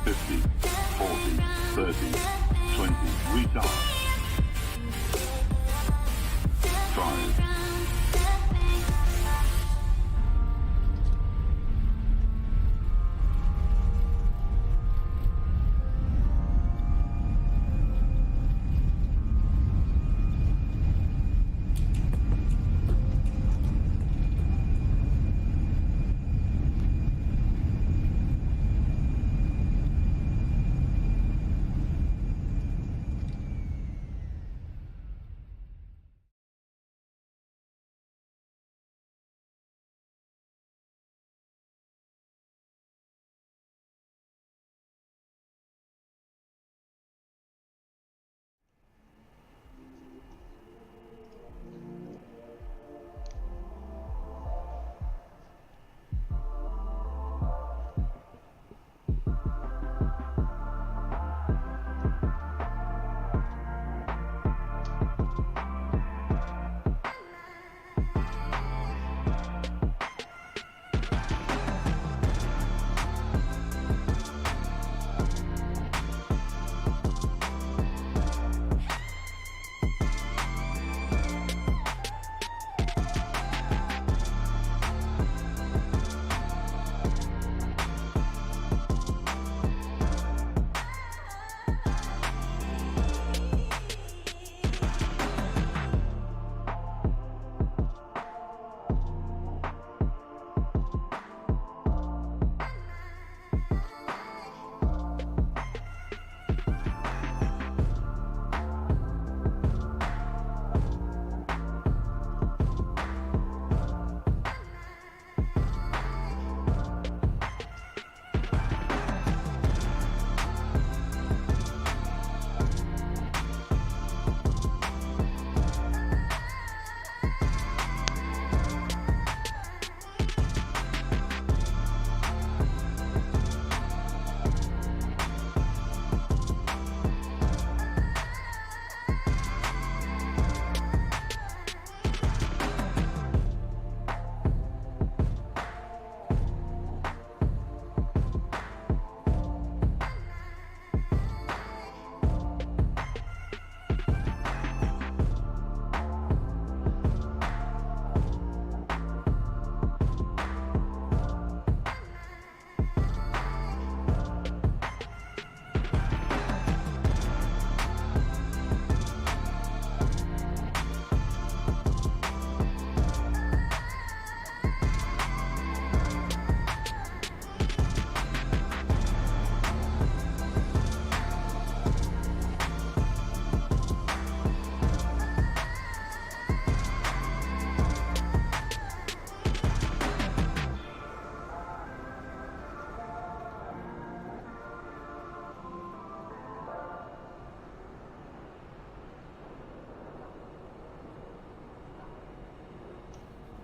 50, 40, 30, 20, retard. 5.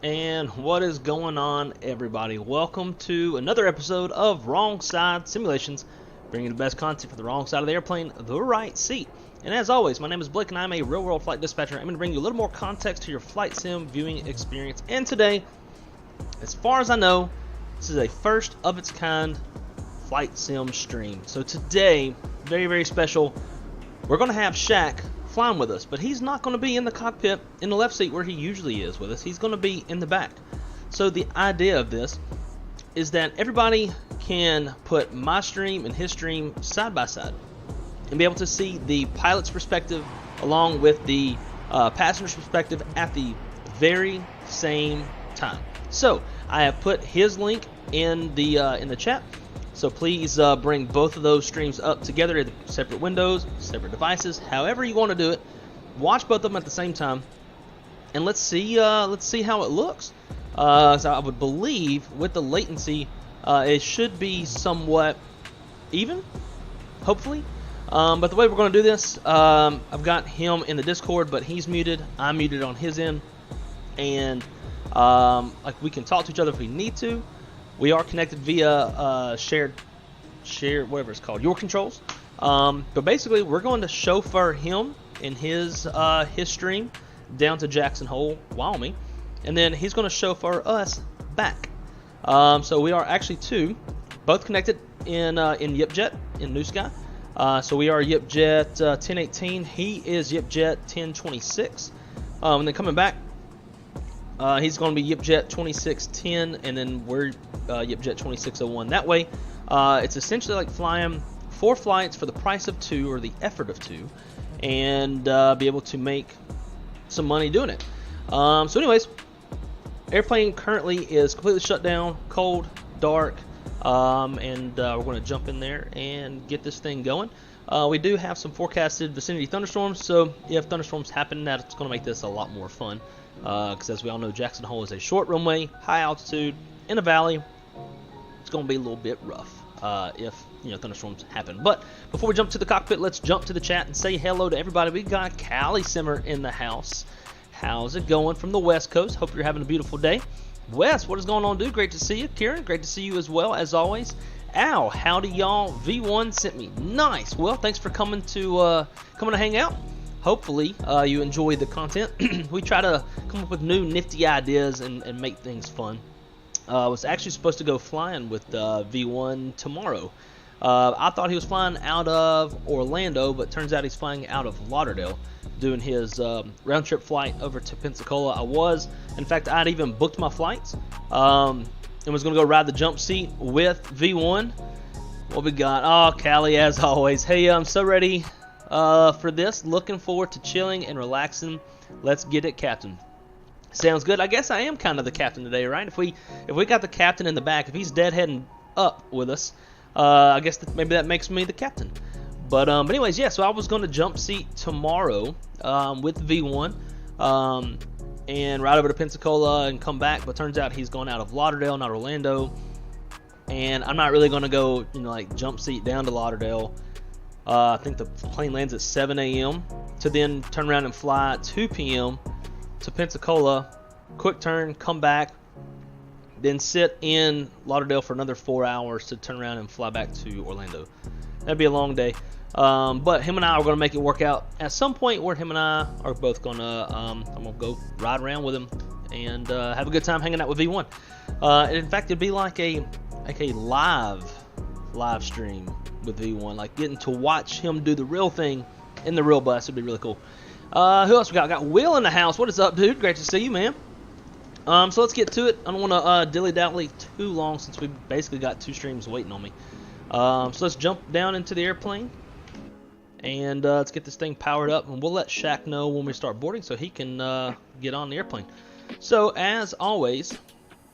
And what is going on, everybody? Welcome to another episode of Wrong Side Simulations, bringing the best content for the wrong side of the airplane, the right seat. And as always, my name is Blake and I'm a real-world flight dispatcher. I'm going to bring you a little more context to your flight sim viewing experience. And today, as far as I know, this is a first of its kind flight sim stream. So today, very, very special, we're going to have Kjac flying with us, but he's not going to be in the cockpit in the left seat where he usually is with us. He's going to be in the back. So the idea of this is that everybody can put my stream and his stream side by side and be able to see the pilot's perspective along with the passenger's perspective at the very same time. So I have put his link in the chat. So please bring both of those streams up together in separate windows, separate devices, however you want to do it. Watch both of them at the same time, and let's see how it looks. So I would believe with the latency, it should be somewhat even, hopefully. But the way we're going to do this, I've got him in the Discord, but he's muted. I'm muted on his end, and like we can talk to each other if we need to. We are connected via shared whatever it's called, your controls. But basically, we're going to chauffeur him in his stream down to Jackson Hole, Wyoming, and then he's going to chauffeur us back. So we are actually two both connected in Yipjet in New Sky. So we are Yipjet 1018. He is Yipjet 1026. And then coming back, he's going to be Yipjet 2610, and then we're Yipjet 2601. That way, it's essentially like flying 4 flights for the price of 2, or the effort of 2, and be able to make some money doing it. So anyways, airplane currently is completely shut down, cold, dark, and we're going to jump in there and get this thing going. We do have some forecasted vicinity thunderstorms, so if thunderstorms happen, that's going to make this a lot more fun, because as we all know, Jackson Hole is a short runway, high altitude, in a valley. It's going to be a little bit rough if thunderstorms happen. But before we jump to the cockpit, let's jump to the chat and say hello to everybody. We got Callie Simmer in the house. How's it going from the West Coast? Hope you're having a beautiful day. Wes, what is going on, dude? Great to see you. Kieran, great to see you as well, as always. Ow, howdy y'all. V1 sent me. Nice. Well, thanks for coming to hang out. Hopefully you enjoy the content. We try to come up with new nifty ideas and make things fun. I was actually supposed to go flying with V1 tomorrow. I thought he was flying out of Orlando, but turns out he's flying out of Lauderdale, doing his round trip flight over to Pensacola. I was, in fact, I'd even booked my flights and was going to go ride the jump seat with V1. What we got? Oh, Callie, as always. Hey, I'm so ready for this. Looking forward to chilling and relaxing. Let's get it, Captain. Sounds good. I guess I am kind of the captain today, right? If we got the captain in the back, if he's deadheading up with us, I guess maybe that makes me the captain. But anyways, yeah. So I was going to jump seat tomorrow with V1 and ride over to Pensacola and come back. But turns out he's going out of Lauderdale, not Orlando. And I'm not really going to go, like jump seat down to Lauderdale. I think the plane lands at 7 a.m. to then turn around and fly at 2 p.m. to Pensacola, quick turn, come back, then sit in Lauderdale for another 4 hours to turn around and fly back to Orlando. That'd be a long day. But him and I are going to make it work out at some point where him and I are both going to, I'm going to go ride around with him and have a good time hanging out with V1. And in fact, it'd be like a live stream with V1, like getting to watch him do the real thing in the real bus. It'd be really cool. Who else we got? Got Will in the house. What is up, dude? Great to see you, man. So let's get to it. I don't want to dilly-dally too long since we basically got 2 streams waiting on me. So let's jump down into the airplane and let's get this thing powered up, and we'll let Kjac know when we start boarding so he can get on the airplane. So as always,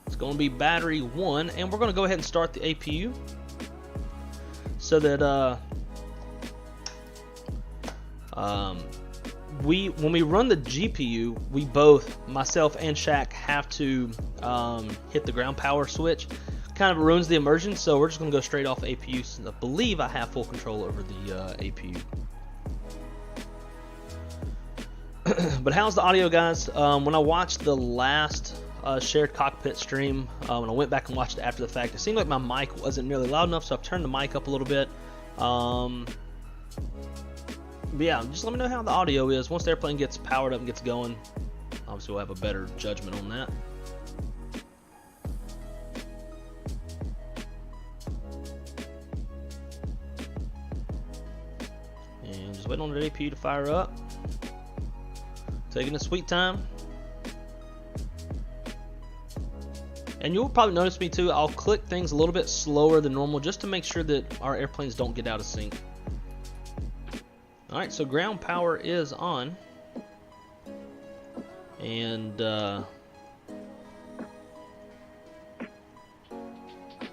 it's going to be battery 1, and we're going to go ahead and start the APU so that when we run the GPU, we both, myself and Kjac, have to hit the ground power switch. Kind of ruins the immersion, so we're just going to go straight off APU since I believe I have full control over the APU. But how's the audio, guys? When I watched the last shared cockpit stream, when I went back and watched it after the fact, it seemed like my mic wasn't nearly loud enough, so I've turned the mic up a little bit. But yeah, just let me know how the audio is. Once the airplane gets powered up and gets going, obviously we'll have a better judgment on that. And just waiting on the APU to fire up. Taking a sweet time. And you'll probably notice me too, I'll click things a little bit slower than normal just to make sure that our airplanes don't get out of sync. Alright, so ground power is on. And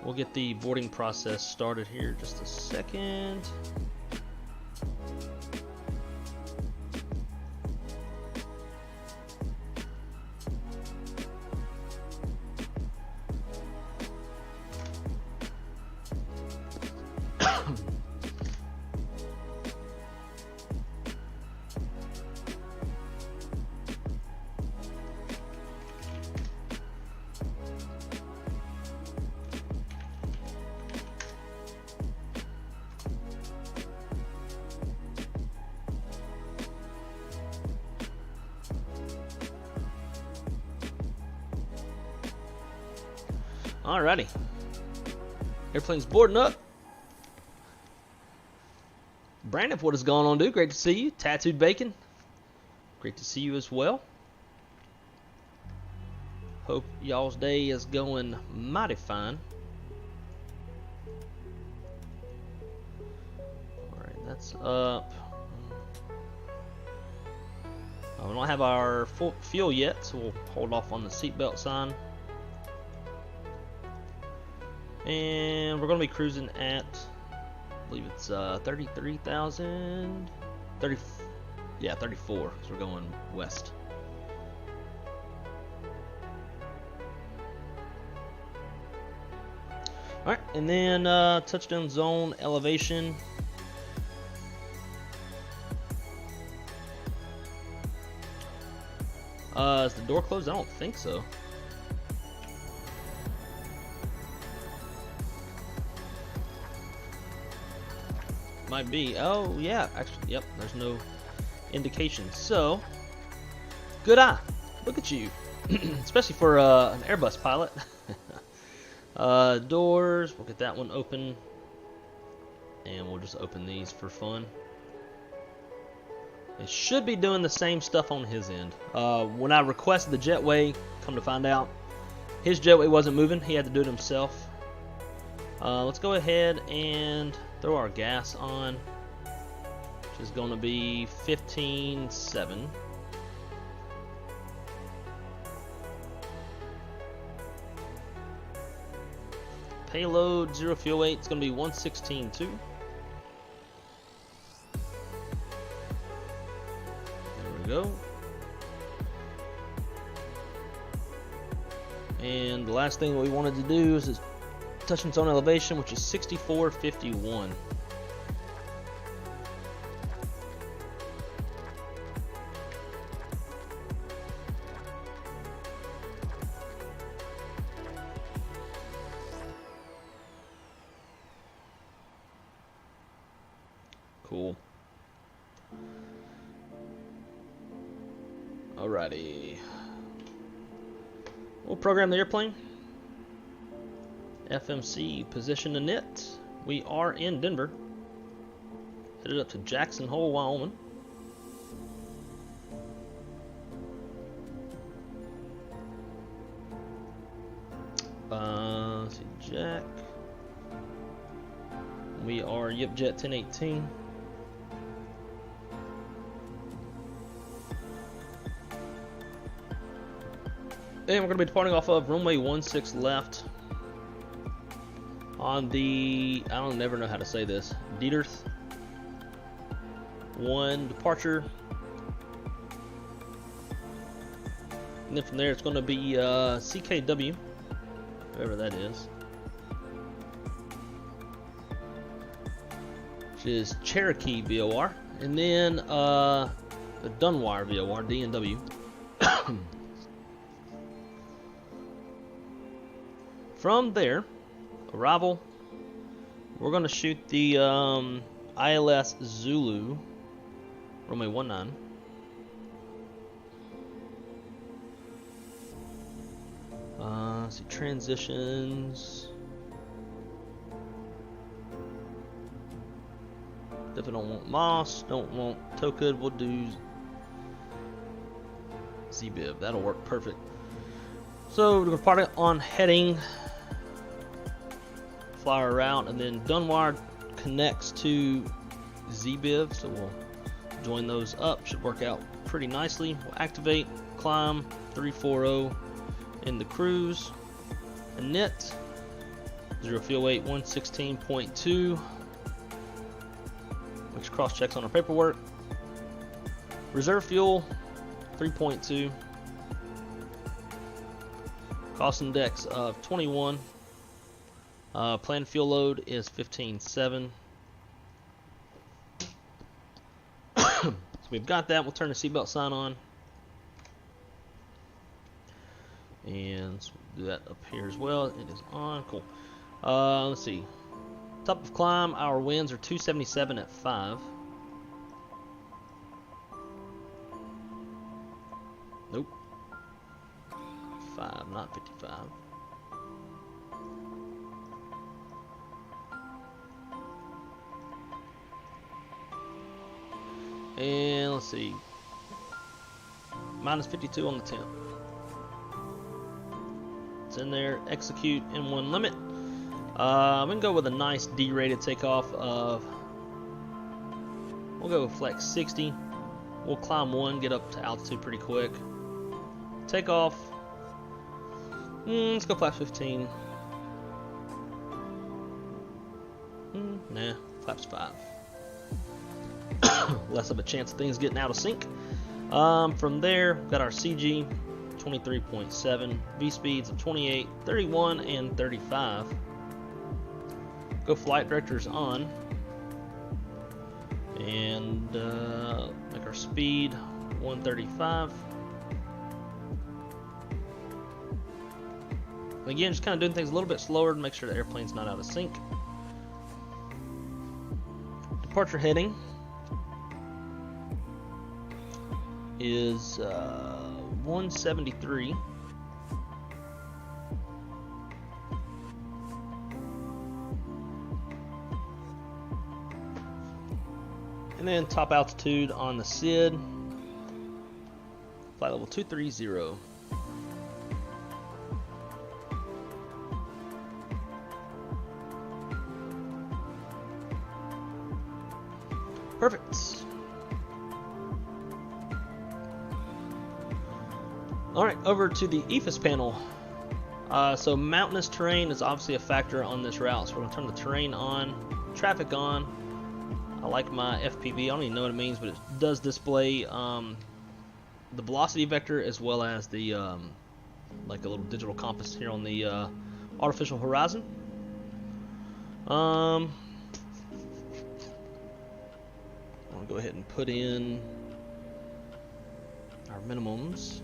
we'll get the boarding process started here just a second. Alrighty. Airplane's boarding up. Brandon, what is going on, dude? Great to see you. Tattooed Bacon, great to see you as well. Hope y'all's day is going mighty fine. Alright, that's up. We don't have our full fuel yet, so we'll hold off on the seatbelt sign. And we're going to be cruising at, I believe it's 33,000, 34, because we're going west. Alright, and then touchdown zone elevation. Is the door closed? I don't think so. Might be. Oh, yeah. Actually, yep. There's no indication. So, good eye. Look at you. Especially for an Airbus pilot. Doors. We'll get that one open. And we'll just open these for fun. It should be doing the same stuff on his end. When I requested the jetway, come to find out, his jetway wasn't moving. He had to do it himself. Let's go ahead and throw our gas on, which is going to be 15.7. Payload 0 fuel weight. It's going to be 116.2. Go. And the last thing we wanted to do is touch its own elevation, which is 64.51. Cool. Alrighty. We'll program the airplane. FMC position to net. We are in Denver. Headed up to Jackson Hole, Wyoming. Let's see, Jack. We are Yipjet 1018. And we're going to be departing off of runway 16 left on the, I don't never know how to say this, Dieterth 1 departure. And then from there it's going to be CKW, whoever that is, which is Cherokee VOR, and then the Dunwire VOR, DNW. From there, arrival, we're going to shoot the ILS Zulu, runway 19. Let's see, transitions. Definitely don't want Moss, don't want Tokud, we'll do Z-Bib, that'll work perfect. So we're going to part on heading, fly our route, and then Dunwire connects to Z-Bib, so we'll join those up. Should work out pretty nicely. We'll activate, climb 340 in the cruise, and net 0 fuel weight 116.2, which cross checks on our paperwork. Reserve fuel 3.2. Cost index of 21. Planned fuel load is 15.7. So we've got that. We'll turn the seatbelt sign on. And so we'll do that up here as well. It is on. Cool. Let's see. Top of climb, our winds are 277 at 5. Nope. 5, not 55. And let's see, minus 52 on the temp. It's in there. Execute M1 limit. I'm gonna go with a nice D-rated takeoff of. We'll go with flex 60. We'll climb 1, get up to altitude pretty quick. Takeoff. Let's go flaps 15. Nah, flaps 5. Less of a chance of things getting out of sync. From there, got our CG 23.7, V speeds of 28, 31, and 35. Go flight directors on, and make our speed 135. Again, just kind of doing things a little bit slower to make sure the airplane's not out of sync. Departure heading is 173. And then top altitude on the SID, flight level 230. Perfect. Alright, over to the EFIS panel. So mountainous terrain is obviously a factor on this route, so we're going to turn the terrain on, traffic on. I like my FPV, I don't even know what it means, but it does display the velocity vector as well as the like a little digital compass here on the artificial horizon. I'll go ahead and put in our minimums.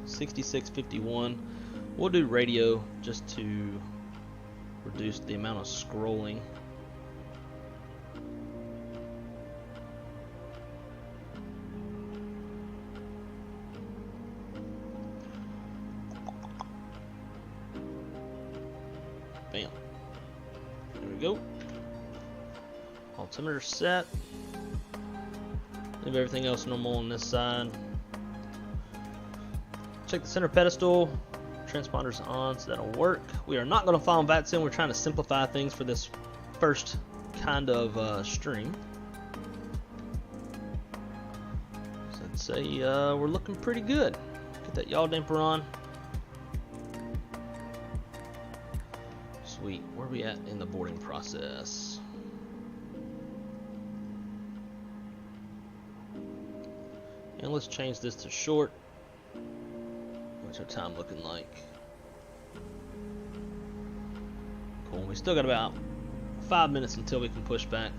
6651. We'll do radio just to reduce the amount of scrolling. Bam. There we go. Altimeter set. Leave everything else normal on this side. Check the center pedestal. Transponder's on, so that'll work. We are not going to file on VATSIM. We're trying to simplify things for this first kind of stream. So I'd say we're looking pretty good. Get that yaw damper on. Sweet. Where are we at in the boarding process? And let's change this to short. What's our time looking like? Cool. We still got about 5 minutes until we can push back.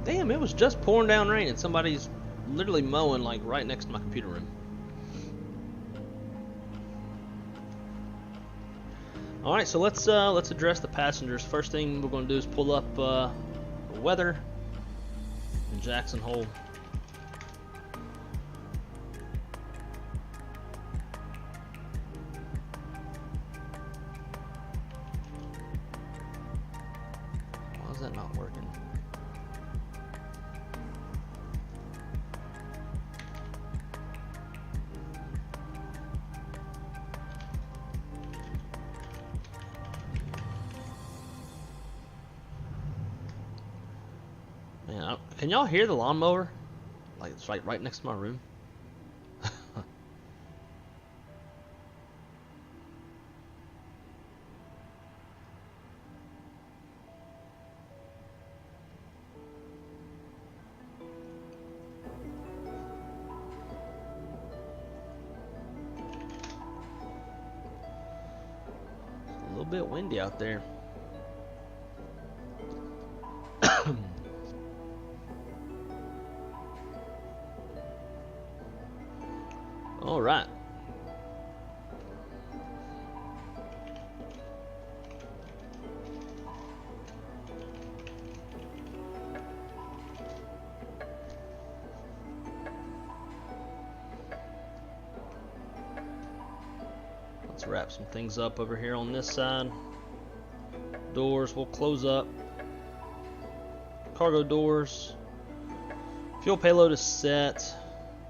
Damn, it was just pouring down rain and somebody's literally mowing like right next to my computer room. Alright, so let's address the passengers. First thing we're going to do is pull up the weather in Jackson Hole. Why is that not working? Man, can y'all hear the lawnmower? Like it's right next to my room. It's a little bit windy out there. All right. Let's wrap some things up over here on this side. Doors will close up. cargo doors. Fuel payload is set.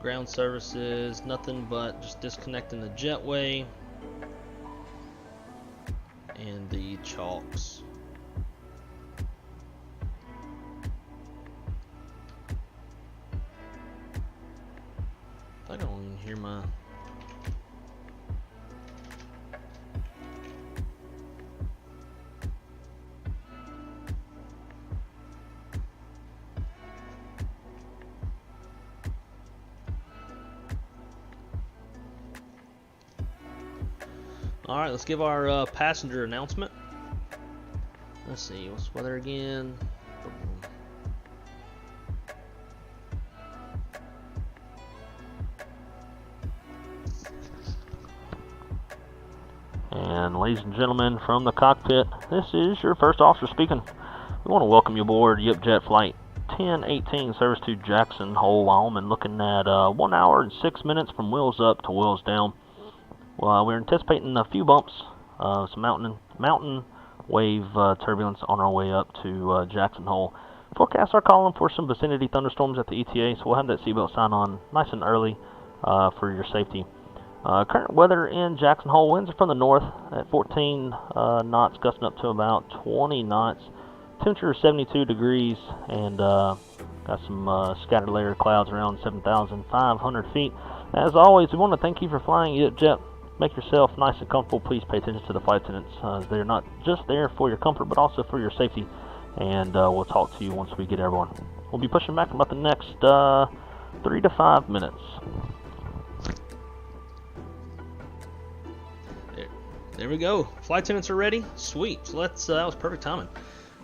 Ground services, nothing but just disconnecting the jetway and the chalks. I don't even hear my. All right, let's give our passenger announcement. Let's see, what's the weather again? And ladies and gentlemen, from the cockpit, this is your first officer speaking. We want to welcome you aboard Yipjet Flight 1018, service to Jackson Hole, Wyoming, looking at 1 hour and 6 minutes from wheels up to wheels down. Well, we're anticipating a few bumps, some mountain wave turbulence on our way up to Jackson Hole. Forecasts are calling for some vicinity thunderstorms at the ETA, so we'll have that seatbelt sign on nice and early for your safety. Current weather in Jackson Hole, winds are from the north at 14 knots, gusting up to about 20 knots. Temperature is 72 degrees, and got some scattered layer clouds around 7,500 feet. As always, we want to thank you for flying Yipjet. Make yourself nice and comfortable. Please pay attention to the flight attendants. They're not just there for your comfort, but also for your safety. And we'll talk to you once we get everyone. We'll be pushing back in about the next 3 to 5 minutes. There we go. Flight attendants are ready. Sweet. So let's. That was perfect timing.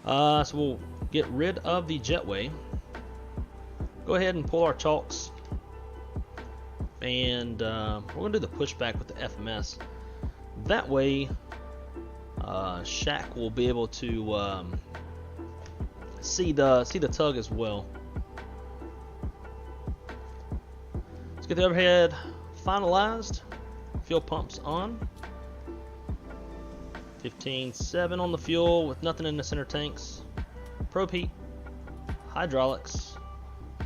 So we'll get rid of the jetway. Go ahead and pull our chalks. And we're going to do the pushback with the FMS. That way, Kjac will be able to see the tug as well. Let's get the overhead finalized. Fuel pumps on. 15.7 on the fuel with nothing in the center tanks. Probe heat, hydraulics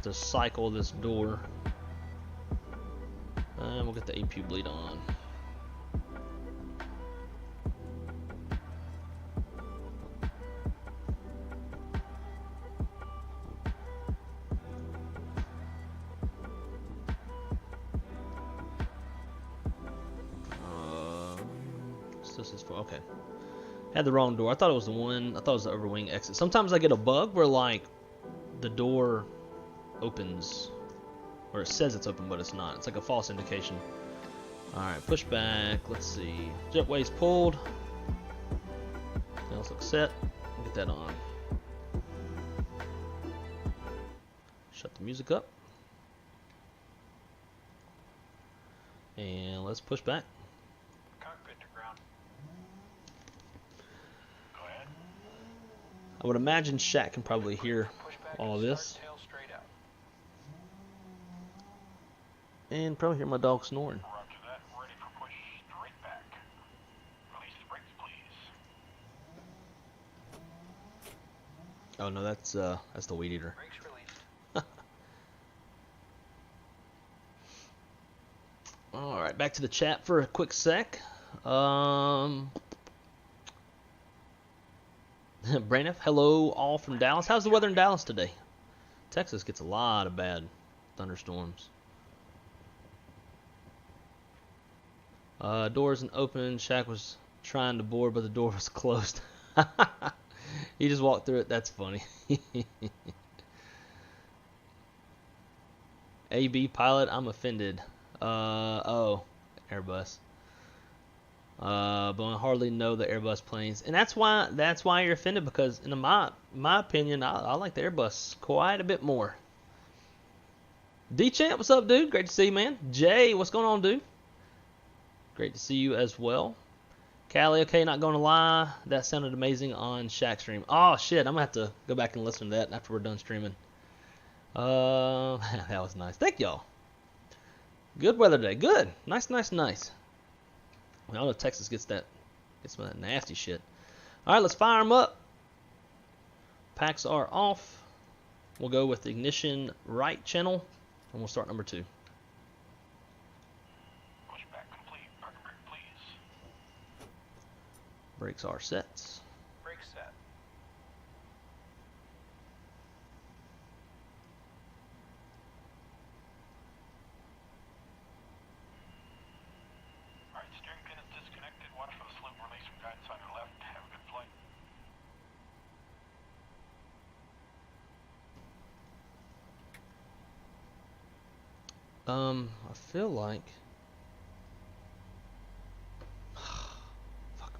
to cycle this door. And we'll get the APU bleed on. This is for, okay. Had the wrong door. I thought it was the one. I thought it was the overwing exit. Sometimes I get a bug where like the door opens. Or it says it's open, but it's not. It's like a false indication. Alright, push back. Let's see. Jetway's pulled. Everything else looks set. Get that on. Shut the music up. And let's push back. Cockpit to ground. Go ahead. I would imagine Kjac can probably hear all this. And probably hear my dog snoring. Roger that. Ready for push straight back. Release the brakes, please. Oh no, that's the weed eater. Brakes released. All right, back to the chat for a quick sec. Braniff, hello, all from Dallas. How's the weather in Dallas today? Texas gets a lot of bad thunderstorms. Door isn't open. Kjac was trying to board, but the door was closed. He just walked through it. That's funny. AB pilot, I'm offended. Oh, Airbus. But I hardly know the Airbus planes, and that's why you're offended, because in my opinion, I like the Airbus quite a bit more. D-Champ, what's up, dude? Great to see you, man. Jay, what's going on, dude? Great to see you as well. Callie, okay, not going to lie, that sounded amazing on Kjac stream. Oh shit, I'm gonna have to go back and listen to that after we're done streaming. That was nice. Thank y'all. Good weather today. Good. Nice, nice, nice. I know Texas gets some of that nasty shit. All right, let's fire them up. Packs are off. We'll go with ignition right channel, and we'll start number 2. Pushback complete. Parking brake, please. Brakes are set. Brake set. Alright, steering pin is disconnected. Watch for the slope release from guidance on your left. Have a good flight. I feel like fuck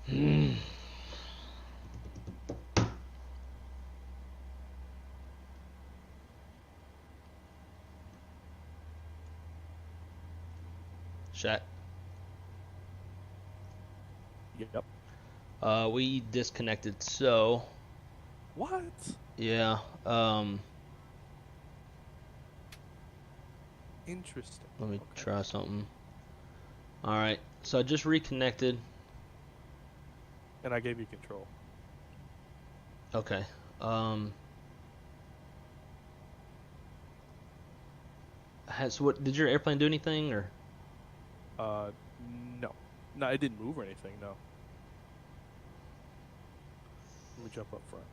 me. Kjac. Yep. We disconnected, so What? yeah. Interesting. Let me Okay. try something. All right, so I just reconnected. And I gave you control. Okay. So what did your airplane do anything or? No. No, it didn't move or anything, no. Let me jump up front.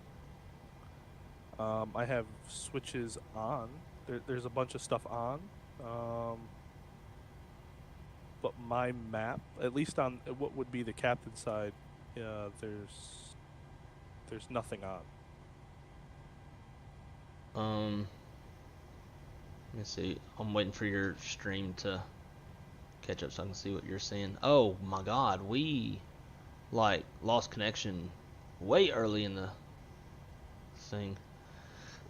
I have switches on. There's a bunch of stuff on. But my map, at least on what would be the captain side, there's nothing on. Let me see. I'm waiting for your stream to catch up so I can see what you're seeing. Oh my God, we like lost connection way early in the thing.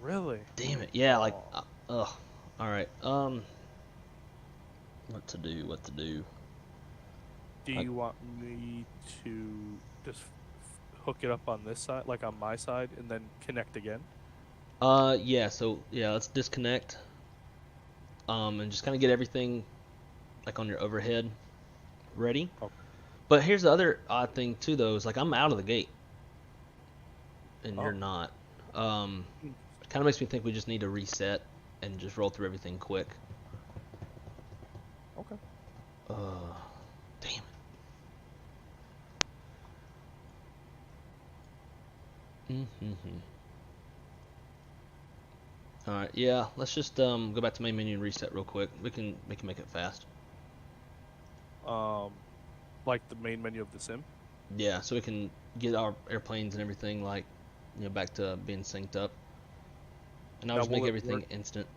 Really? Damn it. Yeah, like Aw. ugh. All right. What to do? What to do? Do you want me to just hook it up on this side, like on my side, and then connect again? Yeah. So yeah, let's disconnect. And just kind of get everything like on your overhead ready. Okay. But here's the other odd thing too, though, is like I'm out of the gate, and you're Oh. not. Kind of makes me think we just need to reset and just roll through everything quick. Okay. Damn it. All right, yeah. Let's just go back to main menu and reset real quick. We can make it fast. Like the main menu of the sim. Yeah, so we can get our airplanes and everything like, back to being synced up. And I'll Now, just make will it everything work? instant.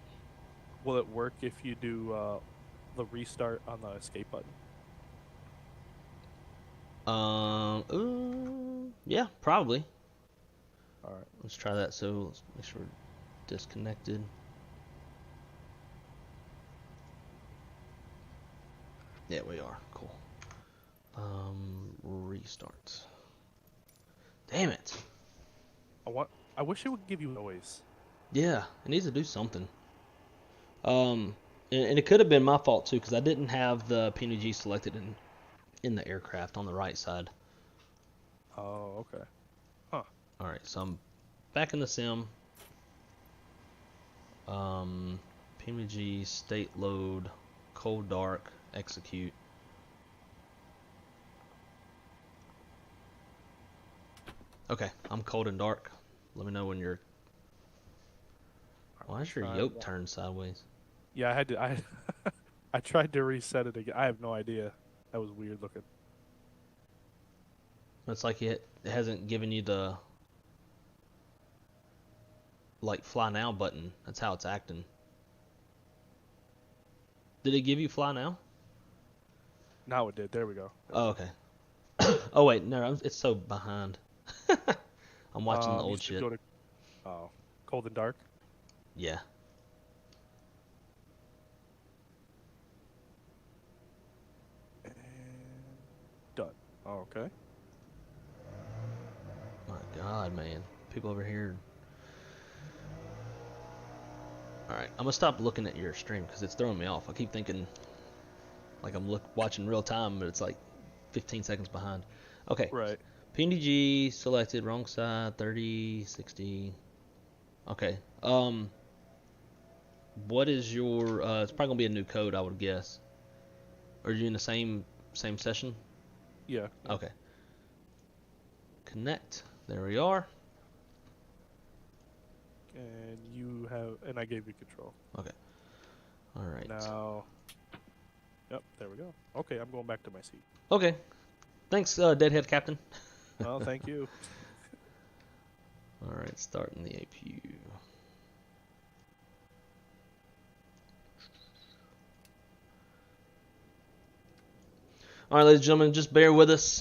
Will it work if you do the restart on the escape button? Yeah, probably. All right. Let's try that. So let's make sure we're disconnected. Yeah, we are. Cool. Restart. Damn it. I wish it would give you noise. Yeah, it needs to do something. And it could have been my fault too, because I didn't have the Pmdg selected in the aircraft on the right side. Oh, okay. Huh. All right, so I'm back in the sim. Pmdg state load, cold dark, execute. Okay, I'm cold and dark. Let me know when you're. Why is your Try yoke that. turned sideways? Yeah, I had to. I tried to reset it again. I have no idea. That was weird looking. It's like it hasn't given you the like fly now button. That's how it's acting. Did it give you fly now? Now it did. There we go. Oh, okay. Oh wait, no, it's so behind. I'm watching the You old should shit. go to, cold and dark. Yeah. And done. Oh, okay. My God, man. People over here. Alright, I'm gonna stop looking at your stream because it's throwing me off. I keep thinking like I'm watching real time, but it's like 15 seconds behind. Okay. Right. Pmdg selected, wrong side, 30, 60. Okay. What is your? It's probably gonna be a new code, I would guess. Are you in the same session? Yeah. Okay. Connect. There we are. And you have, and I gave you control. Okay. All right. Now, yep, there we go. Okay, I'm going back to my seat. Okay. Thanks, Deadhead Captain. Well, thank you. All right, starting the APU. All right, ladies and gentlemen, just bear with us.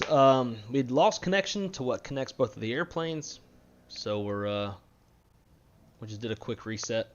We'd lost connection to what connects both of the airplanes, so we just did a quick reset.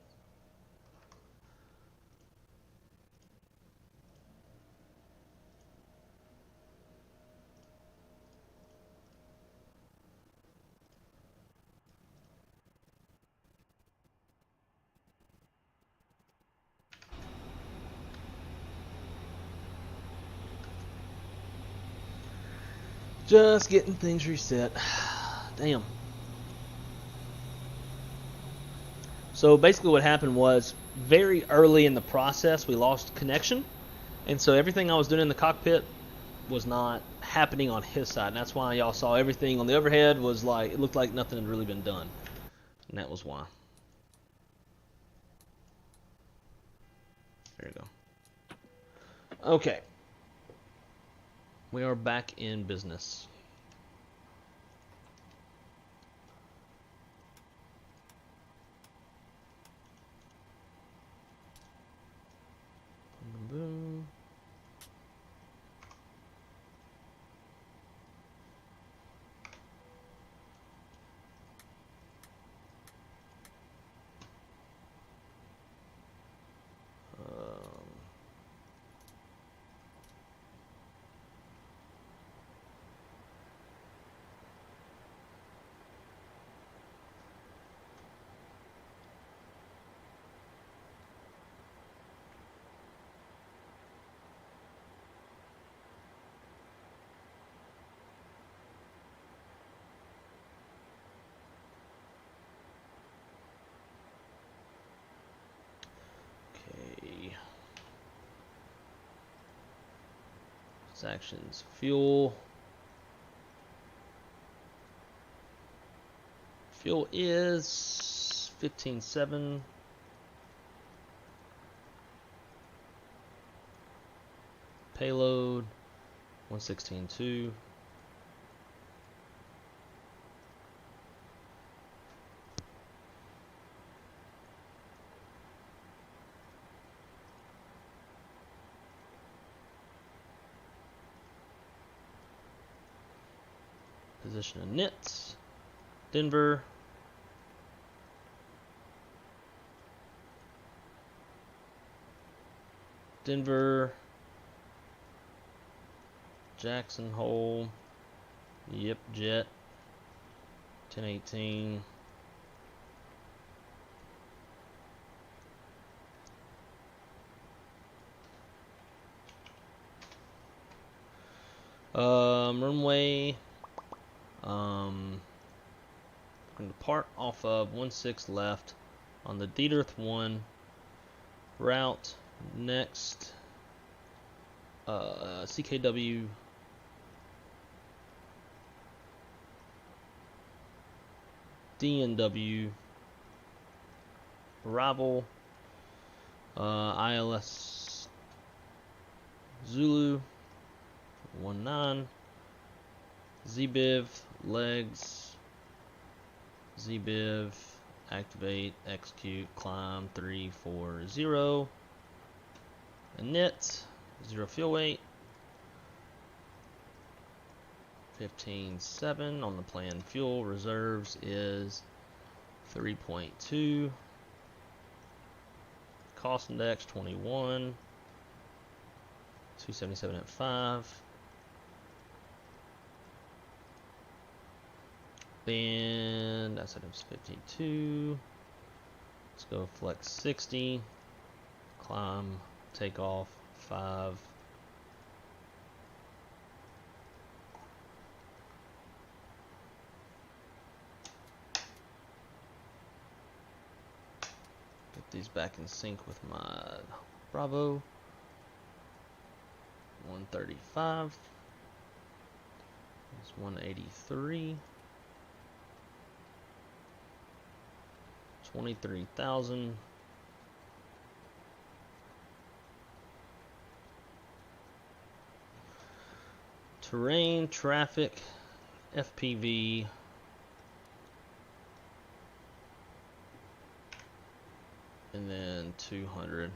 Just getting things reset. Damn. So basically what happened was, very early in the process, we lost connection. And so everything I was doing in the cockpit was not happening on his side. And that's why y'all saw everything on the overhead was like, it looked like nothing had really been done. And that was why. There you go. Okay. We are back in business. Boom. Actions, fuel is 15.7. Payload 116.2. Position of nits, Denver, Jackson Hole, Yipjet, 1018. Runway. Going to depart off of 16 left on the Dieterth 1 route. Next, CKW DNW arrival, ILS Zulu 19. ZBIV, legs, ZBIV, activate, execute, climb, 340, init, 0 fuel weight, 15.7 on the planned fuel, reserves is 3.2, cost index 21, 277 at 5. Then that's items 52. Let's go flex 60. Climb, take off 5. these back in sync with my Bravo. 135. It's 183. 23,000. Terrain, traffic, FPV. And then 200.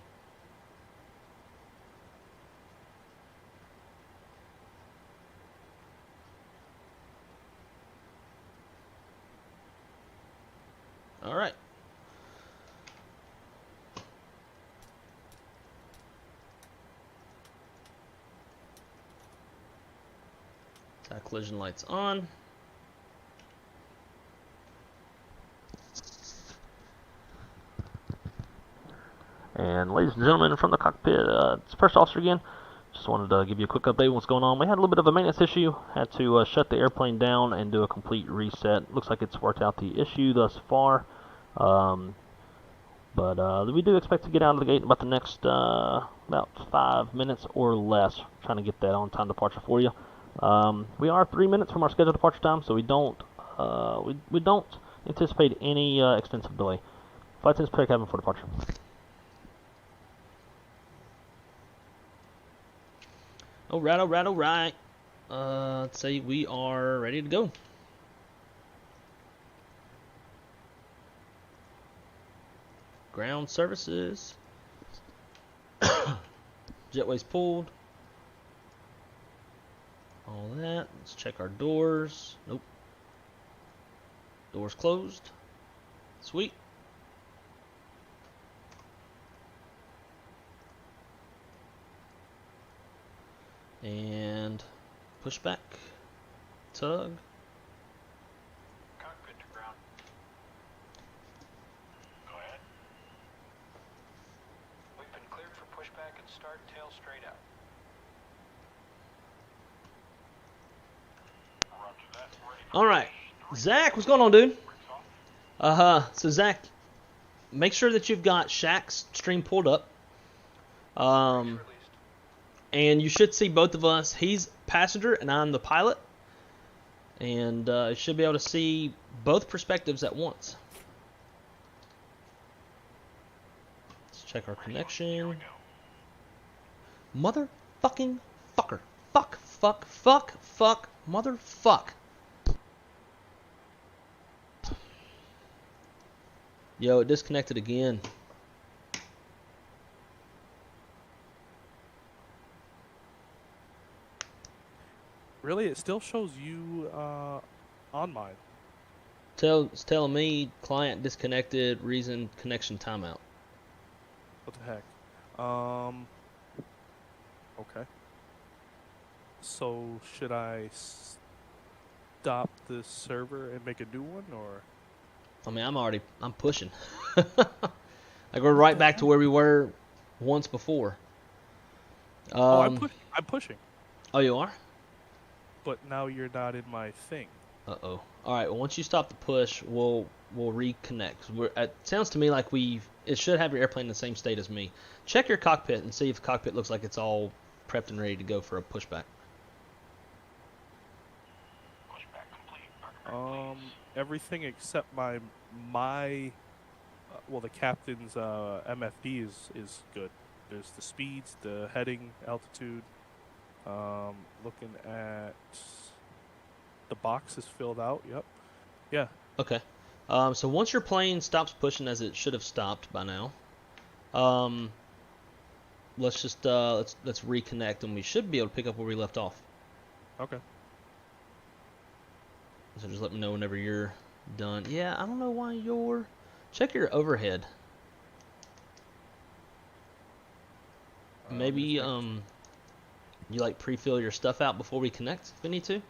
All right. That collision lights on. And ladies and gentlemen from the cockpit, it's First Officer again. Just wanted to give you a quick update on what's going on. We had a little bit of a maintenance issue. Had to shut the airplane down and do a complete reset. Looks like it's worked out the issue thus far. But we do expect to get out of the gate in about the next about 5 minutes or less. Trying to get that on-time departure for you. We are 3 minutes from our scheduled departure time, so we don't anticipate any extensive delay. Flight attendants prepare cabin for departure. Alright, alright, alright. Let's say we are ready to go. Ground services. Jetways pulled. All that. Let's check our doors. Nope. Doors closed. Sweet. And push back. Tug. Cockpit to ground. Go ahead. We've been cleared for pushback and start tail straight out. Roger that. Ready for Alright. push. Zach, what's going on, dude? Brakes off. So Zach, make sure that you've got Kjac's stream pulled up. Released. And you should see both of us. He's passenger and I'm the pilot. And you should be able to see both perspectives at once. Let's check our Here connection. we go. Motherfucking fucker. Fuck, fuck, fuck, fuck, motherfuck. Yo, it disconnected again. Really, it still shows you on mine. It's telling me client disconnected, reason connection timeout. What the heck? Okay. So should I stop this server and make a new one, or? I mean, I'm pushing. Like we're right back to where we were once before. Oh, I'm pushing. Oh, you are? But now you're not in my thing. Uh-oh. All right. Well, once you stop the push, we'll reconnect. It sounds to me like it should have your airplane in the same state as me. Check your cockpit and see if the cockpit looks like it's all prepped and ready to go for a pushback. Pushback complete. Everything except my well, the captain's MFD is good. There's the speeds, the heading, altitude. Looking at the box is filled out. Yep. Yeah. Okay. So once your plane stops pushing, as it should have stopped by now, let's just let's reconnect, and we should be able to pick up where we left off. Okay. So just let me know whenever you're done. Yeah, I don't know why you're. Check your overhead. Maybe you like pre-fill your stuff out before we connect if we need to.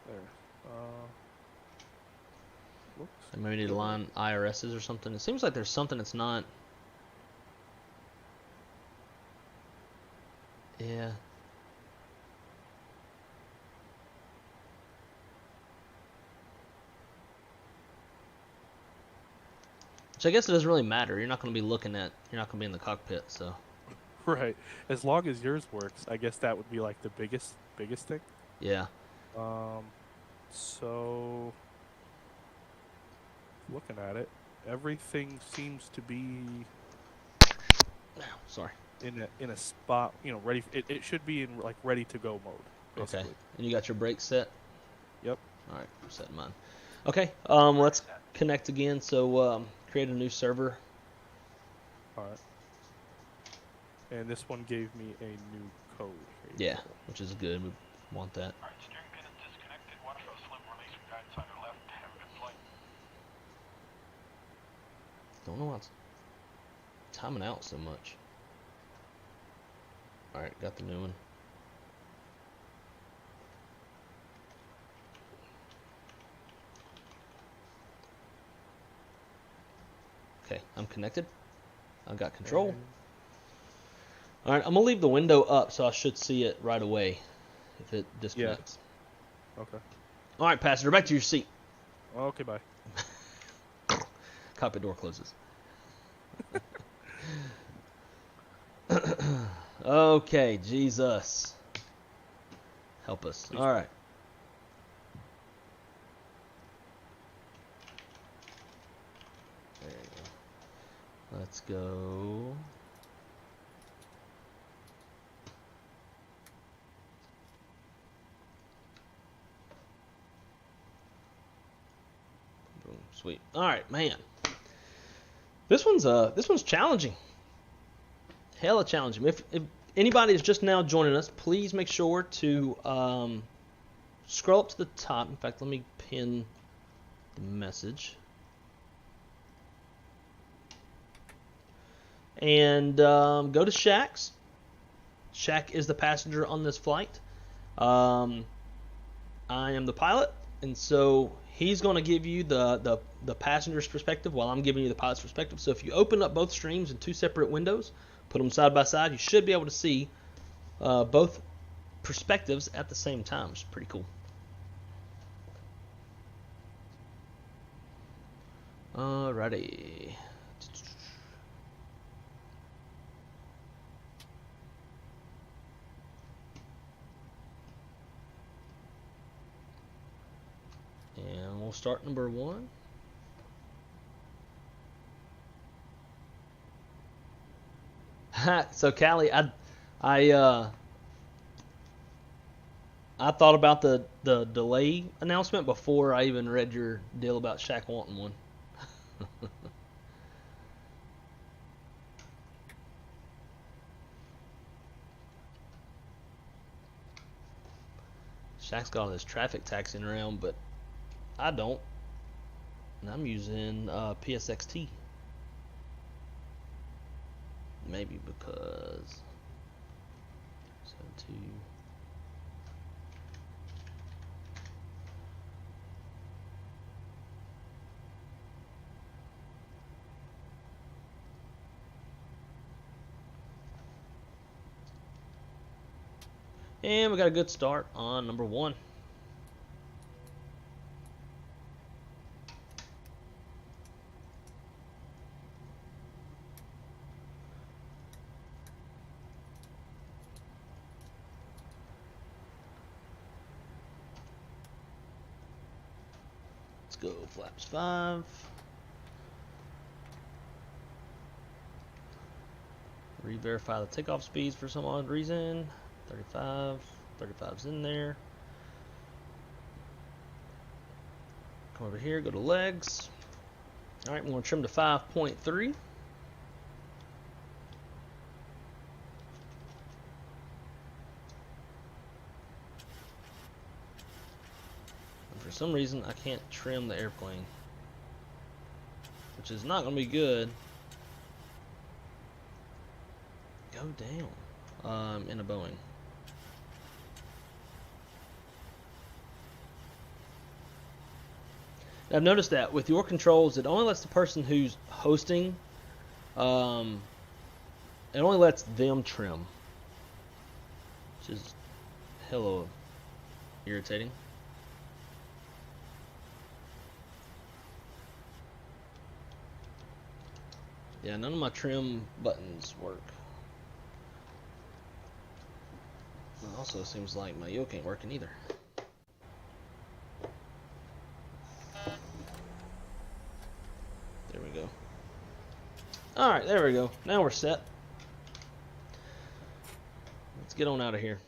There. Looks. And maybe need to line IRSs or something. It seems like there's something that's not. Which I guess it doesn't really matter. You're not going to be looking at. You're not going to be in the cockpit, so. Right. As long as yours works, I guess that would be like the biggest thing. Yeah. So looking at it, everything seems to be Sorry. in a spot, you know, ready. It should be in like ready to go mode, basically. Okay. And you got your brakes set? Yep. All right, I'm setting mine. Okay. Let's connect again. So create a new server. All right. And this one gave me a new code. Here you Yeah, go. which is good. We want that. Alright, steering pin is disconnected. Watch for the slope release from guidance on your left. Have a good flight. Don't know why it's timing out so much. All right, got the new one. Okay, I'm connected. I've got control. And All right, I'm gonna leave the window up so I should see it right away if it disconnects. okay. All right, passenger, back to your seat. Okay, bye. Cockpit door closes. Okay, Jesus. Help us. Please. All right. There you go. Let's go. Boom. Sweet. All right, man. This one's challenging. Hella challenging. If anybody is just now joining us, please make sure to scroll up to the top. In fact, let me pin the message. And go to Kjac's. Kjac is the passenger on this flight. I am the pilot, and so he's going to give you the passenger's perspective while I'm giving you the pilot's perspective. So if you open up both streams in two separate windows, put them side by side, you should be able to see both perspectives at the same time, which is pretty cool. Alrighty. And we'll start number 1. So Callie, I thought about the delay announcement before I even read your deal about Kjac wanting one. Kjac's got all this traffic taxiing around, but I don't. And I'm using PSXT. Maybe because 72. And we got a good start on number 1. Let's go flaps 5. Re-verify the takeoff speeds for some odd reason. 35. 35's in there. Come over here, go to legs. Alright, we're going to trim to 5.3. And for some reason, I can't trim the airplane, which is not going to be good. Go down in a Boeing. I've noticed that with your controls, it only lets the person who's hosting, it only lets them trim, which is hella irritating. Yeah, none of my trim buttons work. It also seems like my yoke ain't working either. There we go. Alright, there we go. Now we're set. Let's get on out of here.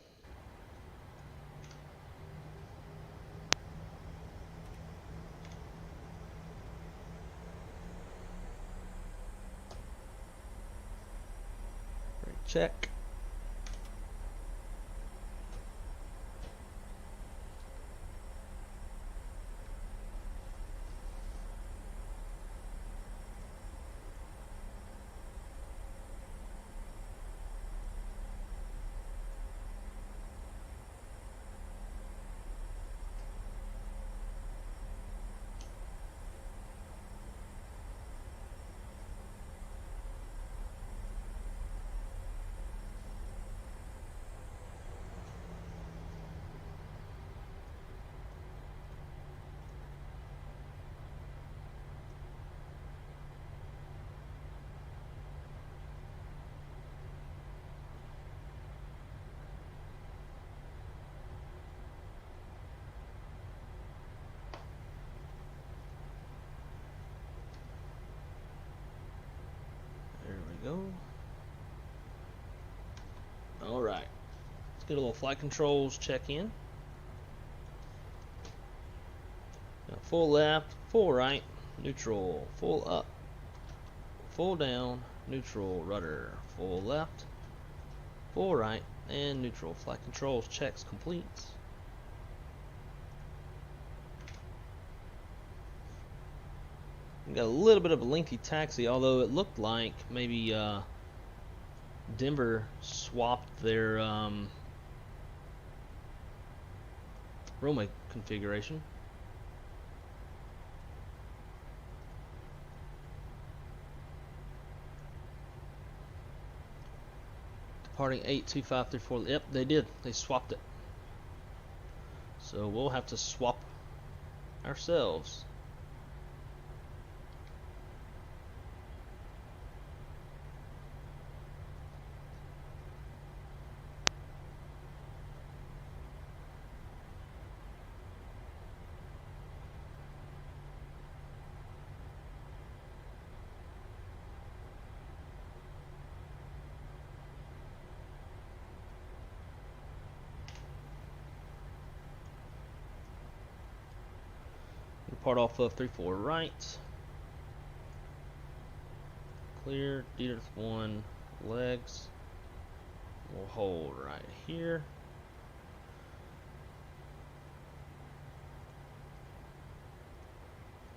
Check. Go. All right, let's get a little flight controls check in. Now full left, full right, neutral, full up, full down, neutral, rudder, full left, full right, and neutral. Flight controls checks complete. We got a little bit of a lengthy taxi, although it looked like maybe Denver swapped their runway configuration. Departing 82534. Yep, they did. They swapped it. So we'll have to swap ourselves. Depart off of 34 right. Clear, D-1 legs. We'll hold right here.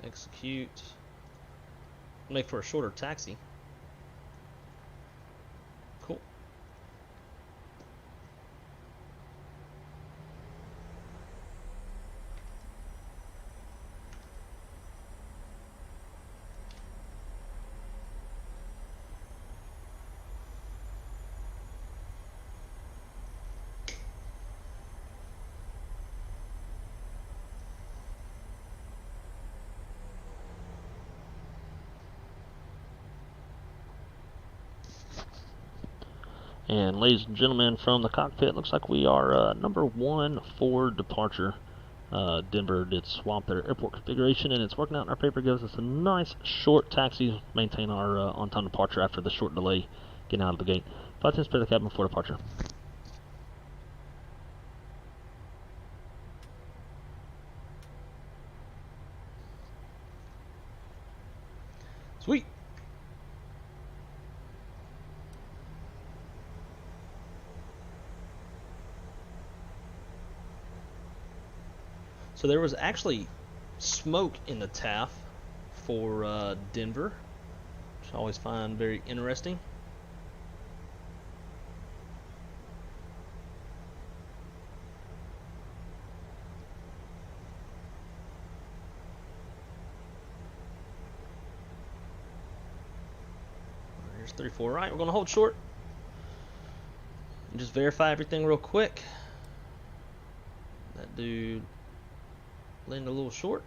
Execute. Make for a shorter taxi. Cool. And ladies and gentlemen, from the cockpit, looks like we are number 1 for departure. Denver did swap their airport configuration, and it's working out in our favor. Gives us a nice short taxi, maintain our on-time departure after the short delay getting out of the gate. 5 10 spare the cabin before departure. Sweet. So there was actually smoke in the TAF for Denver, which I always find very interesting. Here's 34 right. We're going to hold short and just verify everything real quick. That dude landed a little short.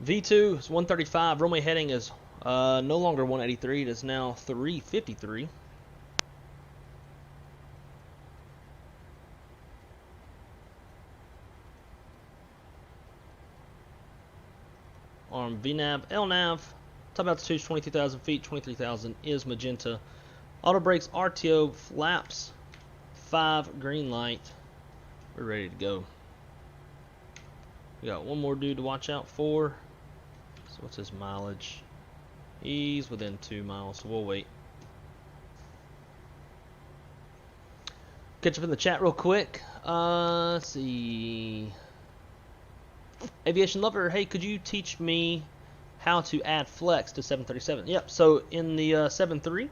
V2 is 135. Runway heading is no longer 183. It is now 353. On VNAV, LNAV, top altitude is 23,000 feet. 23,000 is magenta. Auto brakes, RTO, flaps, 5, green light. We're ready to go. We got one more dude to watch out for. So what's his mileage? He's within 2 miles, so we'll wait. Catch up in the chat real quick. Let's see. Aviation Lover, hey, could you teach me how to add flex to 737? Yep, so in the 7.3,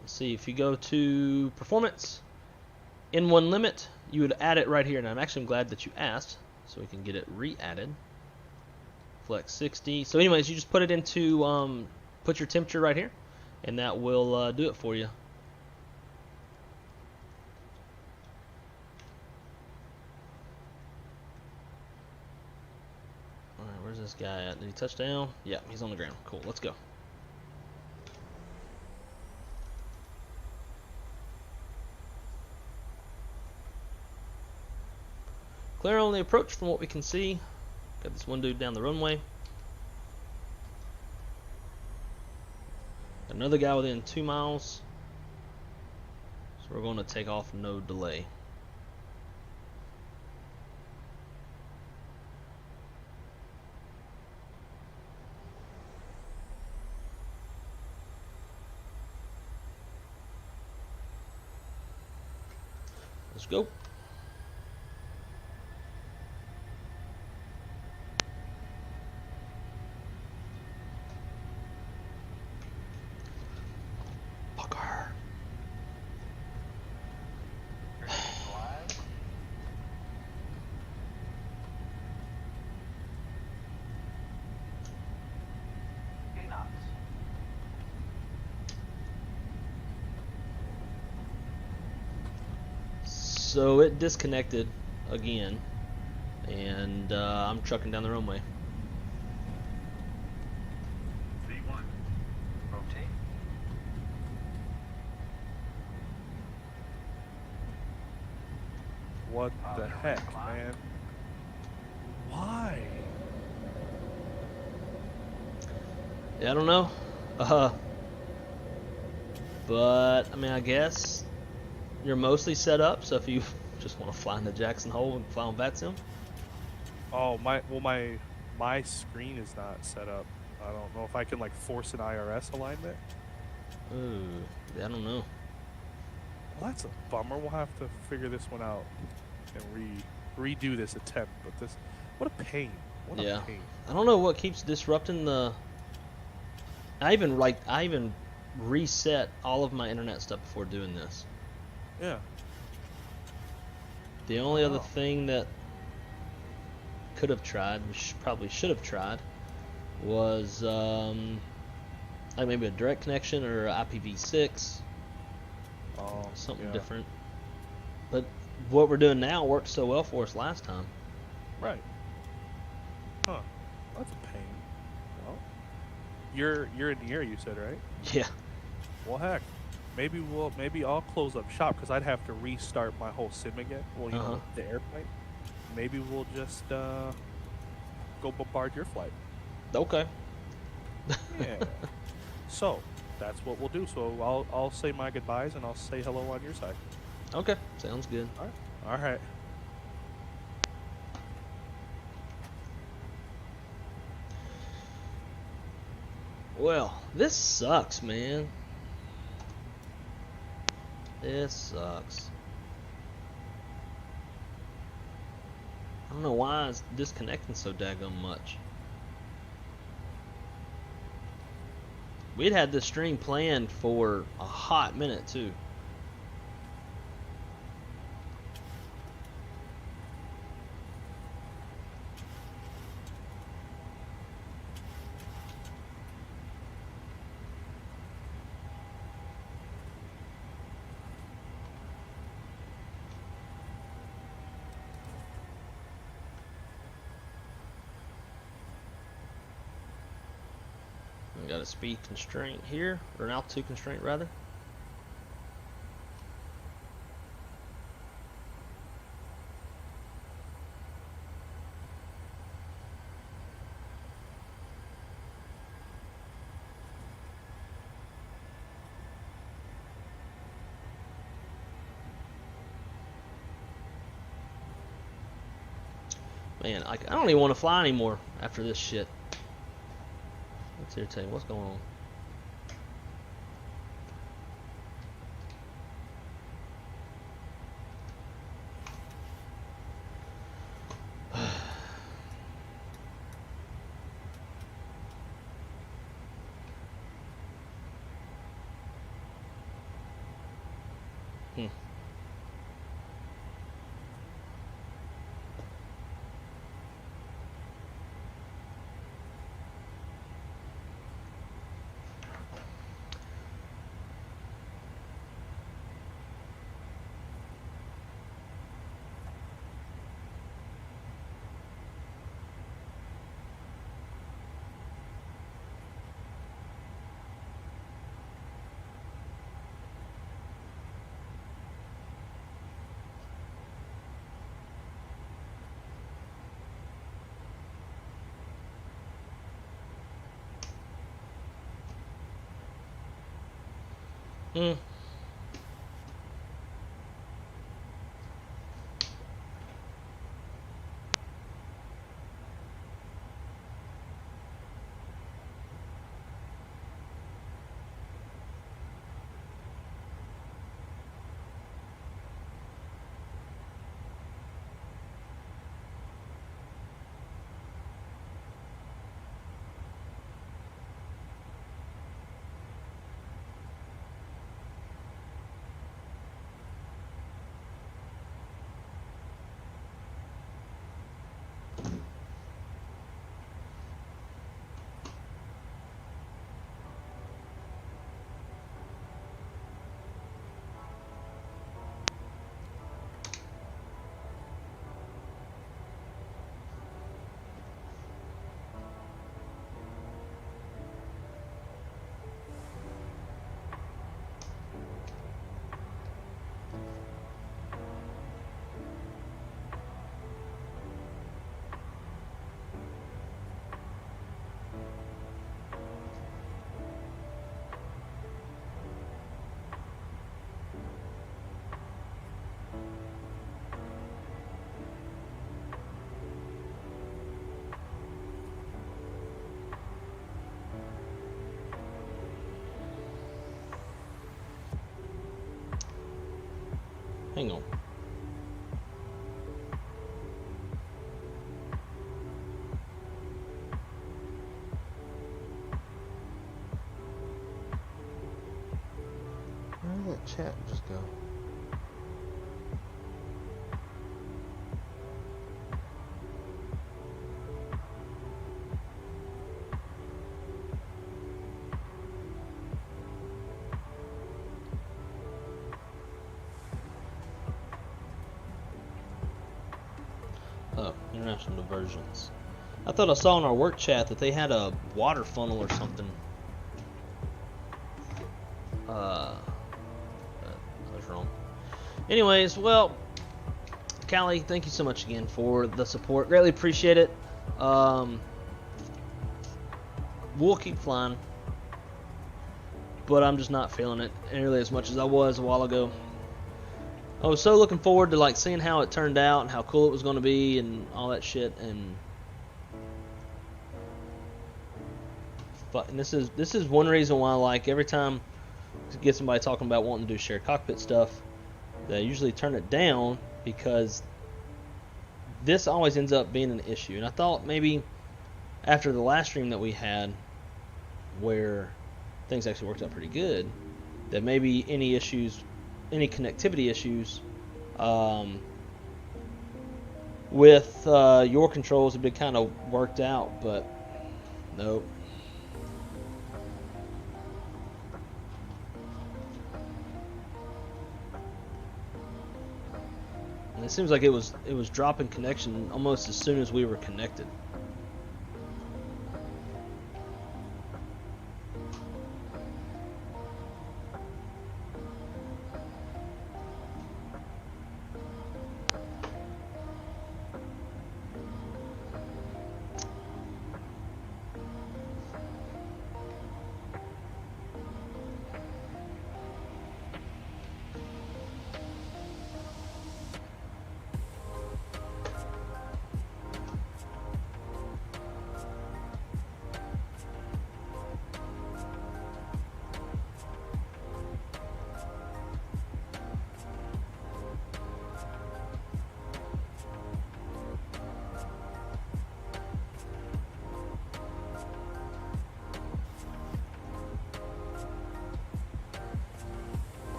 let's see, if you go to Performance, N1 Limit, you would add it right here. And I'm actually glad that you asked, so we can get it re-added. Flex 60. So anyways, you just put it into, put your temperature right here, and that will do it for you. Alright, where's this guy at? Did he touch down? Yeah, he's on the ground. Cool, let's go. Clear on the approach from what we can see. Got this one dude down the runway. Another guy within 2 miles. So we're going to take off no delay. Let's go. So it disconnected again, and I'm trucking down the runway. V1. Rotate. What the heck, man? Why? Yeah, I don't know. But I mean, I guess you're mostly set up, so if you just want to fly in the Jackson Hole and fly on VATSIM. Oh, my screen is not set up. I don't know if I can like force an IRS alignment. Ooh, I don't know. Well, that's a bummer. We'll have to figure this one out and redo this attempt. But this, what a pain. What a pain. I don't know what keeps disrupting the. I even reset all of my internet stuff before doing this. Yeah. The only other thing that could have tried, probably should have tried, was like maybe a direct connection or IPv6. Oh, something different. But what we're doing now worked so well for us last time. Right. Huh. That's a pain. Well, you're in the air, you said, right? Yeah. Well, heck. Maybe I'll close up shop because I'd have to restart my whole sim again. Well, you know, the airplane. Maybe we'll just go bombard your flight. Okay. Yeah. So that's what we'll do. So I'll say my goodbyes and I'll say hello on your side. Okay. Sounds good. All right. Well, this sucks, man. This sucks. I don't know why it's disconnecting so daggone much. We'd had this stream planned for a hot minute too. got a speed constraint here, or an altitude constraint rather. Man, I don't even want to fly anymore after this shit. Let's irritate. What's going on? Hmm. Hang on. Where did that chat just go? Oh, international diversions. I thought I saw in our work chat that they had a water funnel or something. I was wrong. Anyways, well, Callie, thank you so much again for the support. Greatly appreciate it. We'll keep flying, but I'm just not feeling it nearly as much as I was a while ago. I was so looking forward to like seeing how it turned out and how cool it was going to be and all that shit, and this is one reason why, like, every time I get somebody talking about wanting to do shared cockpit stuff, they usually turn it down because this always ends up being an issue. And I thought maybe after the last stream that we had, where things actually worked out pretty good, that maybe any issues, any connectivity issues with your controls have been kind of worked out, but nope. And it seems like it was dropping connection almost as soon as we were connected.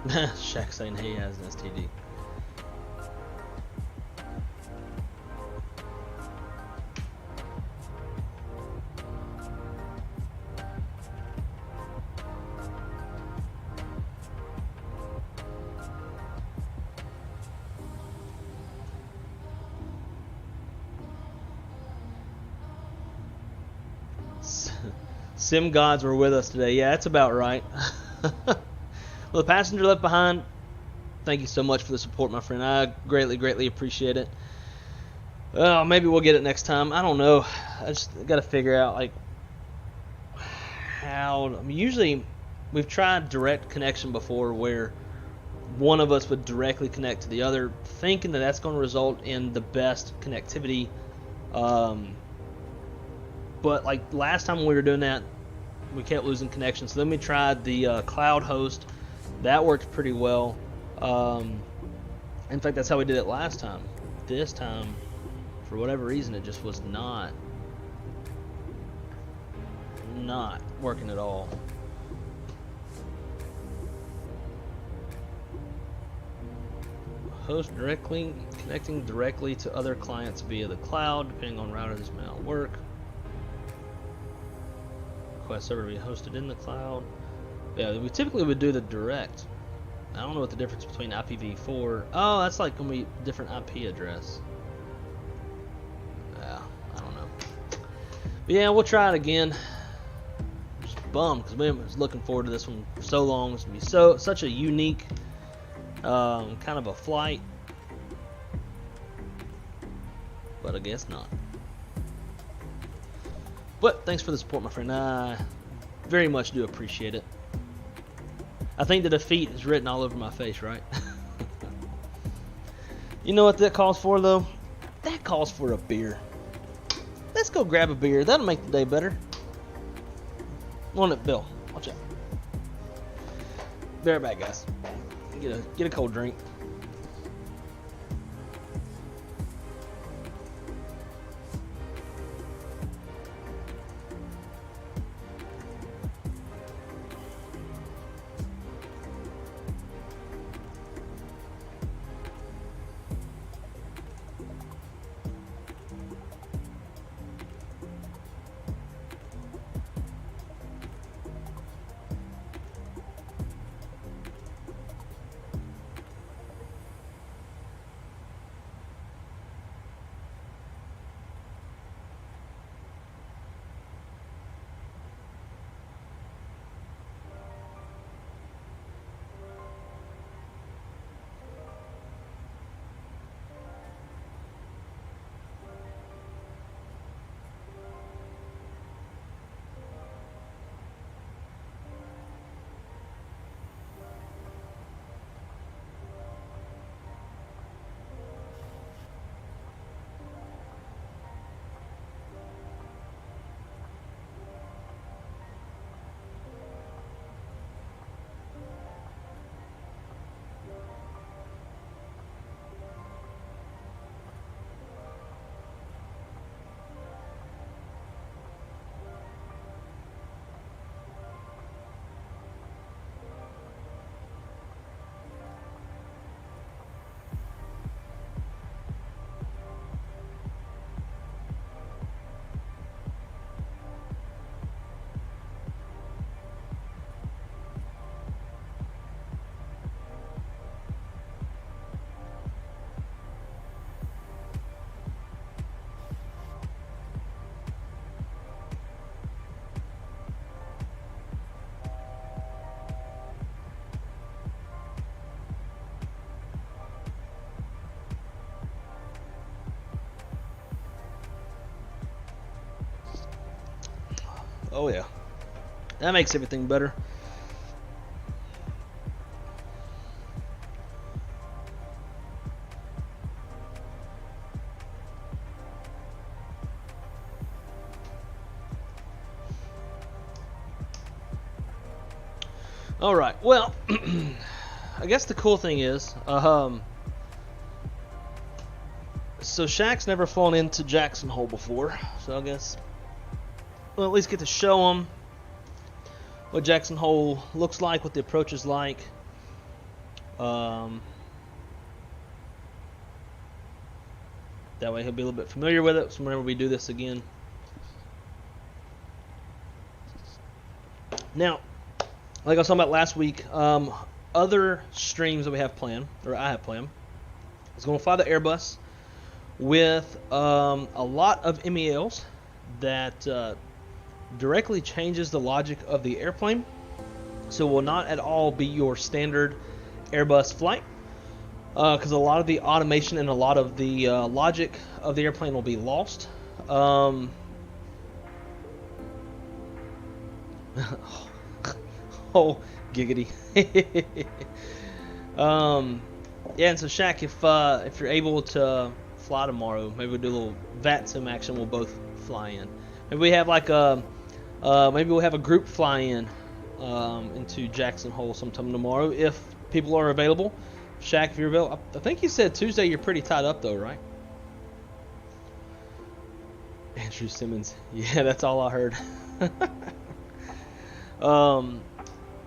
Kjac saying he has an STD. Sim gods were with us today. Yeah, that's about right. Well, the passenger left behind, thank you so much for the support, my friend. I greatly appreciate it. Maybe we'll get it next time. I don't know. I just got to figure out like how. I mean, usually we've tried direct connection before, where one of us would directly connect to the other, thinking that that's going to result in the best connectivity. But like last time we were doing that, we kept losing connection. So then we tried the cloud host. That worked pretty well. In fact, that's how we did it last time. This time, for whatever reason, it just was not working at all. Host directly connecting directly to other clients via the cloud, depending on router. This may not work. Request server to be hosted in the cloud. Yeah, we typically would do the direct. I don't know what the difference between IPv4. Oh, that's like going to be different IP address. Yeah, I don't know. But yeah, we'll try it again. Just bummed because we was looking forward to this one for so long. It's going to be such a unique kind of a flight. But I guess not. But thanks for the support, my friend. I very much do appreciate it. I think the defeat is written all over my face, right? You know what that calls for, though? That calls for a beer. Let's go grab a beer. That'll make the day better. On it, Bill. Watch out. Be right back, guys. Get a cold drink. Oh yeah, that makes everything better. All right. Well, I guess the cool thing is, so Kjac's never flown into Jackson Hole before, so I guess we'll at least get to show him what Jackson Hole looks like, what the approach is like. That way he'll be a little bit familiar with it, so whenever we do this again. Now, like I was talking about last week, other streams that we have planned, or I have planned, is going to fly the Airbus with a lot of MELs that directly changes the logic of the airplane. So it will not at all be your standard Airbus flight, because a lot of the automation and a lot of the logic of the airplane will be lost. Oh, giggity. Yeah, and so Kjac, if you're able to fly tomorrow, maybe we'll do a little VAT sim action. We'll both fly in. Maybe we have like maybe we'll have a group fly in into Jackson Hole sometime tomorrow if people are available. Kjac, if you're available, I think you said Tuesday you're pretty tied up though, right? Andrew Simmons, yeah, that's all I heard.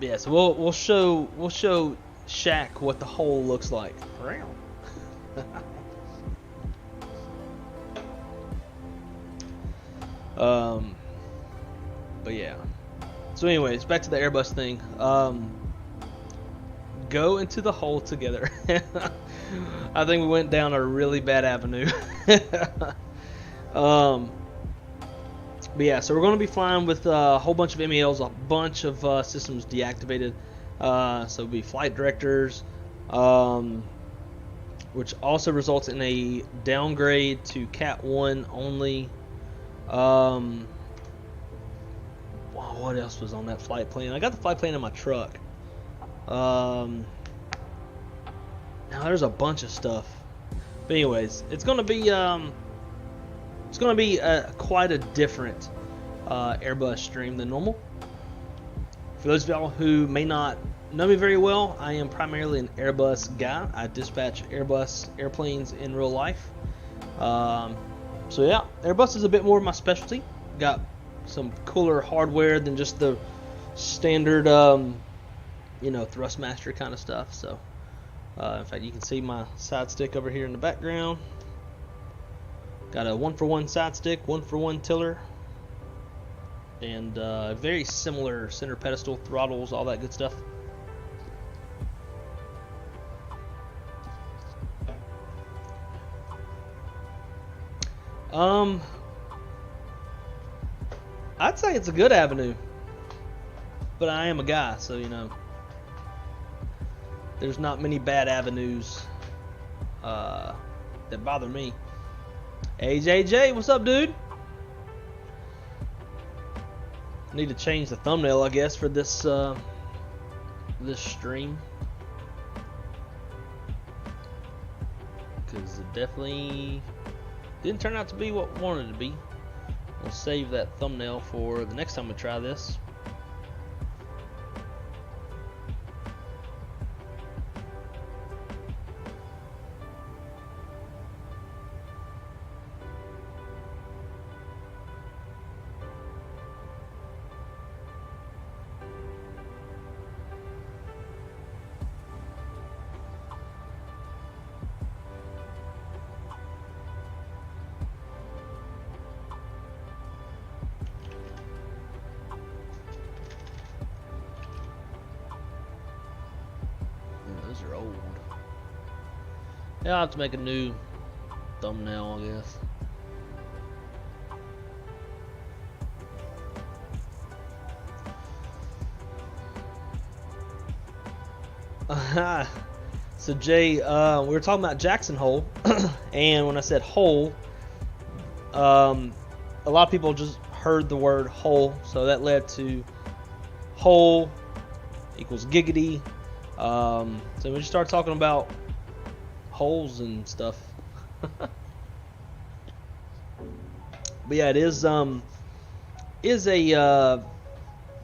Yeah, so we'll show Kjac what the hole looks like. But yeah. So anyways, back to the Airbus thing. Go into the hole together. I think we went down a really bad avenue. But yeah, so we're going to be flying with a whole bunch of MELs, a bunch of systems deactivated. So it'll be flight directors, which also results in a downgrade to Cat 1 only. What else was on that flight plan? I got the flight plan in my truck. Now there's a bunch of stuff. But anyways, it's gonna be quite a different Airbus stream than normal. For those of y'all who may not know me very well, I am primarily an Airbus guy. I dispatch Airbus airplanes in real life. So yeah, Airbus is a bit more of my specialty. Got some cooler hardware than just the standard, Thrustmaster kind of stuff. So, in fact, you can see my side stick over here in the background. Got a 1-for-1 side stick, 1-for-1 tiller, and very similar center pedestal, throttles, all that good stuff. I'd say it's a good avenue, but I am a guy, so there's not many bad avenues that bother me. Hey JJ, what's up, dude? Need to change the thumbnail, I guess, for this this stream, because it definitely didn't turn out to be what we wanted it to be. We'll save that thumbnail for the next time we try this. Those are old. Yeah, I'll have to make a new thumbnail, I guess. So Jay, we were talking about Jackson Hole, and when I said hole, a lot of people just heard the word hole, so that led to hole equals giggity. So we just started talking about holes and stuff. But yeah, it is a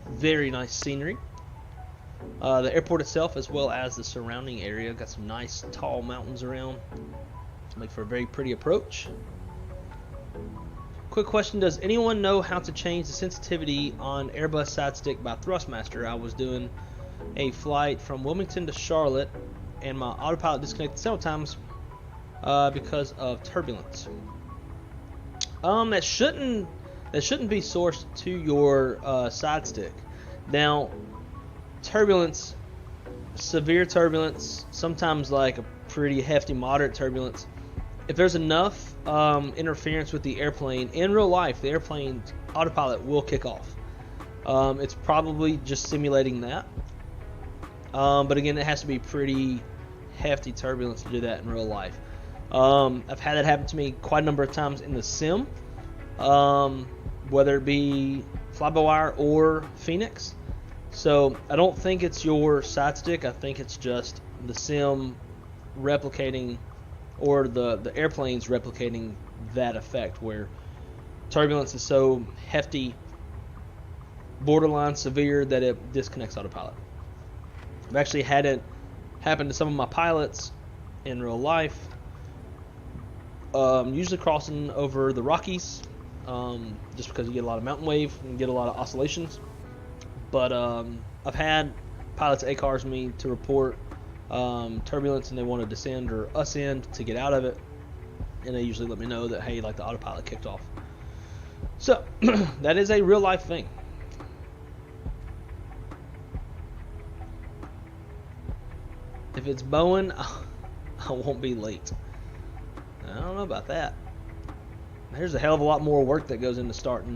very nice scenery. The airport itself, as well as the surrounding area, got some nice tall mountains around to make for a very pretty approach. Quick question: does anyone know how to change the sensitivity on Airbus side stick by Thrustmaster? I was doing a flight from Wilmington to Charlotte, and my autopilot disconnected several times because of turbulence. That shouldn't be sourced to your side stick. Now, turbulence, severe turbulence, sometimes like a pretty hefty moderate turbulence, if there's enough interference with the airplane in real life, the airplane's autopilot will kick off. It's probably just simulating that, but again, it has to be pretty hefty turbulence to do that in real life. I've had that happen to me quite a number of times in the sim, whether it be fly-by-wire or Phoenix. So I don't think it's your side stick. I think it's just the sim replicating, or the airplane's replicating that effect where turbulence is so hefty, borderline severe, that it disconnects autopilot. I've actually had it happen to some of my pilots in real life, usually crossing over the Rockies, just because you get a lot of mountain wave and get a lot of oscillations. But I've had pilots ACARS me to report turbulence, and they want to descend or ascend to get out of it, and they usually let me know that, hey, like, the autopilot kicked off. So that is a real life thing. If it's Boeing, I won't be late. I don't know about that. There's a hell of a lot more work that goes into starting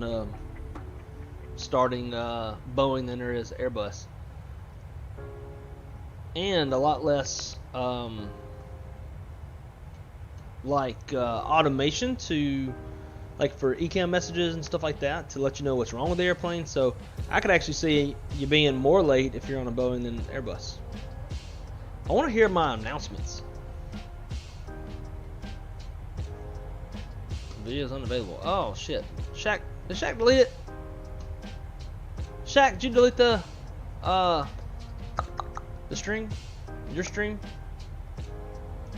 Boeing than there is Airbus, and a lot less automation to, like, for ECAM messages and stuff like that, to let you know what's wrong with the airplane. So I could actually see you being more late if you're on a Boeing than Airbus. I want to hear my announcements. Video is unavailable. Oh shit. Kjac, did Kjac delete it? Kjac, did you delete the stream? Your stream?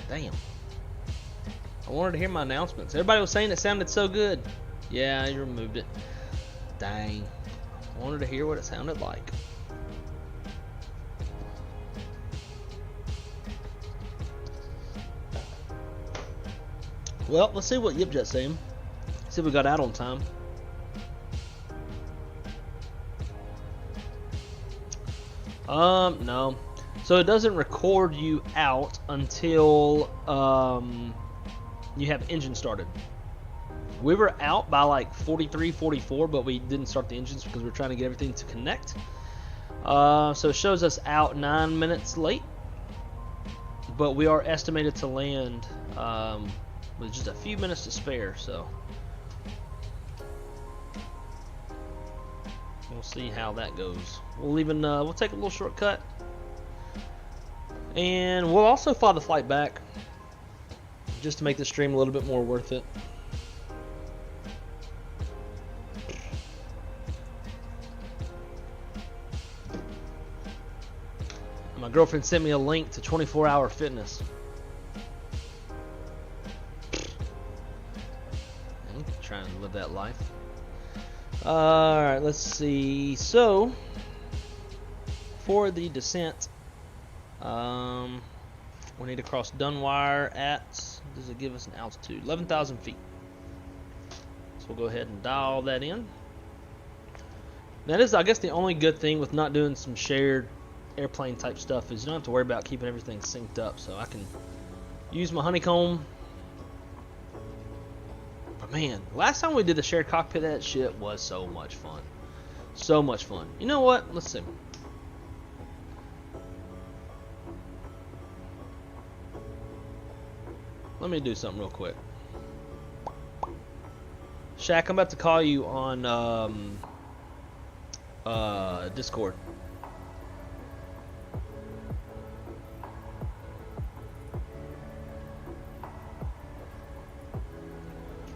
Damn. I wanted to hear my announcements. Everybody was saying it sounded so good. Yeah, you removed it. Dang. I wanted to hear what it sounded like. Well, let's see what Yipjet's saying. See if we got out on time. No. So it doesn't record you out until you have engine started. We were out by like 43, 44, but we didn't start the engines because we were trying to get everything to connect. So it shows us out 9 minutes late, but we are estimated to land with just a few minutes to spare, so we'll see how that goes. We'll take a little shortcut, and we'll also fly the flight back just to make the stream a little bit more worth it. My girlfriend sent me a link to 24-hour fitness. I'm trying to live that life. Alright, let's see. So, for the descent, we need to cross Dunwire at, does it give us an altitude? 11,000 feet. So we'll go ahead and dial that in. That is, I guess, the only good thing with not doing some shared airplane type stuff is you don't have to worry about keeping everything synced up. So I can use my honeycomb. But man, last time we did the shared cockpit, that shit was so much fun. So much fun. You know what? Let's see. Let me do something real quick. Kjac, I'm about to call you on Discord.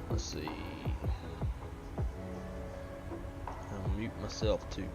Let's see. I'll mute myself too.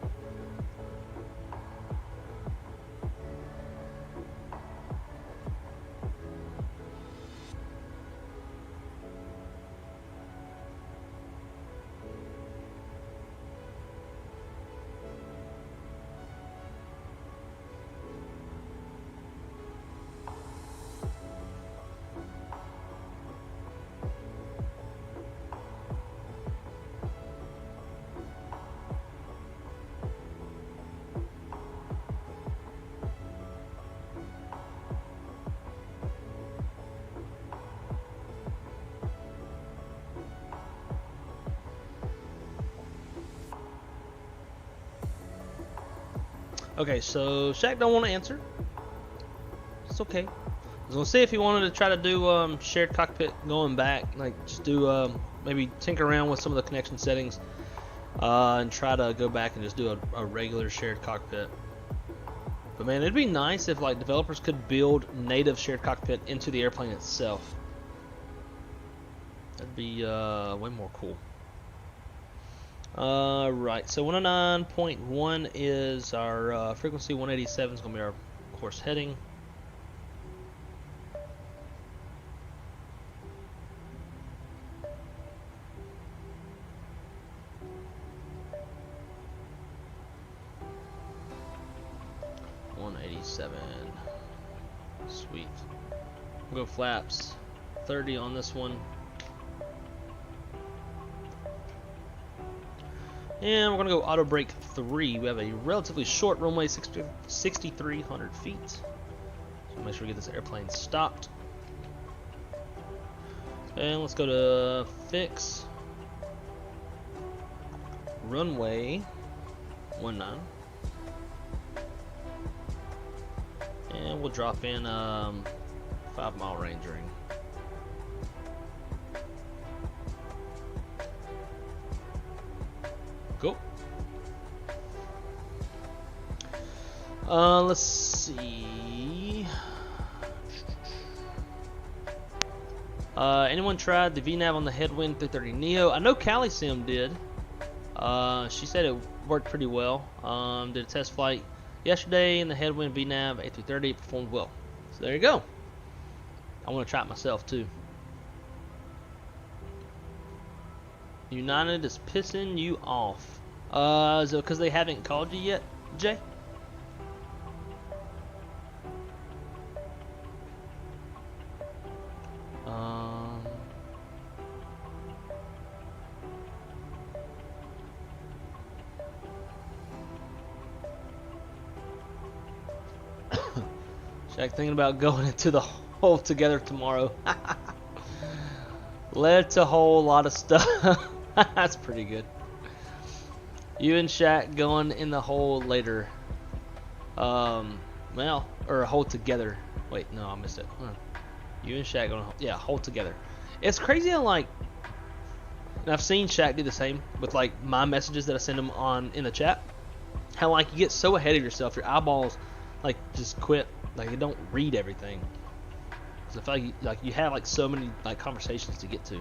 Okay, so Kjac don't want to answer. It's okay. I was gonna see if he wanted to try to do shared cockpit going back, like just do maybe tinker around with some of the connection settings, and try to go back and just do a regular shared cockpit. But man, it'd be nice if like developers could build native shared cockpit into the airplane itself. That'd be way more cool. Right, so 109.1 is our frequency. 187 is gonna be our course heading. Sweet. We'll go flaps 30 on this one. And we're going to go auto brake 3. We have a relatively short runway, 6,300 feet. So make sure we get this airplane stopped. And let's go to fix runway 19. And we'll drop in 5-mile range ring. Go. Let's see. Anyone tried the VNav on the Headwind 330 Neo? I know Sim did. She said it worked pretty well. Did a test flight yesterday in the Headwind VNav A330. It performed well. So there you go. I want to try it myself too. United is pissing you off. Is it because they haven't called you yet, Jay? Kjac thinking about going into the hole together tomorrow. Led to a whole lot of stuff. That's pretty good. You and Kjac going in the hole later. Well, or a hole together. Wait, no, I missed it. You and Kjac going, yeah, hole together. It's crazy how like, and I've seen Kjac do the same with like my messages that I send him on in the chat. How like you get so ahead of yourself, your eyeballs like just quit. Like you don't read everything. Cause I feel like you have like so many like conversations to get to.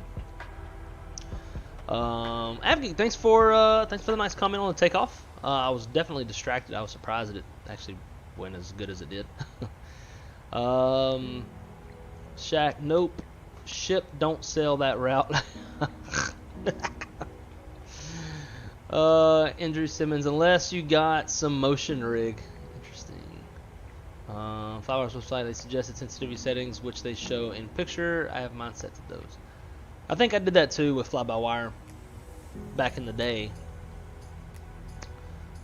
Avgeek, thanks for the nice comment on the takeoff. I was definitely distracted. I was surprised that it actually went as good as it did. Kjac, nope. Ship don't sell that route. Andrew Simmons, unless you got some motion rig. Interesting. Flowers website, they suggested sensitivity settings, which they show in picture. I have mine set to those. I think I did that too with fly-by-wire back in the day.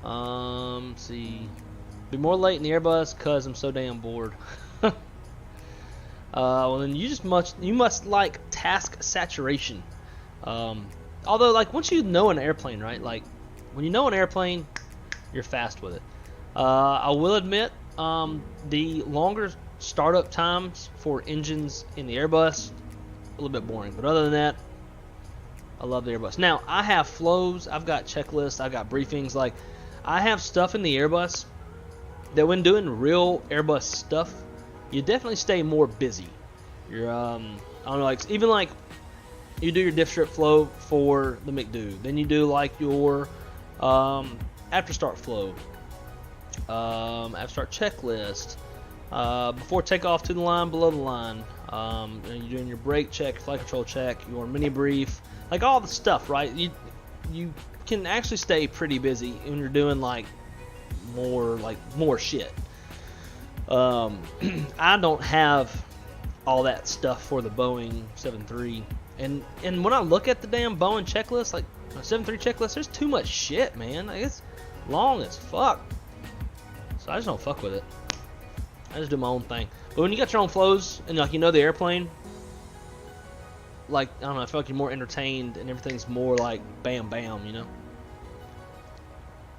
Let's see. Be more late in the Airbus cause I'm so damn bored. Well then you must like task saturation. Although like once you know an airplane, right? Like when you know an airplane, you're fast with it. I will admit, the longer startup times for engines in the Airbus, a little bit boring. But other than that, I love the Airbus. Now I have flows, I've got checklists, I've got briefings. Like I have stuff in the Airbus that when doing real Airbus stuff, you definitely stay more busy. You're I don't know, like even like you do your diff strip flow for the McDo, then you do like your after start flow, after start checklist, before takeoff to the line, below the line, you're doing your brake check, flight control check, your mini brief, like all the stuff, right? You can actually stay pretty busy when you're doing like more shit. I don't have all that stuff for the Boeing 737, and when I look at the damn Boeing checklist, like the 737 checklist, there's too much shit, man. Like, it's long as fuck. So I just don't fuck with it. I just do my own thing. But when you got your own flows and like you know the airplane, like I don't know, I feel like you're more entertained and everything's more like bam bam, you know.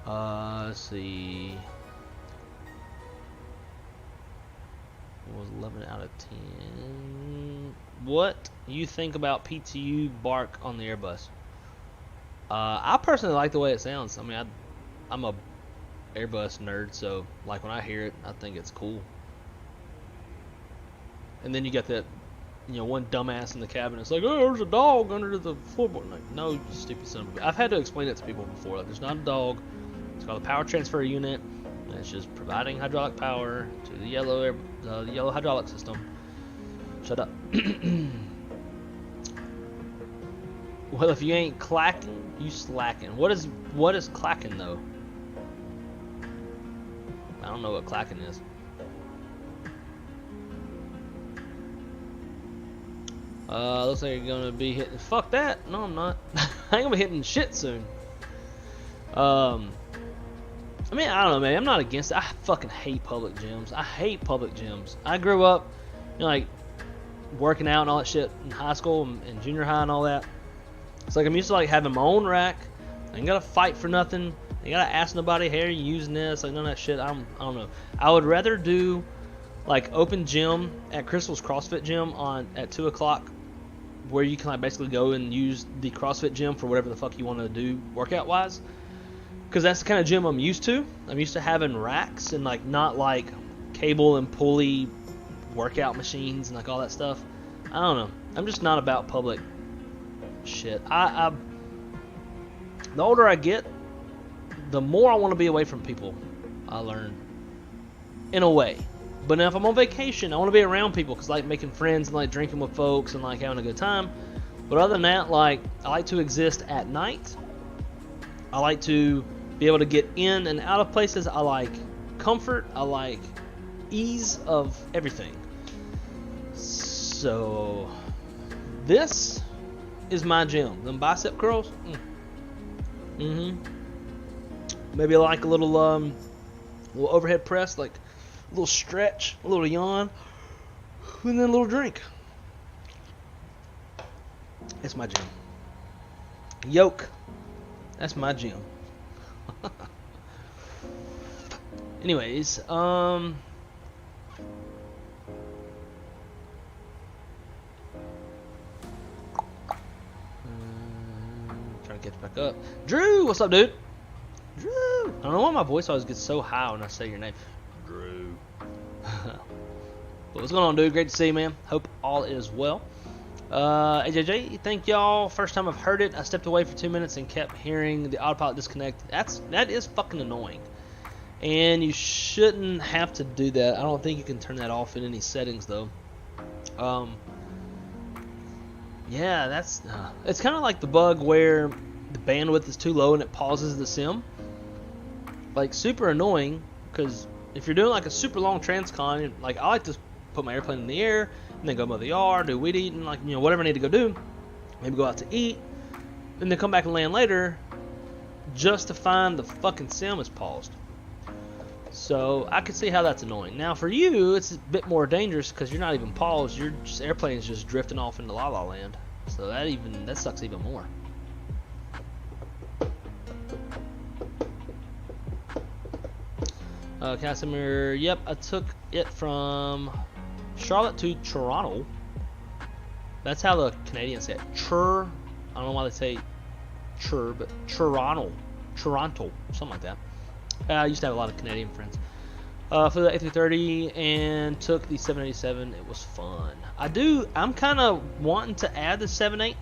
Let's see. Was 11 out of 10. What you think about PTU bark on the Airbus? I personally like the way it sounds. I mean, I'm a Airbus nerd, so like when I hear it, I think it's cool. And then you got that, one dumbass in the cabin. It's like, oh, there's a dog under the floorboard. Like, no, you stupid son of a bitch. I've had to explain it to people before. Like, there's not a dog. It's called a power transfer unit. And it's just providing hydraulic power to the yellow hydraulic system. Shut up. Well, if you ain't clacking, you slacking. What is clacking though? I don't know what clacking is. Looks like you're gonna be hitting. Fuck that. No, I'm not. I ain't gonna be hitting shit soon. I mean, I don't know, man. I'm not against it. I fucking hate public gyms. I hate public gyms. I grew up, like, working out and all that shit in high school and junior high and all that. It's like I'm used to, like, having my own rack. I ain't gotta fight for nothing. I ain't gotta ask nobody, hey, are you using this? Like, none of that shit. I don't know. I would rather do, like, open gym at Crystal's CrossFit gym at 2 o'clock, where you can, like, basically go and use the CrossFit gym for whatever the fuck you want to do workout-wise. Because that's the kind of gym I'm used to. I'm used to having racks and, like, not, like, cable and pulley workout machines and, like, all that stuff. I don't know. I'm just not about public shit. The older I get, the more I want to be away from people, I learn. In a way. But if I'm on vacation, I want to be around people because I like making friends and, like, drinking with folks and, like, having a good time. But other than that, like, I like to exist at night. I like to be able to get in and out of places. I like comfort. I like ease of everything. So this is my gym. Them bicep curls. Maybe I like a little overhead press, like a little stretch, a little yawn, and then a little drink. It's my gym. Yoke. That's my gym. Anyways, trying to catch back up. Drew, what's up, dude? Drew. I don't know why my voice always gets so high when I say your name. Drew. But what's going on, dude? Great to see you, man. Hope all is well. AJJ, thank y'all. First time I've heard it. I stepped away for 2 minutes and kept hearing the autopilot disconnect. That is fucking annoying. And you shouldn't have to do that. I don't think you can turn that off in any settings though. Yeah, that's it's kind of like the bug where the bandwidth is too low and it pauses the sim. Like, super annoying, because if you're doing like a super long transcon, like, I like to put my airplane in the air and then go mow the yard, do weed eating, like, whatever I need to go do. Maybe go out to eat, and then come back and land later, just to find the fucking sim is paused. So I could see how that's annoying. Now for you, it's a bit more dangerous because you're not even paused. Your airplane is just drifting off into La La Land. So that sucks even more. Casimir, yep, I took it from Charlotte to Toronto. That's how the Canadians say it. I don't know why they say chur, but Toronto, something like that. I used to have a lot of Canadian friends. For the A330 and took the 787. It was fun. I'm kind of wanting to add the 78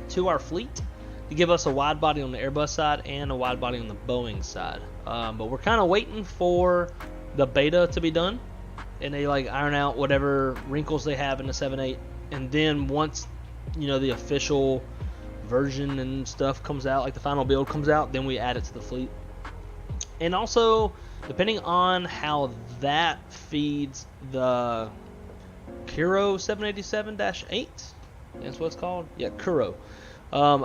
to our fleet to give us a wide body on the Airbus side and a wide body on the Boeing side. But we're kind of waiting for the beta to be done, and they like iron out whatever wrinkles they have in the 78, and then once the official version and stuff comes out, like the final build comes out, then we add it to the fleet. And also, depending on how that feeds the Kuro 787-8, that's what it's called. Yeah, Kuro. I'm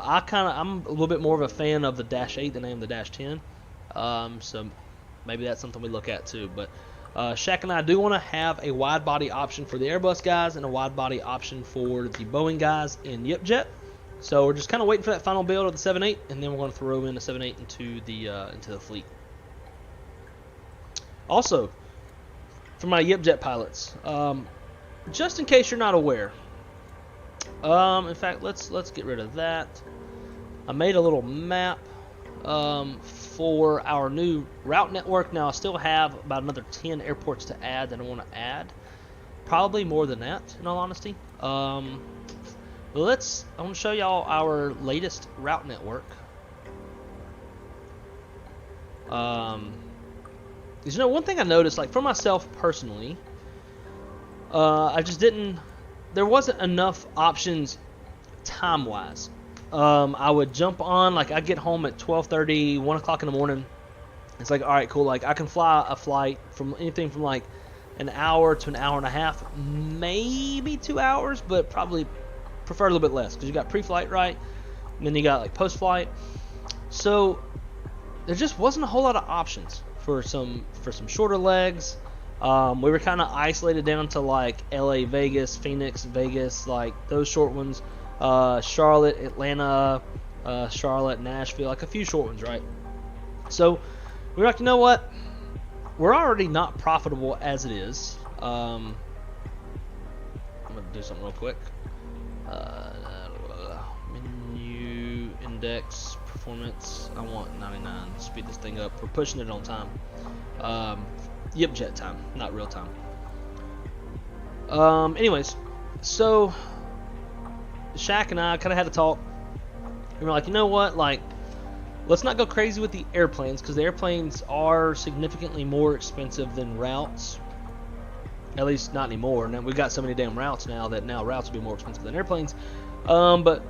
a little bit more of a fan of the -8 than I am the -10. So maybe that's something we look at too. But Kjac and I do want to have a wide body option for the Airbus guys and a wide body option for the Boeing guys in Yipjet. So we're just kind of waiting for that final build of the 78, and then we're going to throw in the 78 into the fleet. Also, for my Yipjet pilots. Just in case you're not aware. In fact, let's get rid of that. I made a little map for our new route network. Now I still have about another 10 airports to add that I want to add. Probably more than that, in all honesty. I want to show y'all our latest route network. You know, one thing I noticed, like for myself personally, I just didn't. There wasn't enough options time-wise. I would jump on, like I'd get home at 12:30, 1 o'clock in the morning. It's like, all right, cool. Like I can fly a flight from anything from like an hour to an hour and a half, maybe 2 hours, but probably prefer a little bit less because you got pre-flight, right? And then you got like post-flight. So there just wasn't a whole lot of options for some shorter legs. We were kind of isolated down to like LA, Vegas, Phoenix, Vegas, like those short ones. Charlotte, Atlanta, Charlotte, Nashville, like a few short ones, right? So we're like, you know what? We're already not profitable as it is. I'm gonna do something real quick. Menu, index, performance. I want 99. Speed this thing up. We're pushing it on time. Yipjet time, not real time. Anyways, so Kjac and I kind of had a talk, and we're like, you know what, like, let's not go crazy with the airplanes, because the airplanes are significantly more expensive than routes. At least not anymore. Now we've got so many damn routes now that now routes will be more expensive than airplanes. But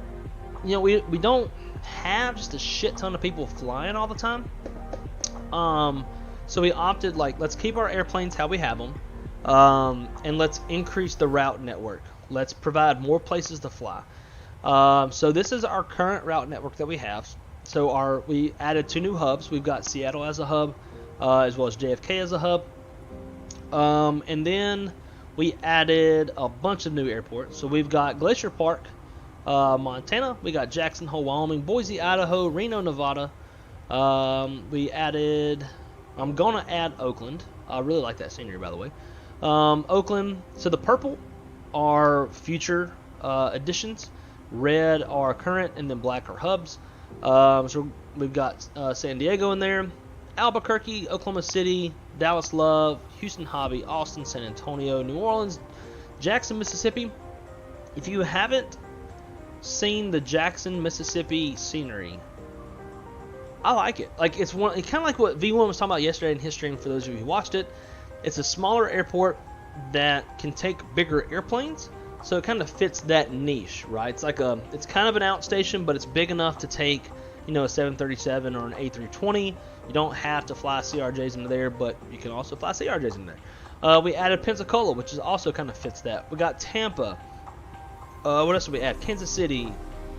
you know, we don't have just a shit ton of people flying all the time. So we opted, like, let's keep our airplanes how we have them, and let's increase the route network. Let's provide more places to fly. So this is our current route network that we have. So we added 2 new hubs. We've got Seattle as a hub, as well as JFK as a hub. And then we added a bunch of new airports. So we've got Glacier Park, Montana. We got Jackson Hole, Wyoming, Boise, Idaho, Reno, Nevada. We added... I'm going to add Oakland. I really like that scenery, by the way. Oakland. So the purple are future additions. Red are current, and then black are hubs. So we've got San Diego in there. Albuquerque, Oklahoma City, Dallas Love, Houston Hobby, Austin, San Antonio, New Orleans, Jackson, Mississippi. If you haven't seen the Jackson, Mississippi scenery, I like it. Like it's kind of like what V1 was talking about yesterday in his stream. For those of you who watched it, it's a smaller airport that can take bigger airplanes, so it kind of fits that niche, right? It's like it's kind of an outstation, but it's big enough to take, you know, a 737 or an A320. You don't have to fly CRJs into there, but you can also fly CRJs in there. We added Pensacola, which is also kind of fits that. We got Tampa. What else did we add? Kansas City,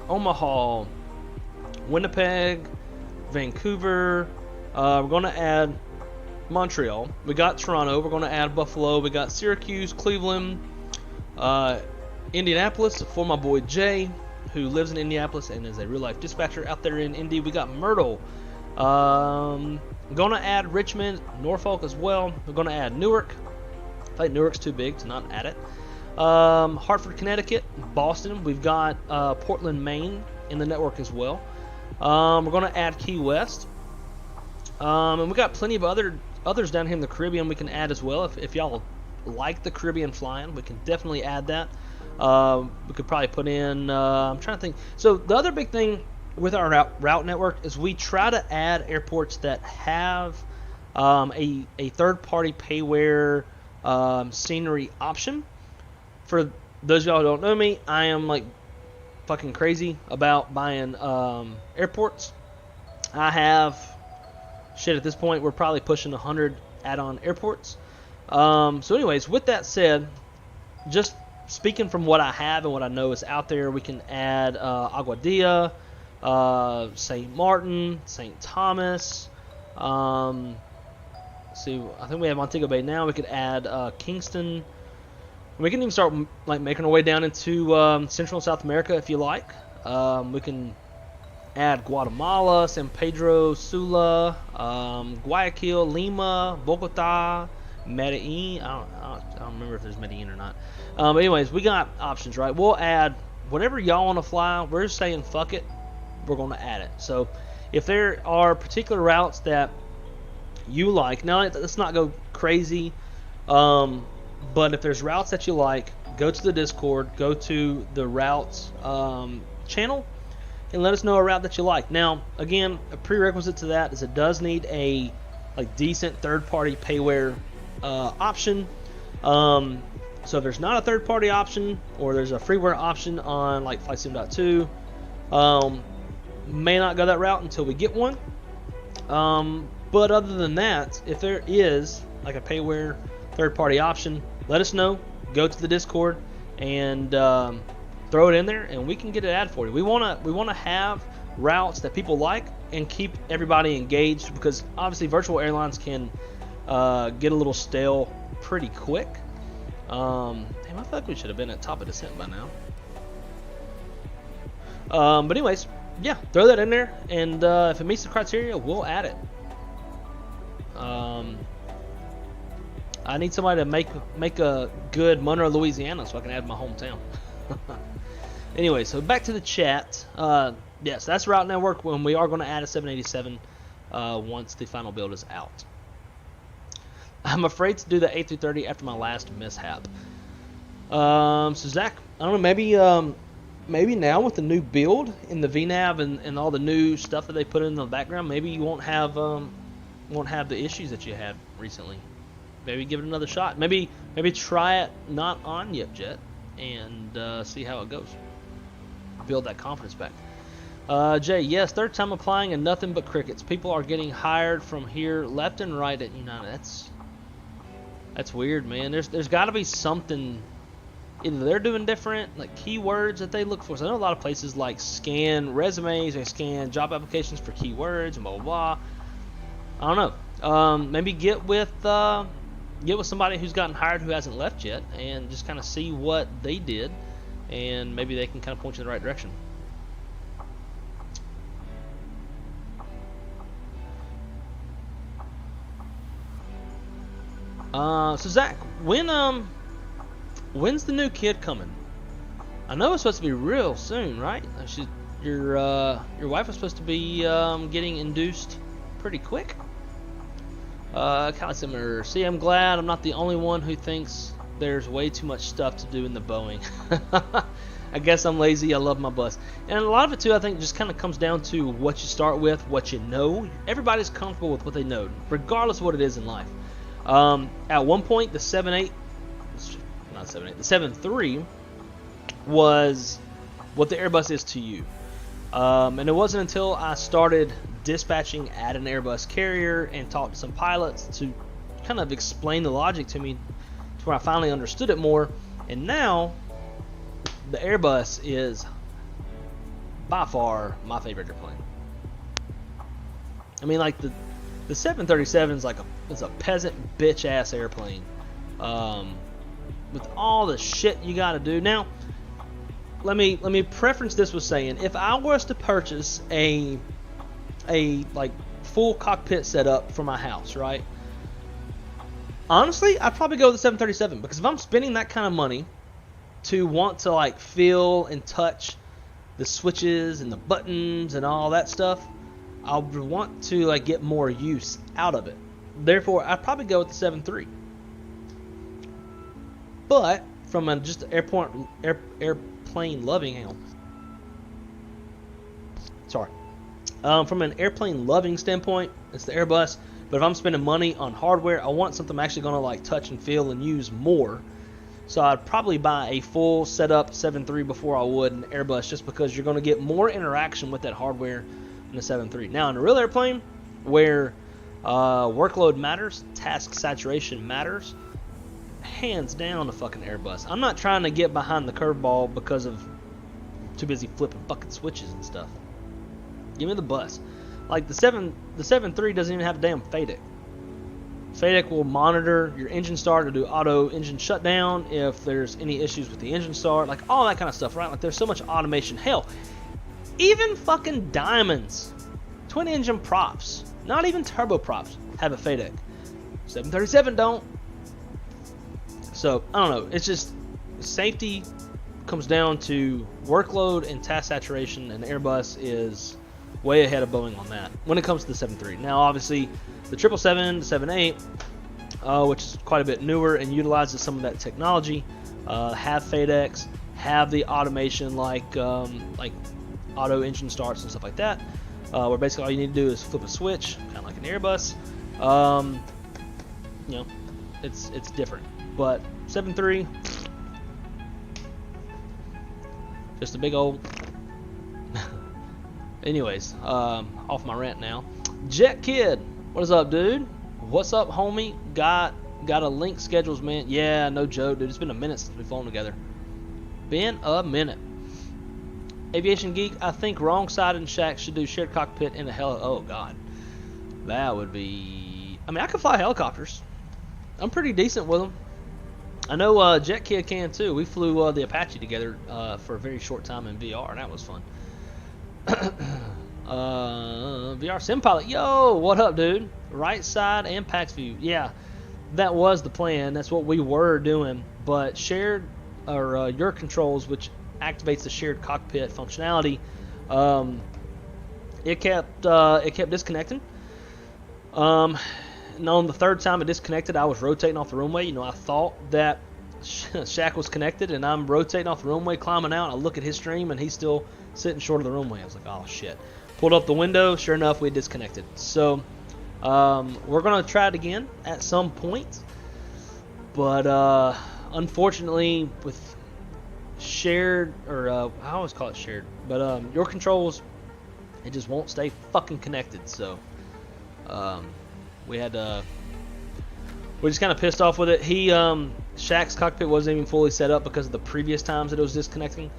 Omaha, Winnipeg, Vancouver. We're going to add Montreal. We got Toronto. We're going to add Buffalo. We got Syracuse, Cleveland, Indianapolis for my boy Jay, who lives in Indianapolis and is a real-life dispatcher out there in Indy. We got Myrtle. Going to add Richmond, Norfolk as well. We're going to add Newark. I think Newark's too big to not add it. Hartford, Connecticut, Boston. We've got Portland, Maine in the network as well. We're going to add Key West. And we got plenty of others down here in the Caribbean we can add as well. If y'all like the Caribbean flying, we can definitely add that. We could probably put in, I'm trying to think. So the other big thing with our route network is we try to add airports that have a third-party payware scenery option. For those of y'all who don't know me, I am like fucking crazy about buying airports. I have, shit, at this point we're probably pushing 100 add-on airports. So anyways, with that said, just speaking from what I have and what I know is out there, we can add Aguadilla, St. Martin, St. Thomas. See, I think we have Montego Bay now. We could add Kingston. We can even start like making our way down into Central and South America if you like. We can add Guatemala, San Pedro Sula, Guayaquil, Lima, Bogota, Medellin. I don't remember if there's Medellin or not. But anyways, we got options, right? We'll add whatever y'all want to fly. We're just saying fuck it. We're going to add it. So if there are particular routes that you like, now let's not go crazy, but if there's routes that you like, go to the Discord, go to the routes channel, and let us know a route that you like. Now, again, a prerequisite to that is it does need a decent third-party payware option. So if there's not a third-party option, or there's a freeware option on like FlightSim.2, may not go that route until we get one. But other than that, if there is like a payware third-party option, let us know. Go to the Discord and throw it in there, and we can get it added for you. We wanna have routes that people like and keep everybody engaged, because obviously virtual airlines can get a little stale pretty quick. Damn, I feel like we should have been at top of descent by now. But anyways, yeah, throw that in there, and if it meets the criteria, we'll add it. I need somebody to make a good Monroe, Louisiana, so I can add my hometown. Anyway, so back to the chat. Yes, that's Route Network when we are going to add a 787 once the final build is out. I'm afraid to do the A330 after my last mishap. So Zach, I don't know, maybe now with the new build in the VNAV and all the new stuff that they put in the background, maybe you won't have the issues that you had recently. Maybe give it another shot. Maybe try it not on Yipjet and see how it goes. Build that confidence back. Jay, yes, third time applying and nothing but crickets. People are getting hired from here left and right at United. That's weird, man. There's got to be something. Either they're doing different, like keywords that they look for. So I know a lot of places like scan resumes and scan job applications for keywords and blah blah blah. I don't know. Maybe get with somebody who's gotten hired who hasn't left yet, and just kind of see what they did, and maybe they can kind of point you in the right direction. So Zach, when's the new kid coming? I know it's supposed to be real soon, right? Your wife was supposed to be getting induced pretty quick. Kind of similar. See, I'm glad I'm not the only one who thinks there's way too much stuff to do in the Boeing. I guess I'm lazy. I love my bus. And a lot of it, too, I think just kind of comes down to what you start with, what you know. Everybody's comfortable with what they know, regardless of what it is in life. At one point, the 7.3 was what the Airbus is to you. And it wasn't until I started dispatching at an Airbus carrier and talked to some pilots to kind of explain the logic to me to where I finally understood it more. And now the Airbus is by far my favorite airplane. I mean, like the 737 is it's a peasant bitch ass airplane, with all the shit you got to do. Now, let me preference this with saying, if I was to purchase a like full cockpit setup for my house, right? Honestly, I'd probably go with the 737, because if I'm spending that kind of money to want to like feel and touch the switches and the buttons and all that stuff, I would want to like get more use out of it. Therefore, I'd probably go with the 7.3. But from a just airplane loving, hang on. Sorry. From an airplane loving standpoint, it's the Airbus. But if I'm spending money on hardware, I want something I'm actually going to like touch and feel and use more. So I'd probably buy a full setup 7.3 before I would an Airbus, just because you're going to get more interaction with that hardware in the 7.3. Now, in a real airplane, where workload matters, task saturation matters, hands down the fucking Airbus. I'm not trying to get behind the curveball because of too busy flipping fucking switches and stuff. Give me the bus. Like the 7.3 doesn't even have a damn FADEC. FADEC will monitor your engine start, or do auto engine shutdown if there's any issues with the engine start, like all that kind of stuff, right? Like there's so much automation. Hell, even fucking Diamonds, twin engine props, not even turboprops, have a FADEC. 737 don't. So I don't know. It's just safety comes down to workload and task saturation, and Airbus is way ahead of Boeing on that when it comes to the 737. Now, obviously, the 777, the 78, which is quite a bit newer and utilizes some of that technology, have FADEX, have the automation like auto engine starts and stuff like that, where basically all you need to do is flip a switch, kind of like an Airbus. You know, it's different. But 7.3, just a big old. Anyways, off my rant now. Jet Kid, what is up, dude? What's up, homie? Got a link schedules, man. Yeah, no joke, dude. It's been a minute since we've flown together. Been a minute. Aviation Geek, I think Wrong Side and Kjac should do shared cockpit in a oh god, that would be. I mean, I can fly helicopters. I'm pretty decent with them. I know Jet Kid can too. We flew the Apache together for a very short time in VR, and that was fun. VR Sim Pilot, yo, what up, dude? Right side and PAX view. Yeah, that was the plan. That's what we were doing. But shared or your controls, which activates the shared cockpit functionality, it kept disconnecting. And on the third time it disconnected, I was rotating off the runway. You know, I thought that Kjac was connected, and I'm rotating off the runway, climbing out. I look at his stream, and he's still sitting short of the runway. I was like, oh shit. Pulled up the window. Sure enough, we disconnected. So we're gonna try it again at some point. But unfortunately, with shared, or I always call it shared, but your controls, it just won't stay fucking connected. So we just kind of pissed off with it. Kjac's cockpit wasn't even fully set up because of the previous times that it was disconnecting.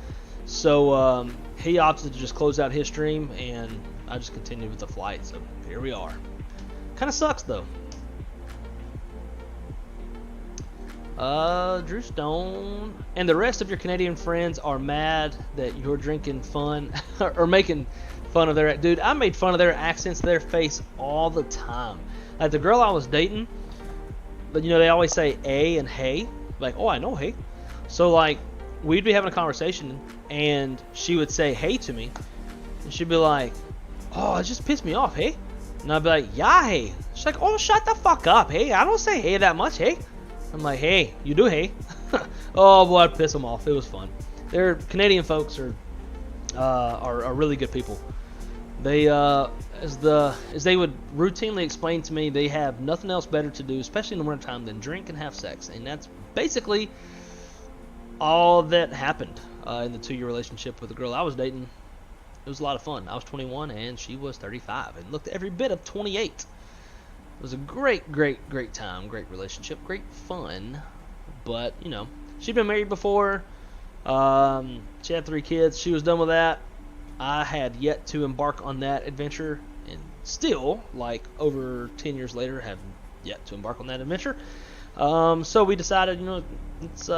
So he opted to just close out his stream, and I just continued with the flight. So here we are. Kind of sucks though. Drew Stone and the rest of your Canadian friends are mad that you're drinking fun or making fun of their dude. I made fun of their accents, their face all the time. Like the girl I was dating, but you know they always say a and hey, like oh I know hey. So like we'd be having a conversation and she would say hey to me, and she'd be like, oh it just pissed me off hey, and I'd be like yeah hey. She's like oh shut the fuck up hey, I don't say hey that much hey. I'm like, hey, you do, hey. Oh boy, I'd piss them off. It was fun. They're Canadian folks are really good people. They as they would routinely explain to me, they have nothing else better to do, especially in the wintertime, than drink and have sex, and that's basically all that happened in the 2-year relationship with the girl I was dating. It was a lot of fun. I was 21 and she was 35, and looked every bit of 28. It was a great time, great relationship, great fun, but, you know, she'd been married before, she had 3 kids, she was done with that. I had yet to embark on that adventure, and still, like, over 10 years later, have yet to embark on that adventure. So we decided, you know, let's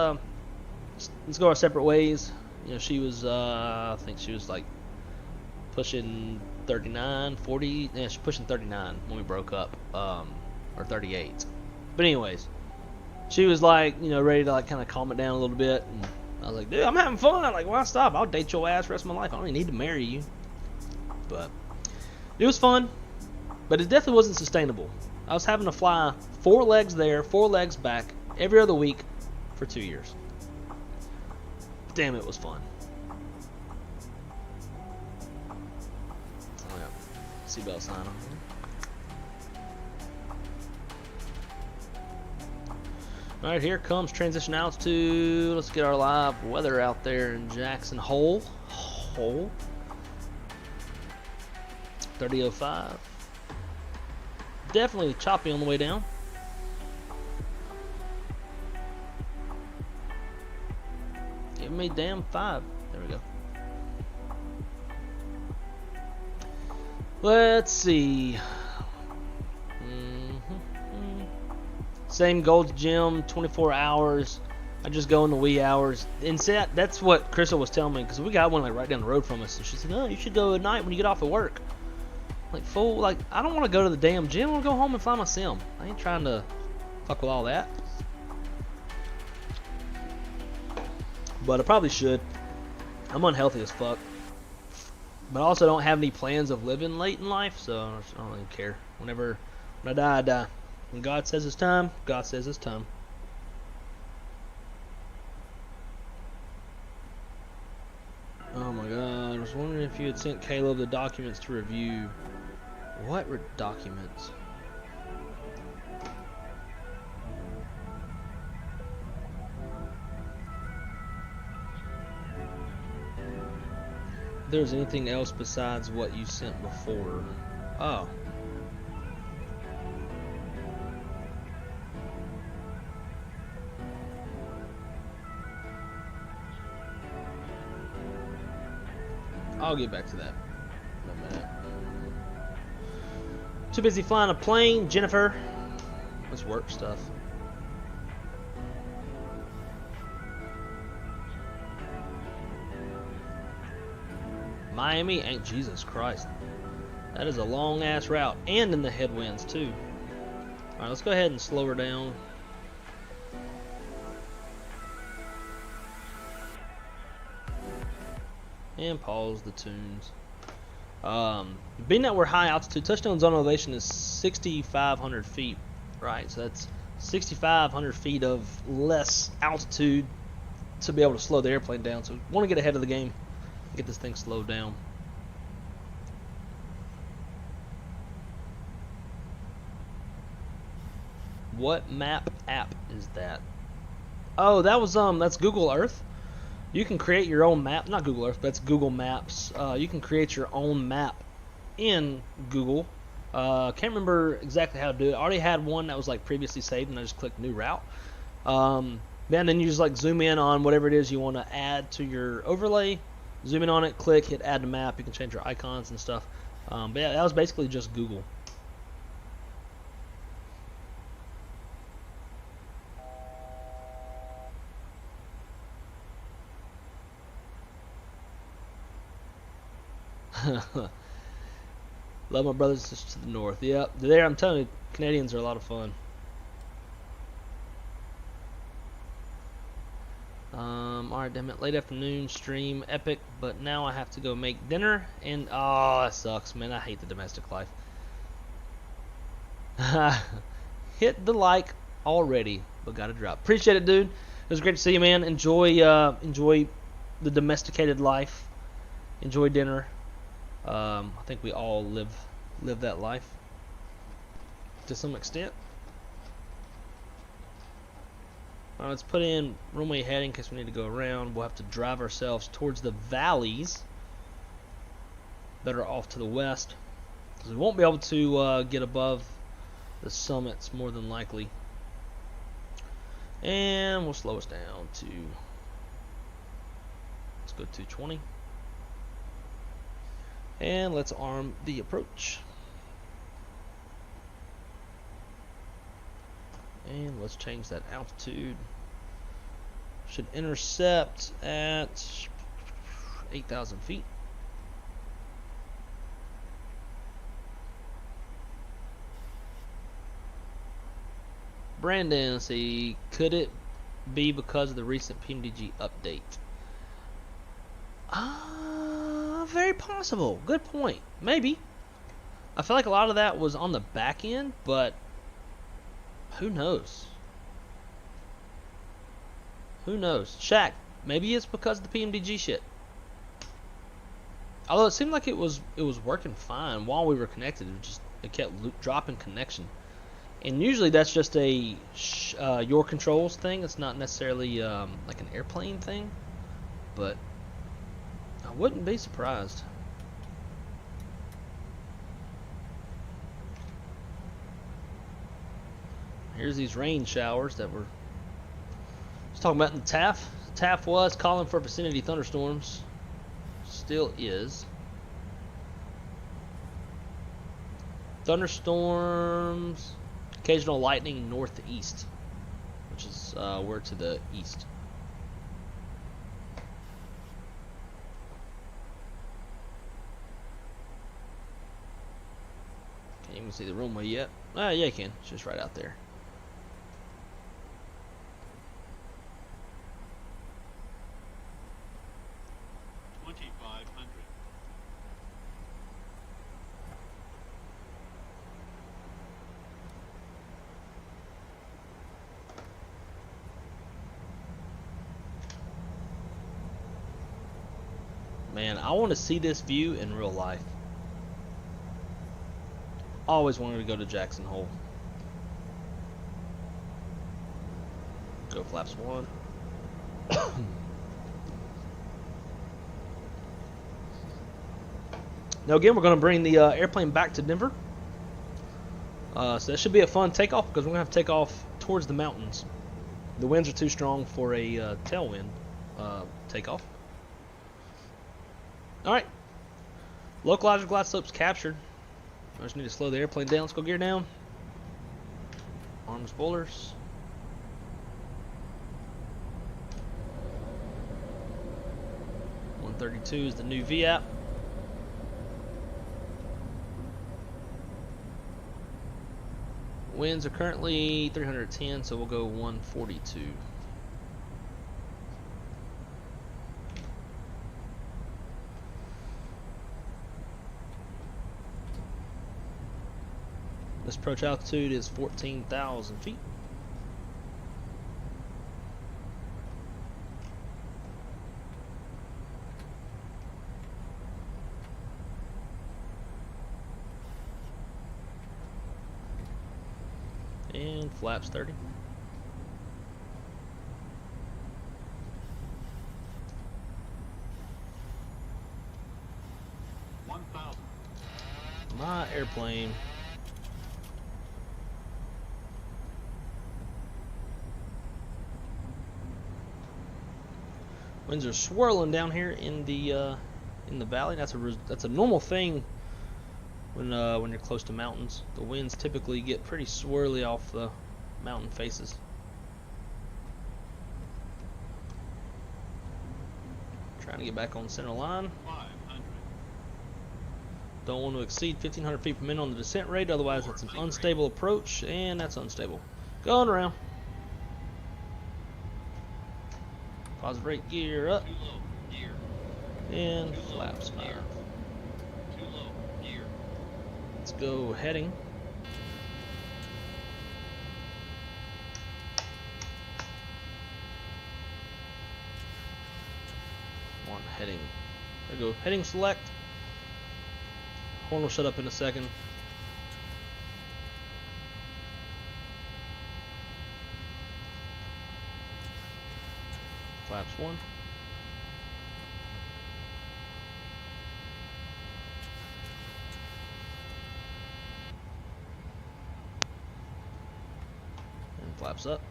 go our separate ways. You know, she was, I think she was, like, pushing 39, 40, yeah, she's pushing 39 when we broke up, or 38. But anyways, she was like, you know, ready to like kind of calm it down a little bit, and I was like, dude, I'm having fun. I'm like, why stop? I'll date your ass the rest of my life. I don't even need to marry you. But it was fun, but it definitely wasn't sustainable. I was having to fly 4 legs there, 4 legs back, every other week for 2 years. Damn, it was fun. Seatbelt sign on. Alright, here comes transition altitude. Let's get our live weather out there in Jackson Hole. 30:05. Definitely choppy on the way down. Give me damn 5. There we go. Let's see. Same Gold's Gym, 24 hours. I just go in the wee hours. And see, that's what Crystal was telling me, because we got one like right down the road from us. And she said, "No, you should go at night when you get off of work." Like, fool, like I don't want to go to the damn gym. I want to go home and fly my sim. I ain't trying to fuck with all that. but I probably should. I'm unhealthy as fuck. But I also don't have any plans of living late in life, so I don't really care. When I die, I die. When God says it's time, God says it's time. Oh my god, I was wondering if you had sent Caleb the documents to review. What were documents? If there's anything else besides what you sent before. Oh. I'll get back to that in a minute. Too busy flying a plane, Jennifer. That's work stuff. Miami ain't Jesus Christ. That is a long ass route, and in the headwinds too. Alright, let's go ahead and slow her down. And pause the tunes. Being that we're high altitude, touchdown zone elevation is 6,500 feet, right? So that's 6,500 feet of less altitude to be able to slow the airplane down. So we want to get ahead of the game, get this thing slowed down. What map app is that? Oh, that was that's Google Earth. You can create your own map, not Google Earth, but it's Google Maps. You can create your own map in Google. Can't remember exactly how to do it. I already had one that was like previously saved, and I just clicked New Route. And then you just like zoom in on whatever it is you want to add to your overlay. Zoom in on it, click, hit Add to Map. You can change your icons and stuff. But yeah, that was basically just Google. Love my brothers just to the north. Yep, there. I'm telling you, Canadians are a lot of fun. Alright, damn it. Late afternoon stream, epic, but now I have to go make dinner, and oh, that sucks, man. I hate the domestic life. Hit the like already, but gotta drop. Appreciate it, dude. It was great to see you, man. Enjoy the domesticated life. Enjoy dinner. I think we all live that life to some extent. Let's put in runway heading in case we need to go around. We'll have to drive ourselves towards the valleys that are off to the west, because we won't be able to get above the summits more than likely. And we'll slow us down to, let's go 220. And let's arm the approach. And let's change that altitude. Should intercept at 8,000 feet. Brandon, let's see, could it be because of the recent Pmdg update? Very possible. Good point. Maybe. I feel like a lot of that was on the back end, but who knows? Who knows? Kjac, maybe it's because of the Pmdg shit. Although it seemed like it was working fine while we were connected. It kept dropping connection. And usually that's just a your controls thing. It's not necessarily like an airplane thing, but I wouldn't be surprised. Here's these rain showers that we're just talking about in the TAF. TAF was calling for vicinity thunderstorms. Still is. Thunderstorms, occasional lightning northeast, which is we're to the east. Can't even see the runway yet. Yeah, you can. It's just right out there. Man, I want to see this view in real life. Always wanted to go to Jackson Hole. Go flaps 1. Now again, we're going to bring the airplane back to Denver. So that should be a fun takeoff because we're going to have to take off towards the mountains. The winds are too strong for a tailwind takeoff. Alright. Localizer glide slope's captured. I just need to slow the airplane down. Let's go gear down. Arm spoilers. .132 is the new VAP. Winds are currently 310, so we'll go 142. This approach altitude is 14,000 feet. And flaps 30. My airplane. Winds are swirling down here in the valley. That's a normal thing when you're close to mountains. The winds typically get pretty swirly off the mountain faces. Trying to get back on center line. 500. Don't want to exceed 1,500 feet per minute on the descent rate, otherwise that's an unstable approach, and that's unstable. Going around. Positive rate gear up. Too low. Gear. And flaps 5. Too low. Gear. Let's go heading. On heading. There we go. Heading select. Horn will shut up in a second. Flaps 1. And flaps up.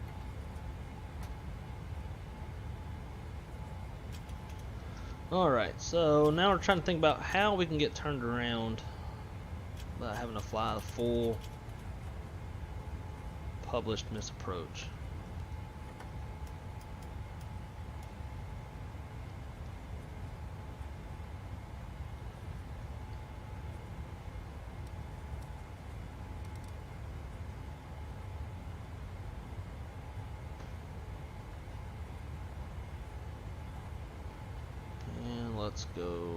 Alright, so now we're trying to think about how we can get turned around without having to fly the full published misapproach. Let's go.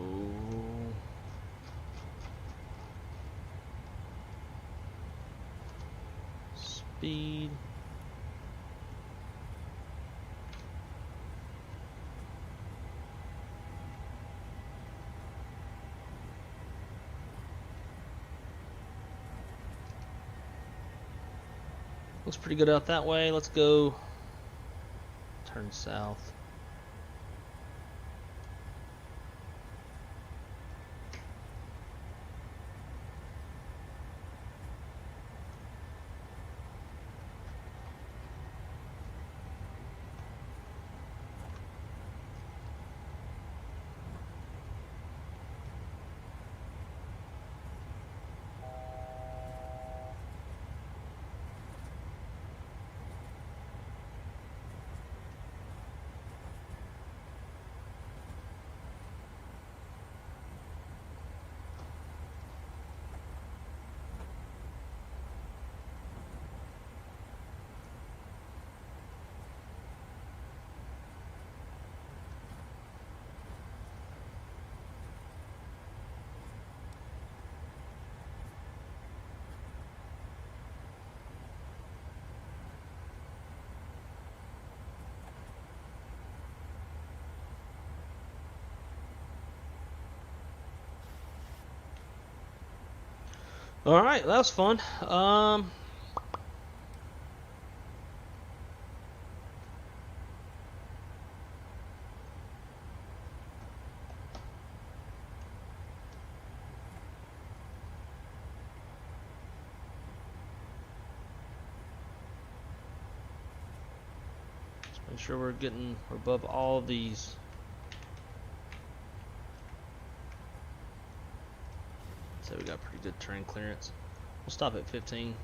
Speed. Looks pretty good out that way. Let's go turn south. All right, that was fun. Just make sure we're above all of these. So we got pretty good terrain clearance. We'll stop at 15. Get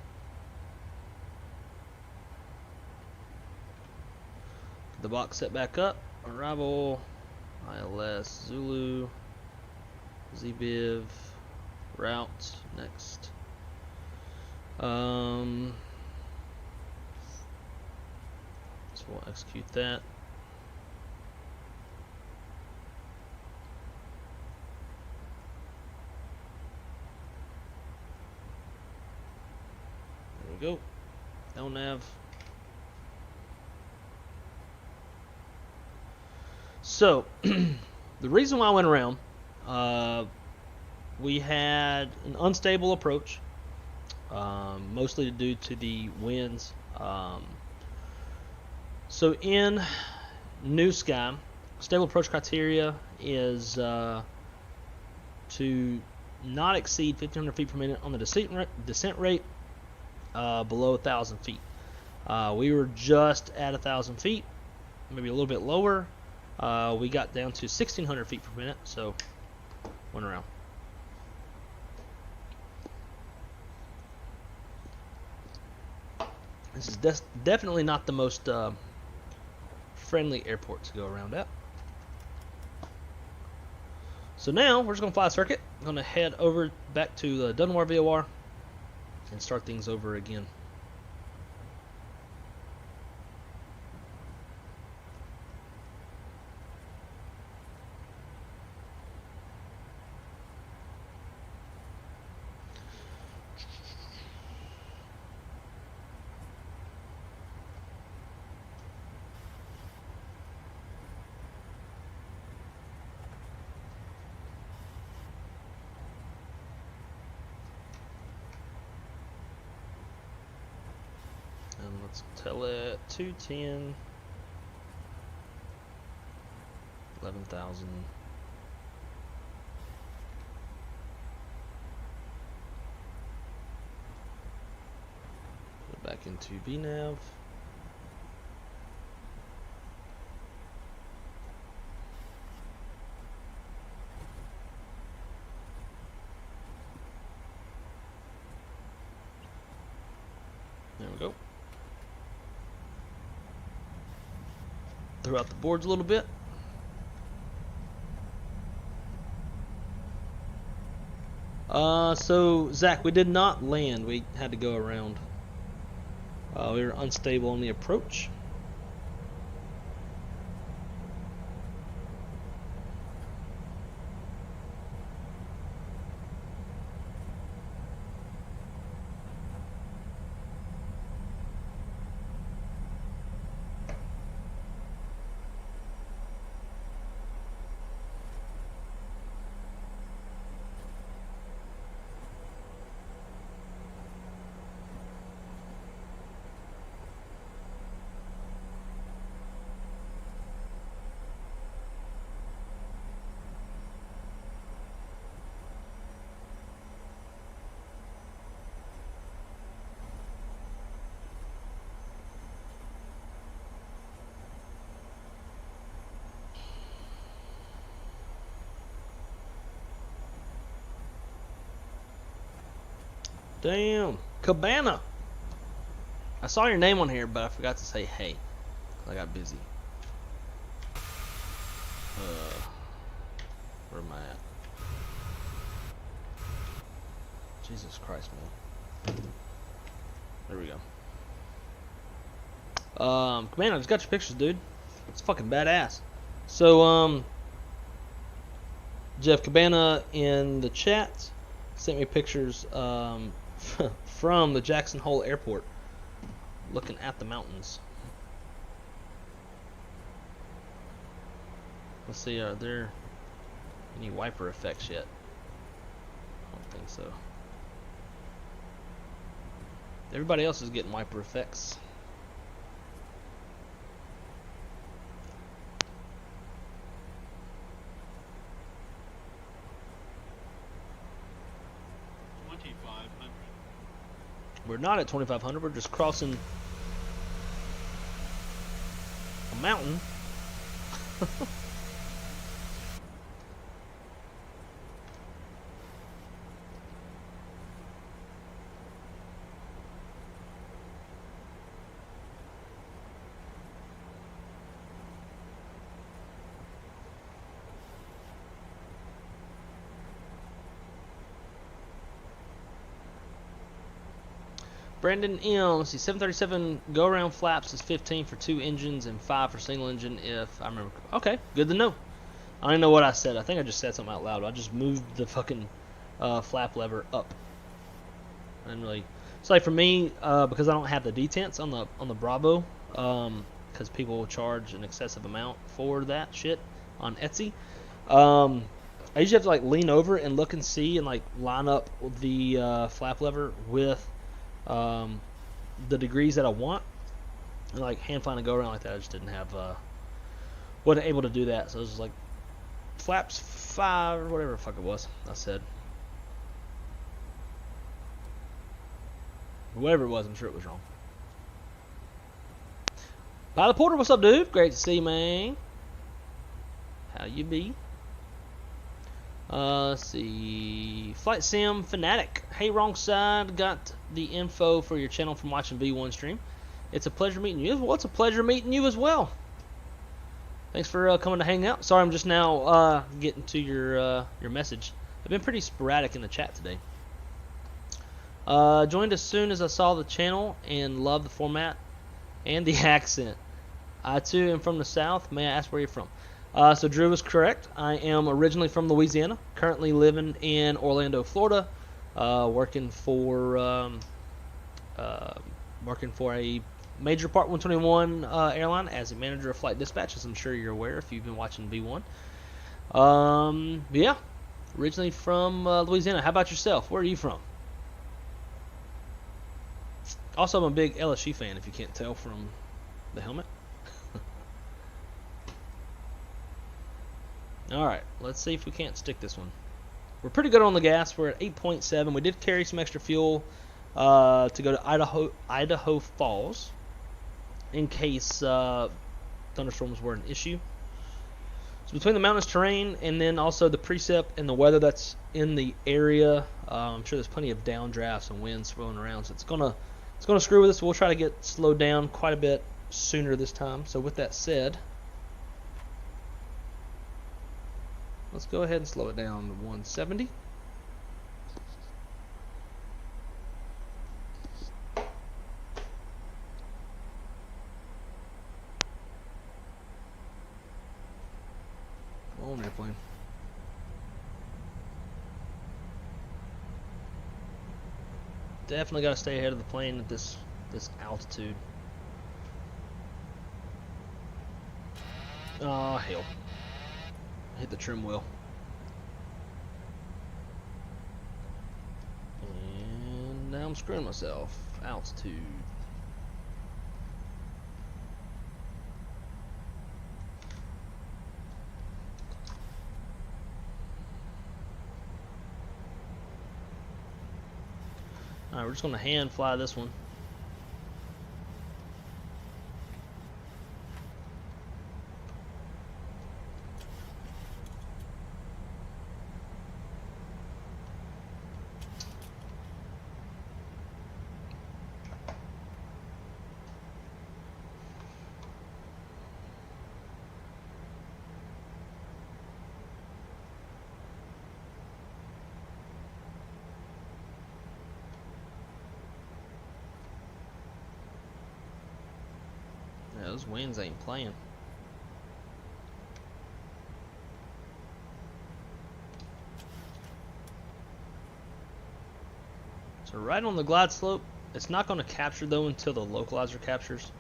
the box set back up. Arrival, ILS, Zulu, ZBIV, route, next. So we'll execute that. There we go. LNAV. So, the reason why I went around, we had an unstable approach, mostly due to the winds. So in New Sky, stable approach criteria is to not exceed 1,500 feet per minute on the descent rate below 1,000 feet. We were just at 1,000 feet, maybe a little bit lower. We got down to 1,600 feet per minute, so went around. This is definitely not the most friendly airport to go around at. So now we're just going to fly a circuit. I'm going to head over back to the Dunmore VOR and start things over again. And let's tell it 210, 11,000. Go back into VNav. There we go. Throw out the boards a little bit. So Zach, we did not land. We had to go around. We were unstable on the approach. Damn, Cabana. I saw your name on here, but I forgot to say hey. I got busy. Where am I at? Jesus Christ, man. There we go. Cabana, I just got your pictures, dude. It's fucking badass. So, Jeff Cabana in the chat sent me pictures from the Jackson Hole Airport, looking at the mountains. Let's see, are there any wiper effects yet? I don't think so. Everybody else is getting wiper effects. We're not at 2,500. We're just crossing a mountain. Brandon M. Let's see, 737 go-around flaps is 15 for 2 engines and 5 for single engine if I remember. Okay, good to know. I don't even know what I said. I think I just said something out loud. I just moved the fucking flap lever up. I didn't really. It's like for me, because I don't have the detents on the Bravo, because people will charge an excessive amount for that shit on Etsy. I usually have to like lean over and look and see and like line up the flap lever with the degrees that I want, and like hand flying a go around like that. I just didn't have, wasn't able to do that. So it was like flaps 5 or whatever the fuck it was. I said whatever it was. I'm sure it was wrong. Pilot Porter, what's up, dude? Great to see you, man. How you be? Let's see. Flight Sim Fanatic. Hey, wrong side. Got the info for your channel from watching V1 stream. It's a pleasure meeting you. Well, it's a pleasure meeting you as well. Thanks for coming to hang out. Sorry, I'm just now getting to your message. I've been pretty sporadic in the chat today. Joined as soon as I saw the channel and love the format and the accent. I too am from the South. May I ask where you're from? So Drew is correct. I am originally from Louisiana, currently living in Orlando, Florida, working for a major Part 121 airline as a manager of flight dispatch, as I'm sure you're aware if you've been watching V1. But yeah, originally from Louisiana. How about yourself? Where are you from? Also, I'm a big LSU fan, if you can't tell from the helmet. Alright, let's see if we can't stick this one. We're pretty good on the gas. We're at 8.7. We did carry some extra fuel to go to Idaho Falls in case thunderstorms were an issue. So between the mountainous terrain and then also the precip and the weather that's in the area, I'm sure there's plenty of downdrafts and winds swirling around. So it's gonna screw with us. We'll try to get slowed down quite a bit sooner this time. So with that said, let's go ahead and slow it down to 170. Come on, airplane. Definitely got to stay ahead of the plane at this altitude. Oh, hell. Hit the trim wheel. And now I'm screwing myself. Altitude. Alright, we're just going to hand fly this one. Yeah, those winds ain't playing. So right on the glide slope, it's not going to capture though until the localizer captures. So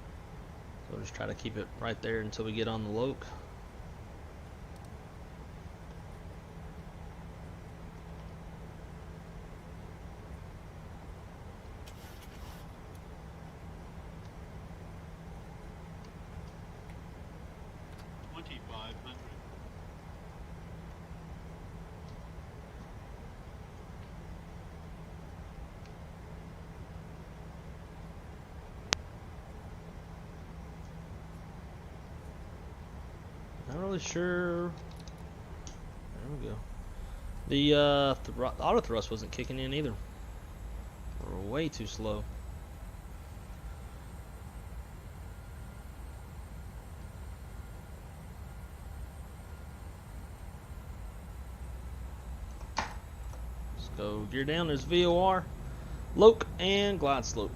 we'll just try to keep it right there until we get on the loc. really sure. There we go. The auto thrust wasn't kicking in either. We're way too slow. Let's go gear down. There's VOR, loc, and glide slope.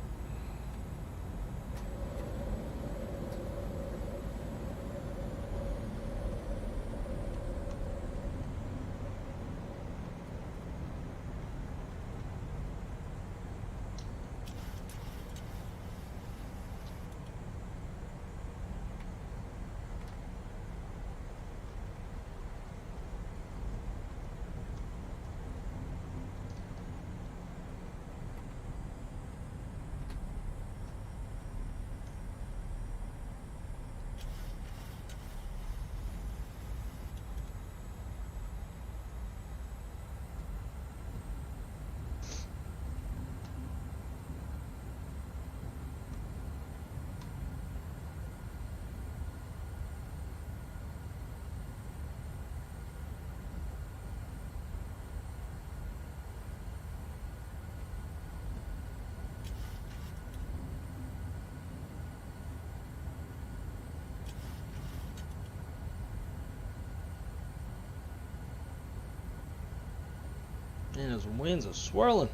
And those winds are swirling.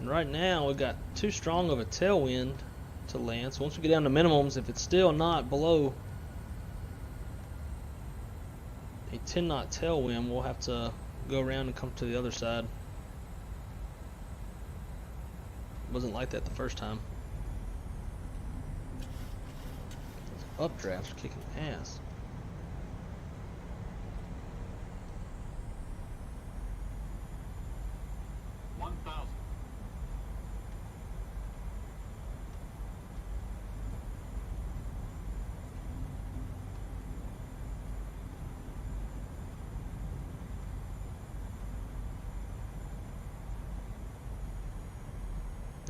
And right now we've got too strong of a tailwind to land. So once we get down to minimums, if it's still not below a 10 knot tailwind, we'll have to go around and come to the other side. It wasn't like that the first time. Those updrafts are kicking ass.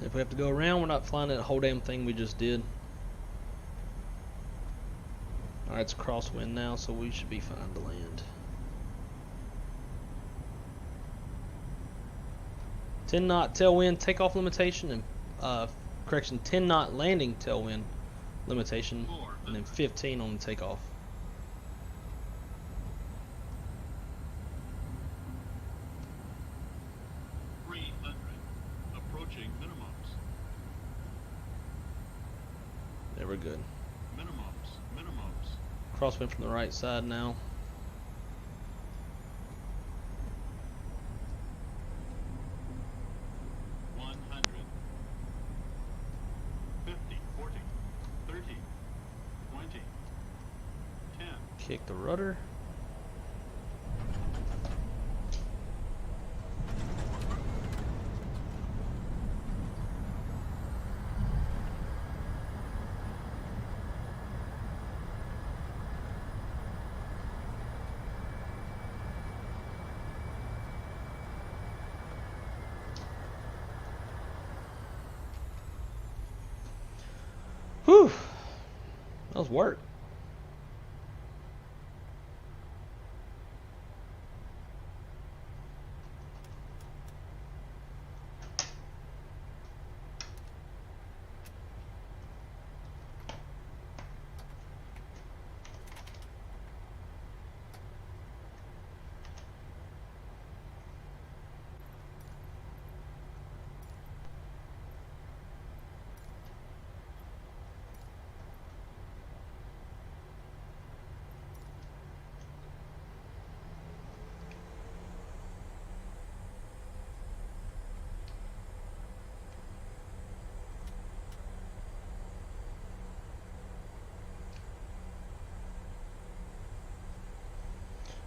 If we have to go around, we're not flying that whole damn thing we just did. Alright, it's a crosswind now, so we should be fine to land. 10 knot tailwind takeoff limitation, and correction, 10 knot landing tailwind limitation, and then 15 on the takeoff. There, we're good. Minimums. Crosswind from the right side now. Kick the rudder. Whew. That was work.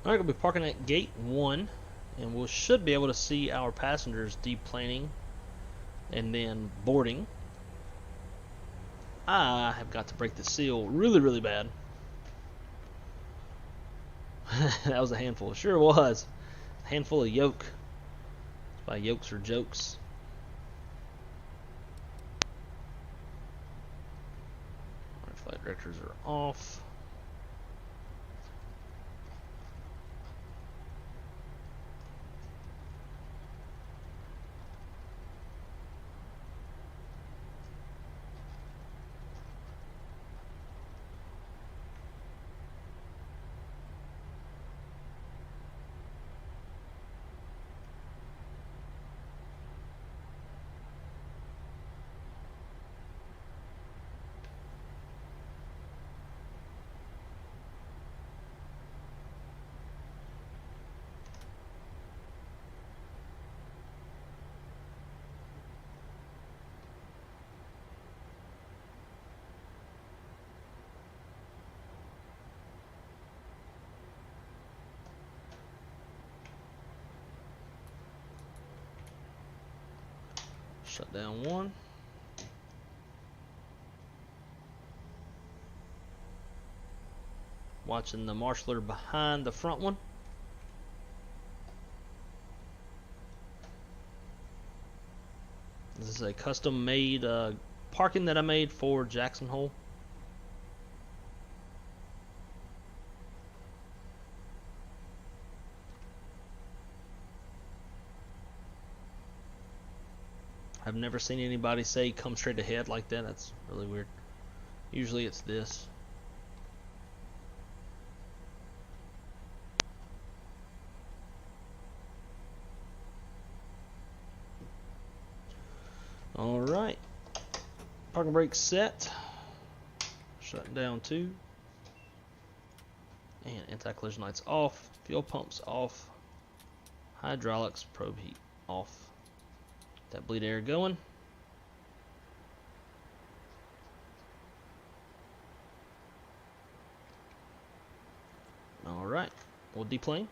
Alright, we'll be parking at gate 1, and we should be able to see our passengers deplaning and then boarding. I have got to break the seal really, really bad. That was a handful. It sure was. A handful of yoke. That's why yokes are jokes. Alright, Directors are off. Shut down one. Watching the marshaller behind the front one. This is a custom made parking that I made for Jackson Hole. I've never seen anybody say come straight ahead like that. That's really weird. Usually it's this. Alright. Parking brake set. Shut down 2. And anti-collision lights off. Fuel pumps off. Hydraulics probe heat off. That bleed air going. Alright, we'll deplane.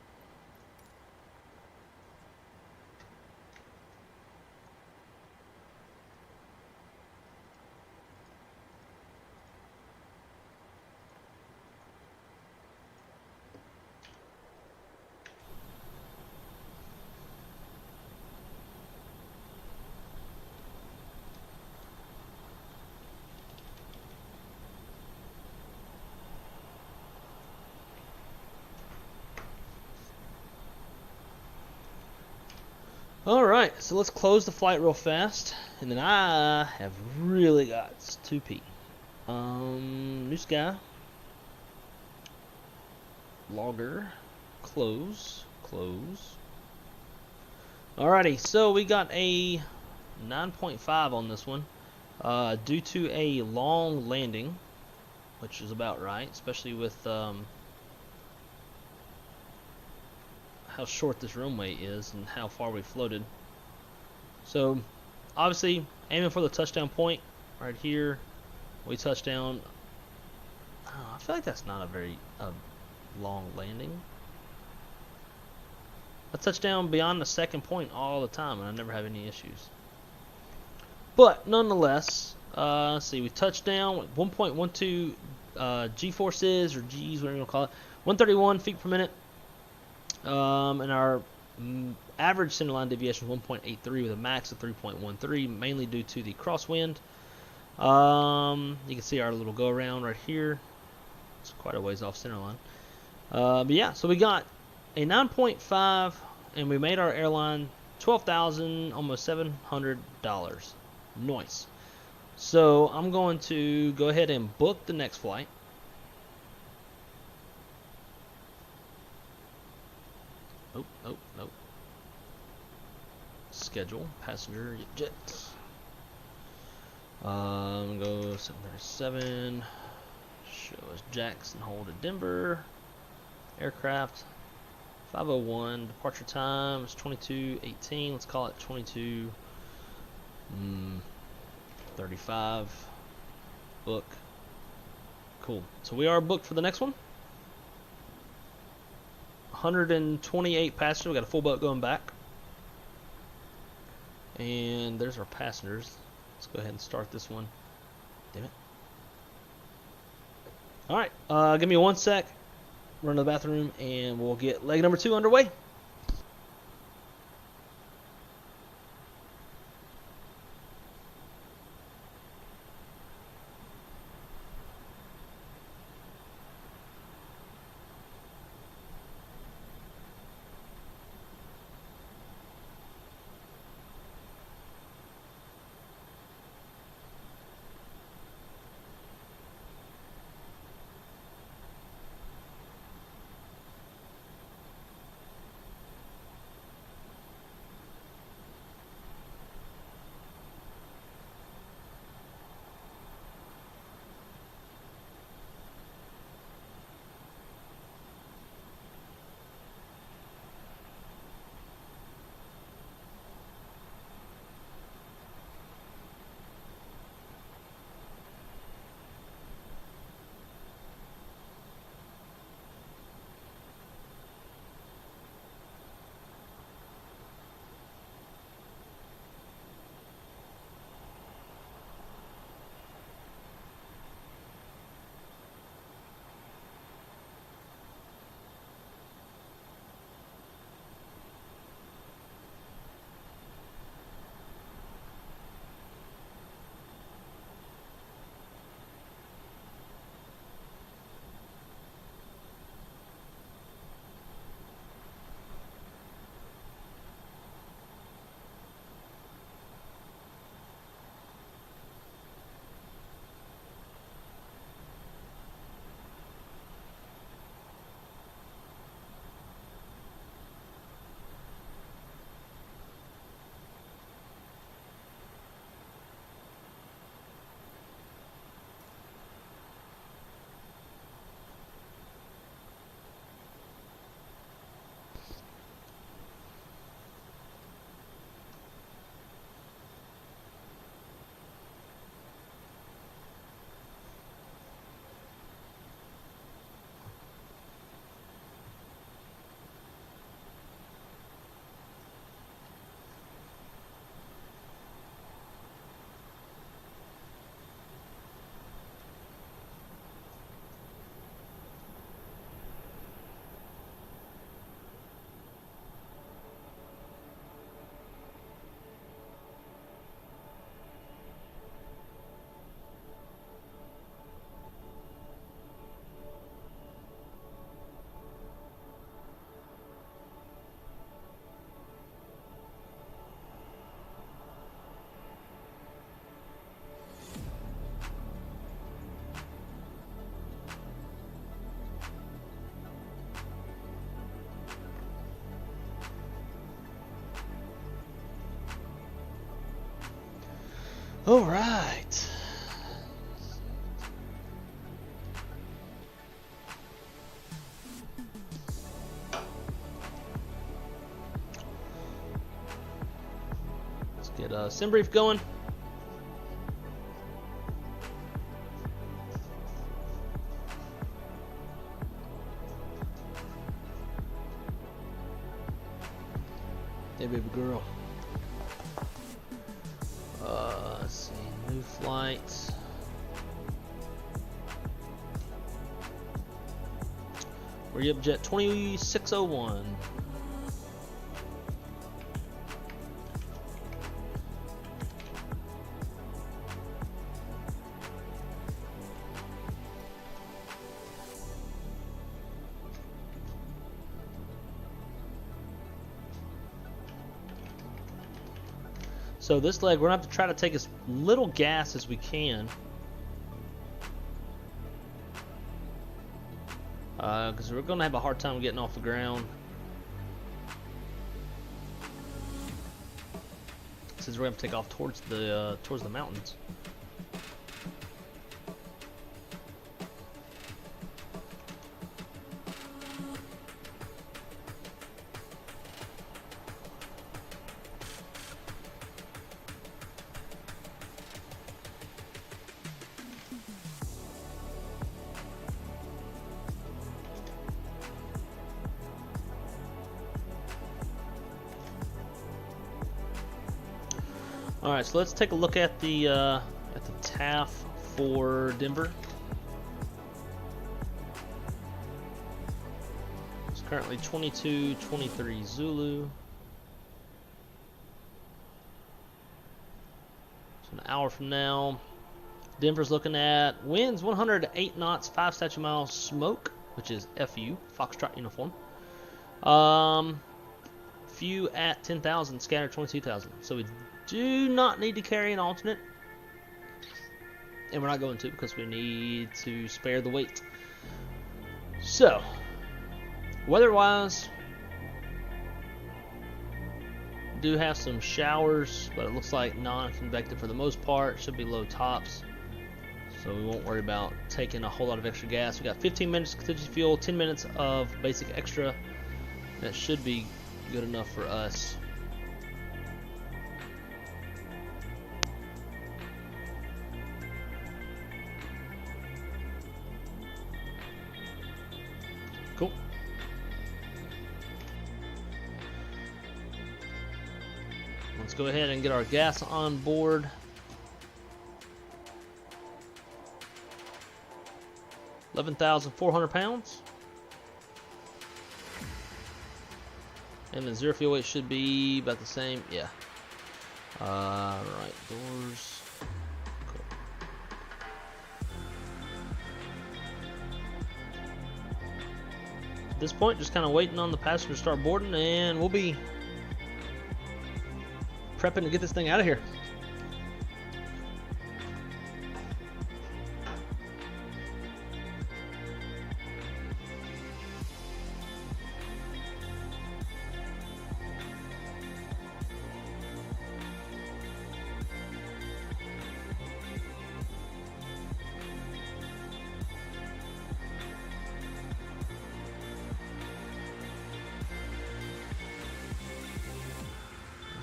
Alright, so let's close the flight real fast. And then I have really got to pee. New sky. Logger. Close. Close. Alrighty, so we got a 9.5 on this one. Due to a long landing, which is about right, especially with how short this runway is and how far we floated. So obviously aiming for the touchdown point right here. We touch down. I feel like that's not a very long landing. I touch down beyond the second point all the time and I never have any issues. But nonetheless, let's see, we touched down with 1.12 G-forces or G's, whatever you want to call it, 131 feet per minute. And our average centerline deviation was 1.83 with a max of 3.13, mainly due to the crosswind. You can see our little go around right here. It's quite a ways off centerline. But yeah, so we got a 9.5 and we made our airline $12,000, almost $700. Nice. So I'm going to go ahead and book the next flight. Oh. Schedule passenger jet. Go 737. Show us Jackson Hole to Denver. Aircraft 501. Departure time is 22:18. Let's call it 22:35. Book. Cool. So we are booked for the next one. 128 passengers. We got a full boat going back. And there's our passengers. Let's go ahead and start this one. Damn it. Alright, give me 1 sec. Run to the bathroom and we'll get leg number 2 underway. All right. Let's get a sim brief going. Hey, baby girl. Let's see, new flights. We're Yipjet 2601. So this leg, we're gonna have to try to take as little gas as we can, because we're gonna have a hard time getting off the ground. Since we're gonna have to take off towards the mountains. All right, so let's take a look at the TAF for Denver. It's currently 22-23 Zulu. So an hour from now, Denver's looking at winds 108 knots, 5 statute miles, smoke, which is FU, Foxtrot uniform. Few at 10,000, scatter 22,000. So we do not need to carry an alternate, and we're not going to because we need to spare the weight. So, weather-wise, do have some showers, but it looks like non-convective for the most part. Should be low tops, so we won't worry about taking a whole lot of extra gas. We got 15 minutes of contingency fuel, 10 minutes of basic extra. That should be good enough for us. Cool. Let's go ahead and get our gas on board. £11,400. And the zero fuel weight should be about the same. Yeah. Right, doors. Cool. At this point, just kind of waiting on the passenger to start boarding, and we'll be prepping to get this thing out of here.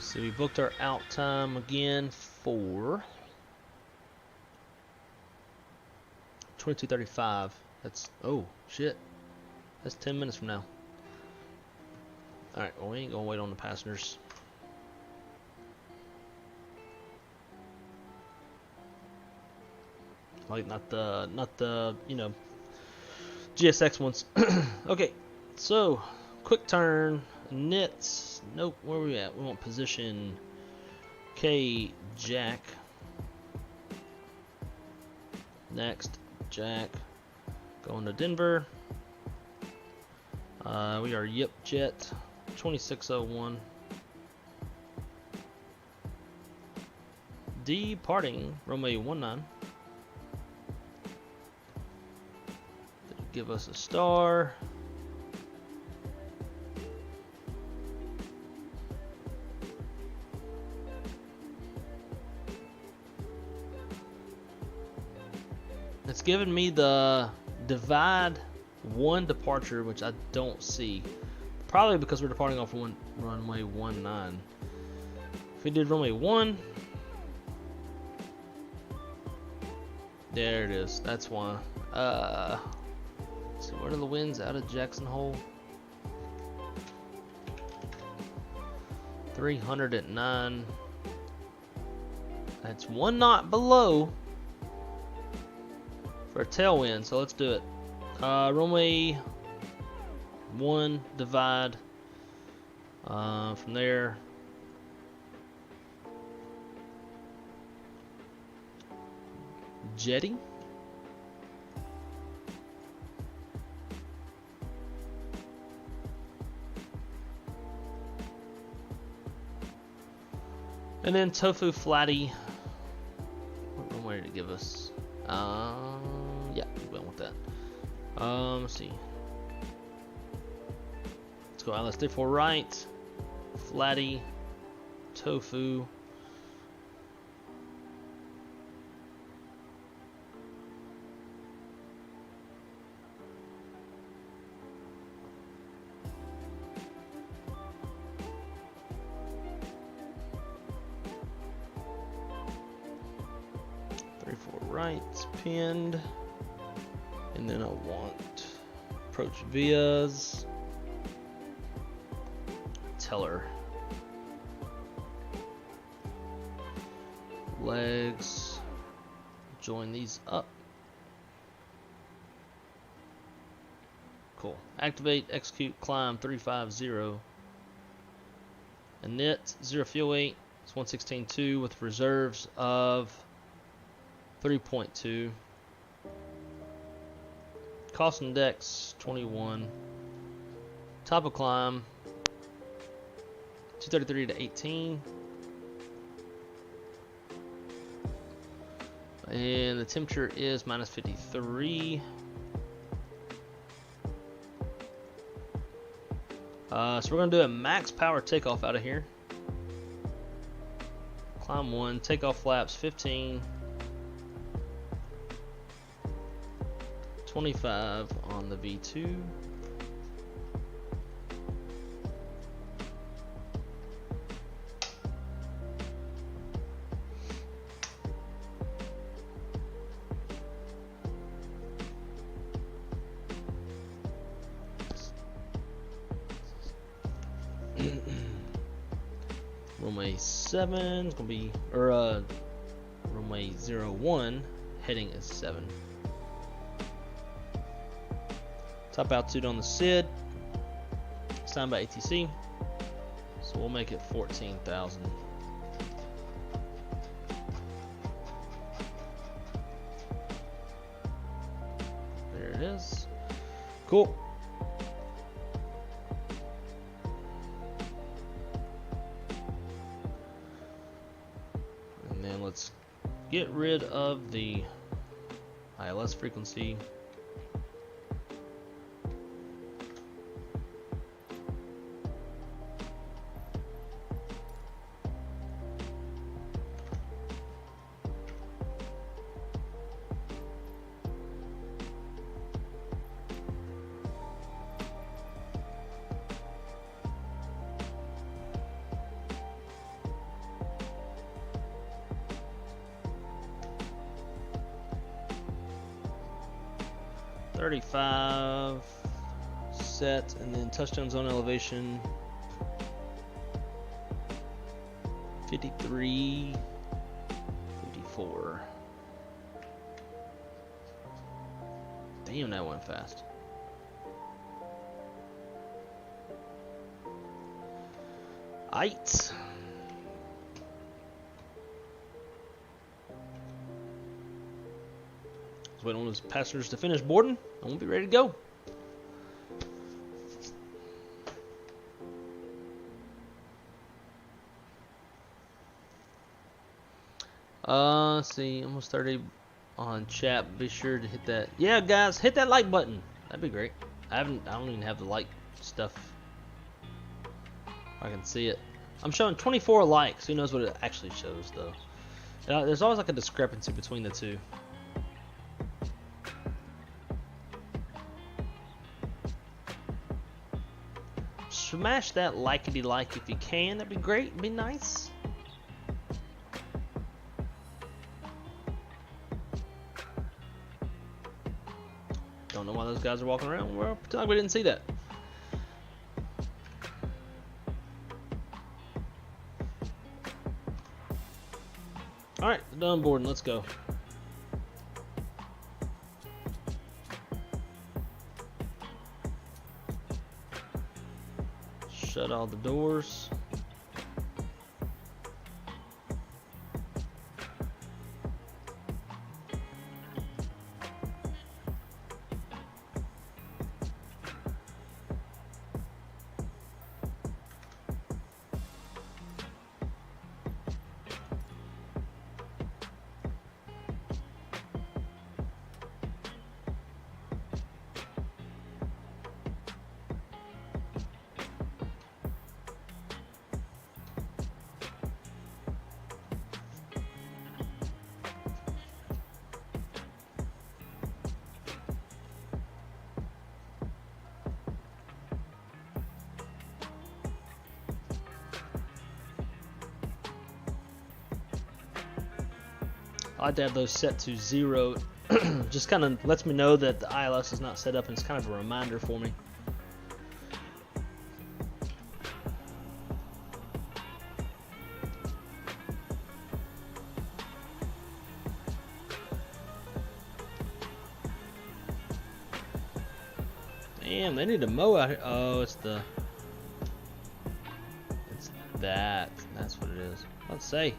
So we booked our out time again for 22:35. That's, oh shit, that's 10 minutes from now. Alright, well, we ain't gonna wait on the passengers. Like not the you know, GSX ones. Okay, so quick turn, nits. Nope, where are we at? We want position Kjac. Next, Jack. Going to Denver. We are Yipjet 2601. Departing runway 19. Give us a star. It's giving me the divide 1 departure, which I don't see. Probably because we're departing off runway 19. If we did runway 1, there it is. That's why. Let's see, what are the winds out of Jackson Hole? 309. That's 1 knot below for a tailwind, so let's do it. Runway 1 divide. From there, jetty. And then tofu flatty. What runway did it give us? Yeah, we went with that. Let's see. Let's go ILS 34 right. Flatty. Tofu. Right, pinned, and then I want approach vias, teller, legs, join these up. Cool. Activate, execute, climb 350. Init 0 fuel weight. It's 116.2 with reserves of 3.2. Cost index 21. Top of climb 233 to 18. And the temperature is minus 53. So we're going to do a max power takeoff out of here. Climb 1, takeoff flaps 15. 25 on the V2. Runway 7 is gonna be, or runway 01 heading is 7. Top altitude on the SID, signed by ATC, so we'll make it 14,000. There it is. Cool. And then let's get rid of the ILS frequency. .35 set, and then touchdown zone elevation 53, 54. Damn, that went fast. Aight. Just waiting on those passengers to finish boarding, and we'll be ready to go. Let's see, almost 30 on chat. Be sure to hit that. Yeah, guys, hit that like button. That'd be great. I don't even have the like stuff. I can see it. I'm showing 24 likes. Who knows what it actually shows though? There's always like a discrepancy between the two. smash that likety-like if you can. That'd be great. It'd be nice. Don't know why those guys are walking around. Well, pretend like we didn't see that. Alright, done boarding. Let's go. Shut all the doors. I like to have those set to 0. Just kind of lets me know that the ILS is not set up, and it's kind of a reminder for me. Damn, they need to mow out here. Oh, it's that. That's what it is. Let's say.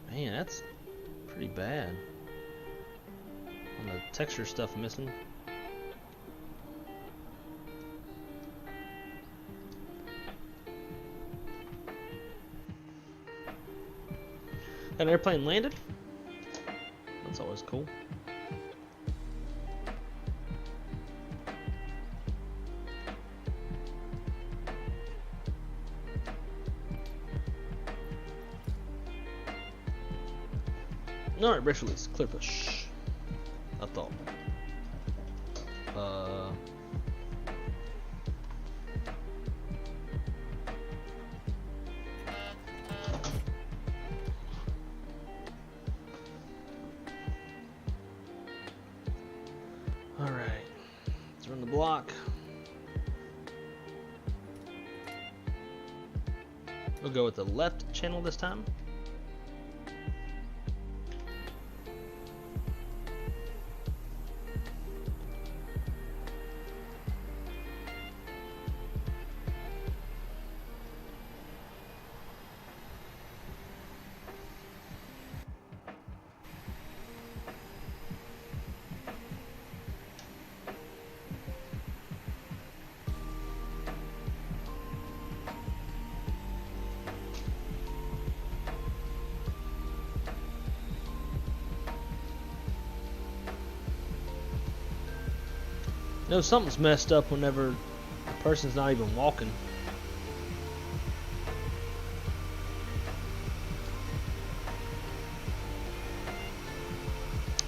Man, that's pretty bad. And the texture stuff missing. An airplane landed. That's always cool. Alright, brace release. Clear push. I thought. Alright. Let's run the block. We'll go with the left channel this time. No, something's messed up whenever the person's not even walking.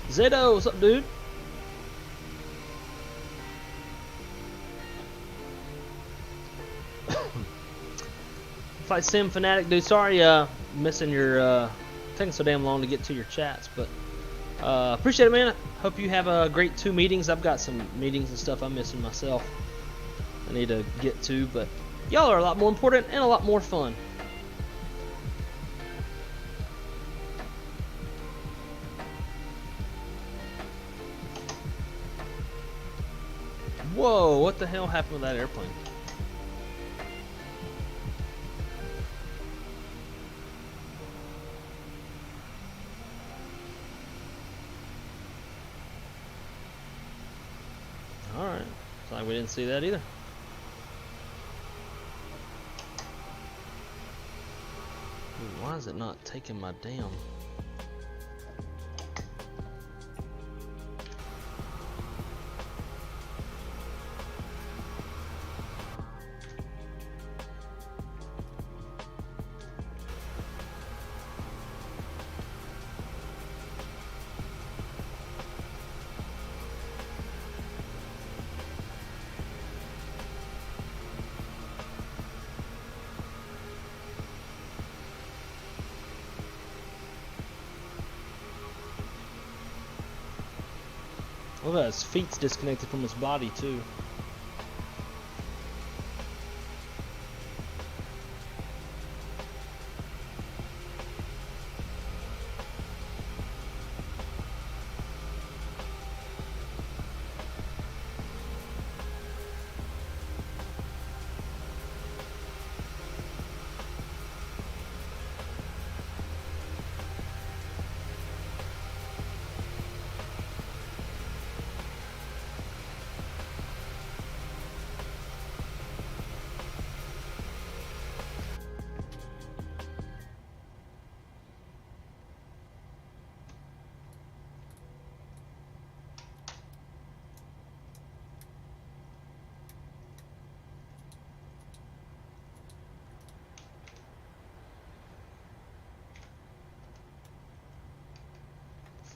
Zedo, what's up, dude? Fight Sim Fanatic, dude. Sorry, missing your taking so damn long to get to your chats, but appreciate it, man. Hope you have a great 2 meetings. I've got some meetings and stuff I'm missing myself. I need to get to, but y'all are a lot more important and a lot more fun. Whoa, what the hell happened with that airplane? Alright, it's like we didn't see that either. Ooh, why is it not taking my damn... Look at his feet's disconnected from his body too.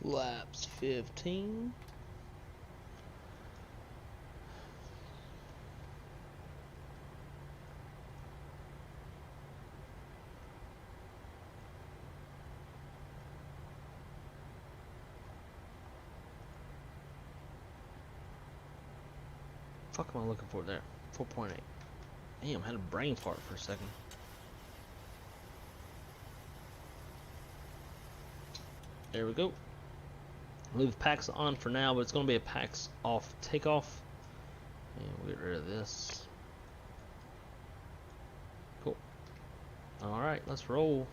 Flaps 15. Fuck am I looking for there? 4.8. Damn, I had a brain fart for a second. There we go. Leave PAX on for now, but it's going to be a PAX off takeoff. And we'll get rid of this. Cool. Alright, let's roll.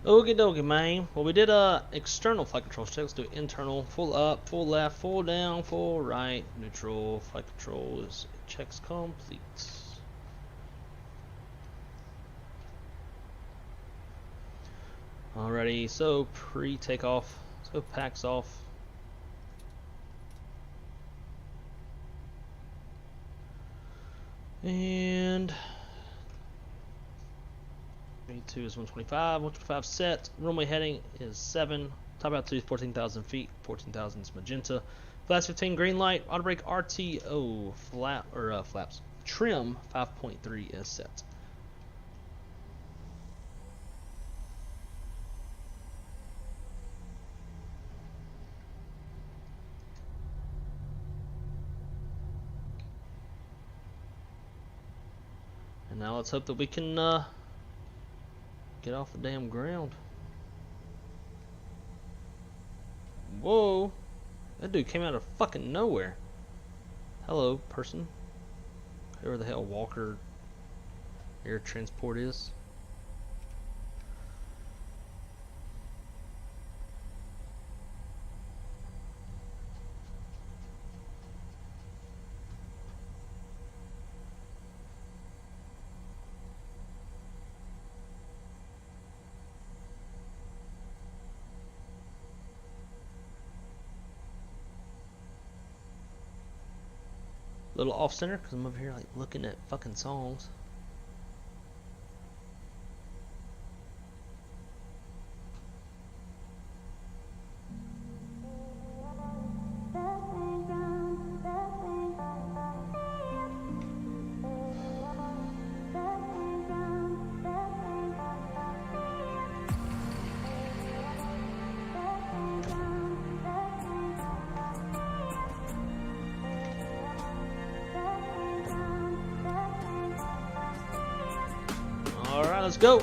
Okie dokie, man. Well, we did external flight control check. Let's do internal. Full up, full left, full down, full right, neutral. Flight control is checks complete. Alrighty, so pre-takeoff. Let's go PAX off. And 2 is 125, 125 set. Runway heading is 7. Top altitude 14,000 feet. 14,000 is magenta. Flaps 15 green light. Auto brake RTO flaps. Trim 5.3 is set. And now let's hope that we can get off the damn ground. Whoa! That dude came out of fucking nowhere. Hello, person. Whoever the hell Walker Air Transport is. Little off center because I'm over here like looking at fucking songs. let's go.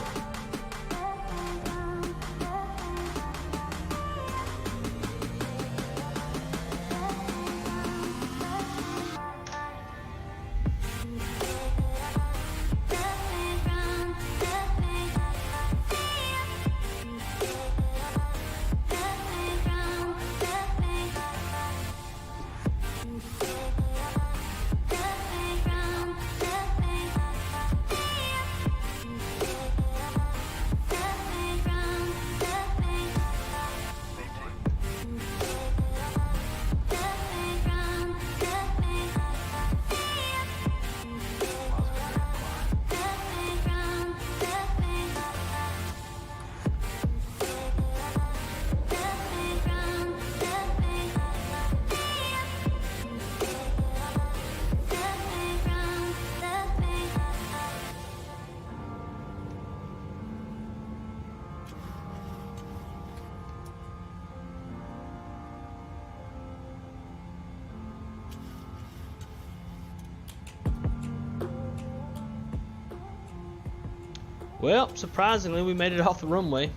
Well, surprisingly, we made it off the runway.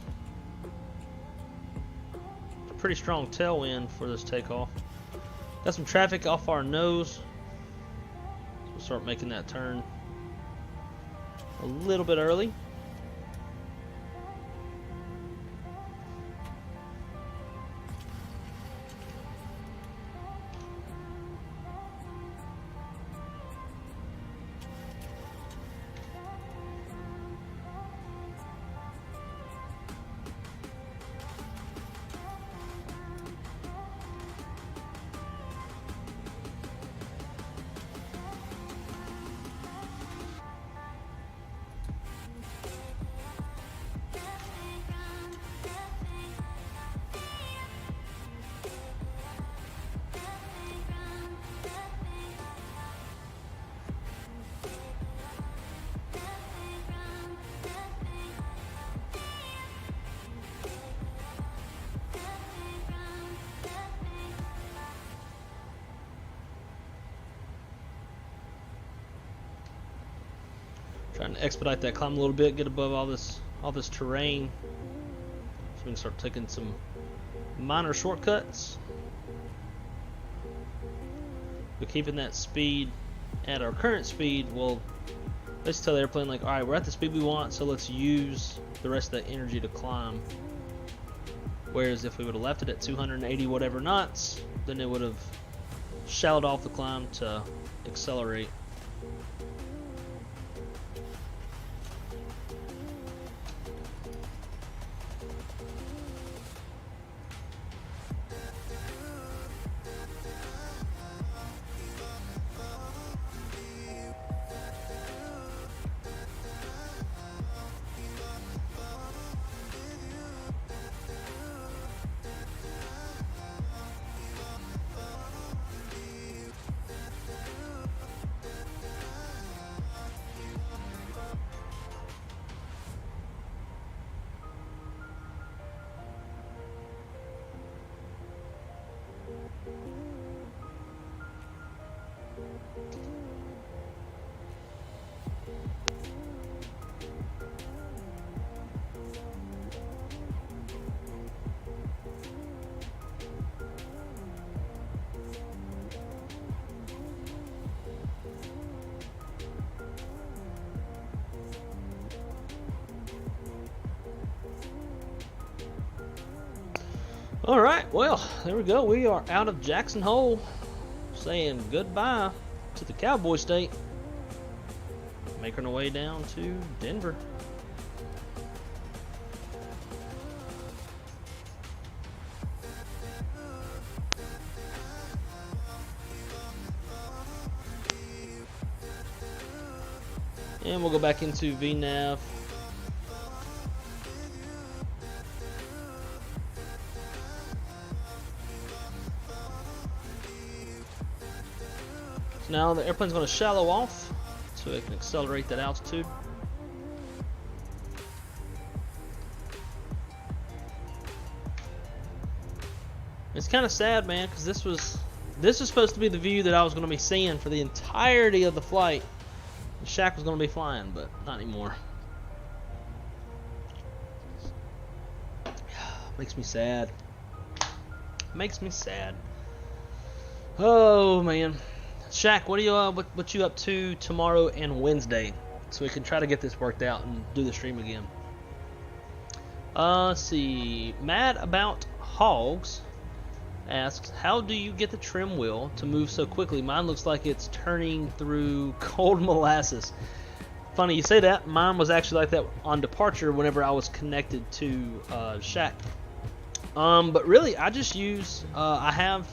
Pretty strong tailwind for this takeoff. Got some traffic off our nose. So we'll start making that turn a little bit early. Trying to expedite that climb a little bit, get above all this terrain, so we can start taking some minor shortcuts. But keeping that speed at our current speed will basically tell the airplane, like, alright, we're at the speed we want, so let's use the rest of that energy to climb. Whereas if we would have left it at 280 whatever knots, then it would have shallowed off the climb to accelerate. Alright, well, there we go. We are out of Jackson Hole, saying goodbye to the Cowboy State. Making our way down to Denver. And we'll go back into VNAV. Now the airplane's going to shallow off so it can accelerate that altitude. It's kind of sad, man, because this was supposed to be the view that I was going to be seeing for the entirety of the flight. Kjac was going to be flying, but not anymore. Makes me sad. Makes me sad. Oh man, Kjac, what are you what you up to tomorrow and Wednesday, so we can try to get this worked out and do the stream again. Let's see. Mad About Hogs asks, how do you get the trim wheel to move so quickly? Mine looks like it's turning through cold molasses. Funny you say that. Mine was actually like that on departure whenever I was connected to Kjac. But really, I just use, I have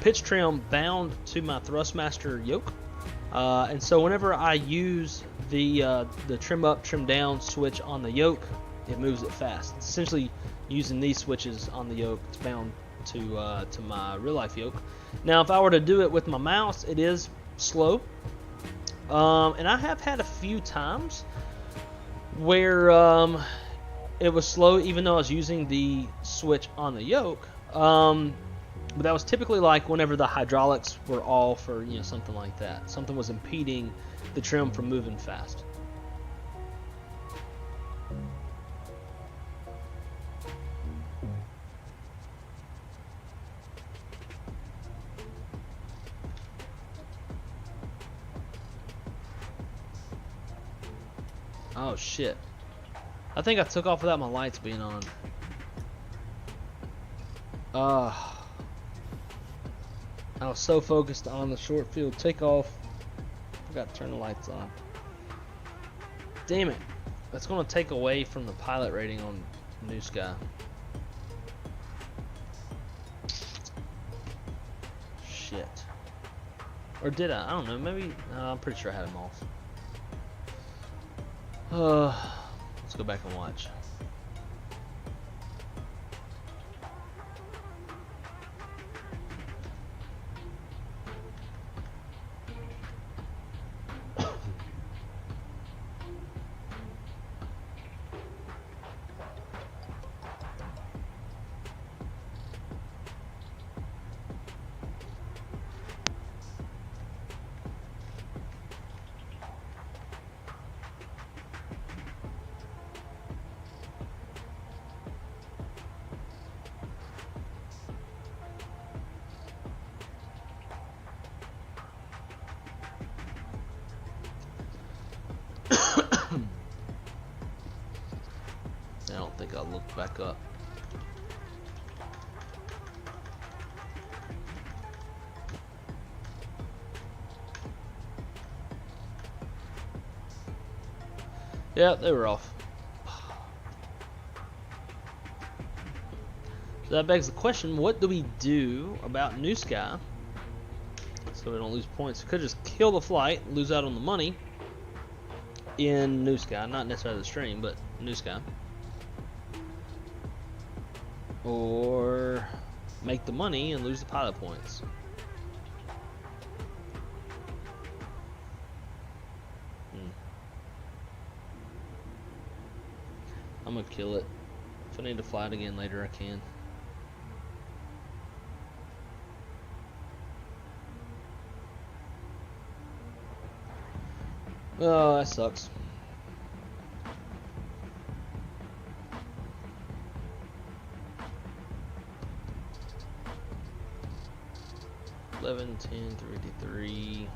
pitch trim bound to my Thrustmaster yoke. And so whenever I use the trim up, trim down switch on the yoke, it moves it fast. It's essentially using these switches on the yoke. It's bound to my real life yoke. Now, if I were to do it with my mouse, it is slow. And I have had a few times where it was slow, even though I was using the switch on the yoke. But that was typically like whenever the hydraulics were off, or something like that. Something was impeding the trim from moving fast. Oh shit. I think I took off without my lights being on. I was so focused on the short field takeoff, forgot to turn the lights on. Damn it. That's going to take away from the pilot rating on New Sky. Shit. Or did I? I don't know. Maybe. I'm pretty sure I had them off. Let's go back and watch. I don't think I'll look back up. Yeah, they were off. So that begs the question, what do we do about New Sky so we don't lose points? We could just kill the flight, lose out on the money in New Sky, not necessarily the stream, but New Sky. Or make the money and lose the pilot points. I'm gonna kill it. If I need to fly it again later, I can. Oh, that sucks. $11, $10, $33.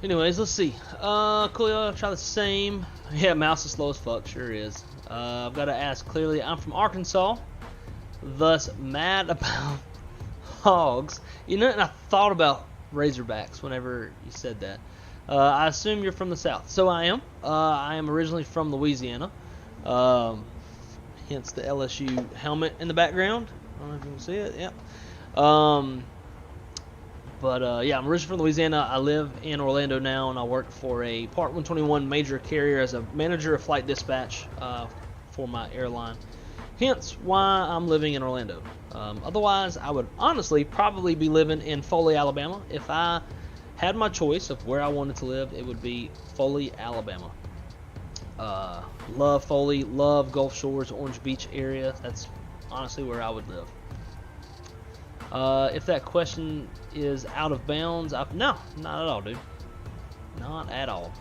Anyways, let's see. Cool, I'll try the same. Yeah, mouse is slow as fuck, sure is. I've got to ask clearly, I'm from Arkansas, thus mad about hogs. You know, and I thought about Razorbacks whenever you said that. I assume you're from the South. So I am. I am originally from Louisiana. Hence the LSU helmet in the background. I don't know if you can see it. Yep. But yeah, I'm originally from Louisiana. I live in Orlando now, and I work for a Part 121 major carrier as a manager of flight dispatch for my airline. Hence why I'm living in Orlando. Otherwise, I would honestly probably be living in Foley, Alabama. If I had my choice of where I wanted to live, it would be Foley, Alabama. Love Foley, love Gulf Shores, Orange Beach area. That's honestly where I would live. If that question is out of bounds, no, not at all, dude. Not at all.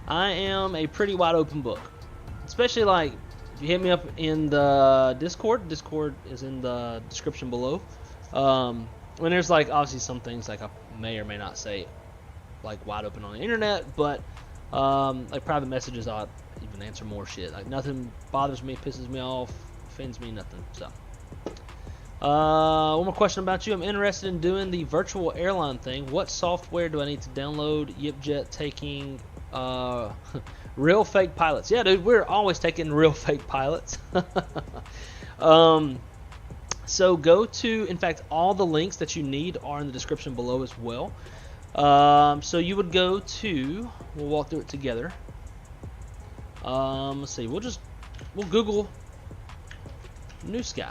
I am a pretty wide open book. Especially like if you hit me up in the Discord. Discord is in the description below. When there's like obviously some things like I may or may not say like wide open on the internet, but like private messages I'll even answer more shit. Like nothing bothers me, pisses me off, offends me, nothing. So one more question about you. I'm interested in doing the virtual airline thing. What software do I need to download? Yipjet taking real fake pilots. Yeah, dude, we're always taking real fake pilots. So go to, in fact, all the links that you need are in the description below as well. So you would go to, we'll walk through it together. Let's see, we'll Google New Sky.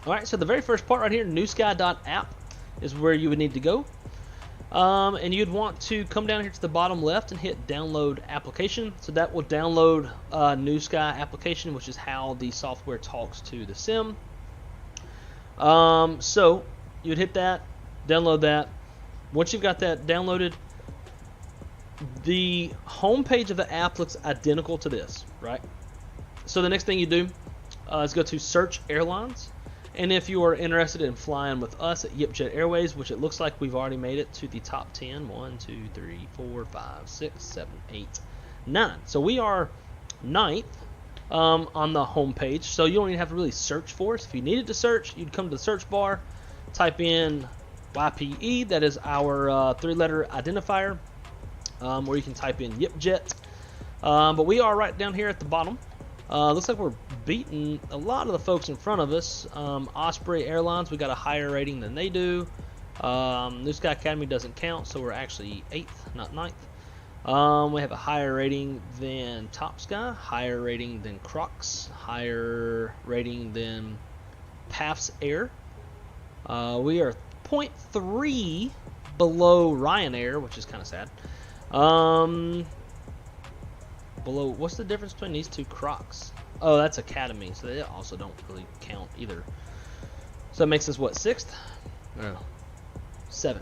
Alright, so the very first part right here, newsky.app, is where you would need to go. And you'd want to come down here to the bottom left and hit download application. So that will download New Sky application, which is how the software talks to the sim. So you'd hit that, download that. Once you've got that downloaded, the home page of the app looks identical to this, right? So the next thing you do is go to search airlines. And if you are interested in flying with us at Yipjet Airways, which it looks like we've already made it to the top 10. 1, 2, 3, 4, 5, 6, 7, 8, 9. So we are 9th on the home page. So you don't even have to really search for us. If you needed to search, you'd come to the search bar, type in YPE. That is our 3-letter identifier, or you can type in Yipjet. But we are right down here at the bottom. Looks like we're beating a lot of the folks in front of us. Osprey Airlines, we got a higher rating than they do. New Sky Academy doesn't count, so we're actually 8th, not 9th. We have a higher rating than Top Sky, higher rating than Crocs, higher rating than PAF's Air. We are 0.3 below Ryanair, which is kind of sad. Below, what's the difference between these two Crocs? Oh, that's Academy, so they also don't really count either. So that makes us what, 6th? No, 7th.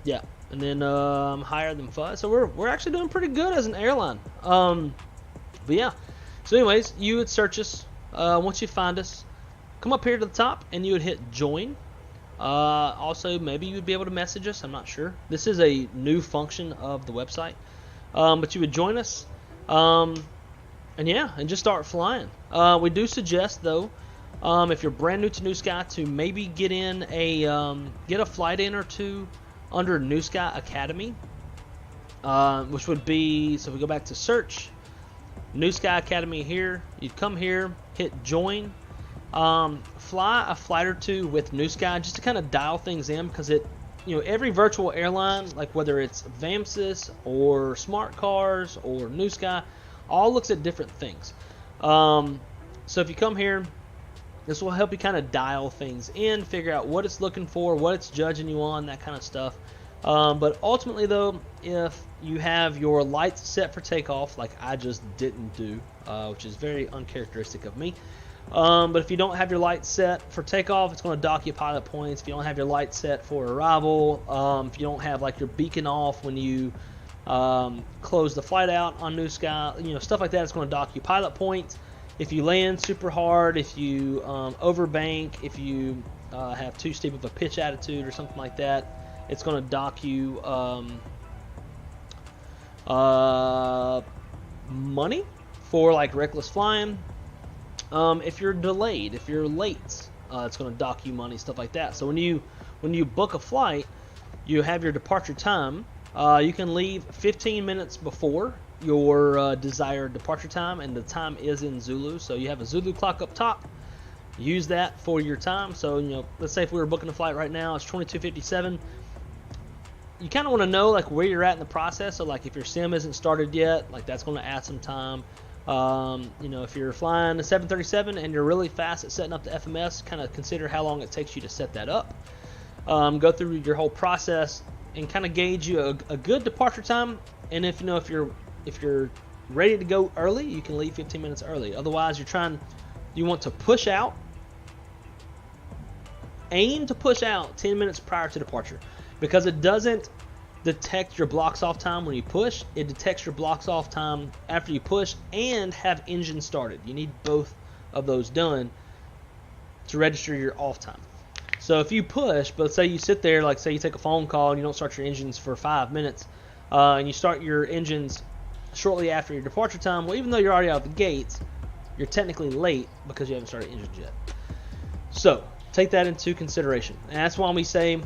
Yeah, and then higher than 5. So we're actually doing pretty good as an airline. But yeah. So anyways, you would search us. Once you find us, come up here to the top, and you would hit join. Also, maybe you would be able to message us. I'm not sure. This is a new function of the website. But you would join us. And yeah, and just start flying. We do suggest though, if you're brand new to New Sky, to maybe get in get a flight in or two under New Sky Academy, which would be, so if we go back to search, New Sky Academy here, you'd come here, hit join, fly a flight or two with New Sky just to kind of dial things in, because every virtual airline, like whether it's VAMSIS or Smart Cars or New Sky, all looks at different things. So if you come here, this will help you kind of dial things in, figure out what it's looking for, what it's judging you on, that kind of stuff. But ultimately though, if you have your lights set for takeoff, like I just didn't do, which is very uncharacteristic of me, but if you don't have your lights set for takeoff, it's going to dock you pilot points. If you don't have your lights set for arrival, if you don't have like your beacon off when you close the flight out on New Sky, stuff like that, it's going to dock you pilot points. If you land super hard, if you overbank, if you have too steep of a pitch attitude or something like that, it's going to dock you money for like reckless flying. If you're delayed, if you're late, it's going to dock you money, stuff like that. So when you book a flight, you have your departure time. You can leave 15 minutes before your desired departure time, and the time is in Zulu. So you have a Zulu clock up top. use that for your time. So, you know, let's say if we were booking a flight right now, it's 22:57. You kind of want to know like where you're at in the process. So like if your sim isn't started yet, like that's going to add some time. You know, if you're flying a 737 and you're really fast at setting up the FMS, kind of consider how long it takes you to set that up. Go through your whole process and kind of gauge you a good departure time. And if you're ready to go early, you can leave 15 minutes early. Otherwise, you want to push out. Aim to push out 10 minutes prior to departure, because it doesn't detect your blocks off time when you push. It detects your blocks off time after you push and have engine started. You need both of those done to register your off time. So if you push, but say you sit there, like say you take a phone call and you don't start your engines for 5 minutes, and you start your engines shortly after your departure time, well, even though you're already out of the gates, you're technically late because you haven't started engines yet. So take that into consideration. And that's why we say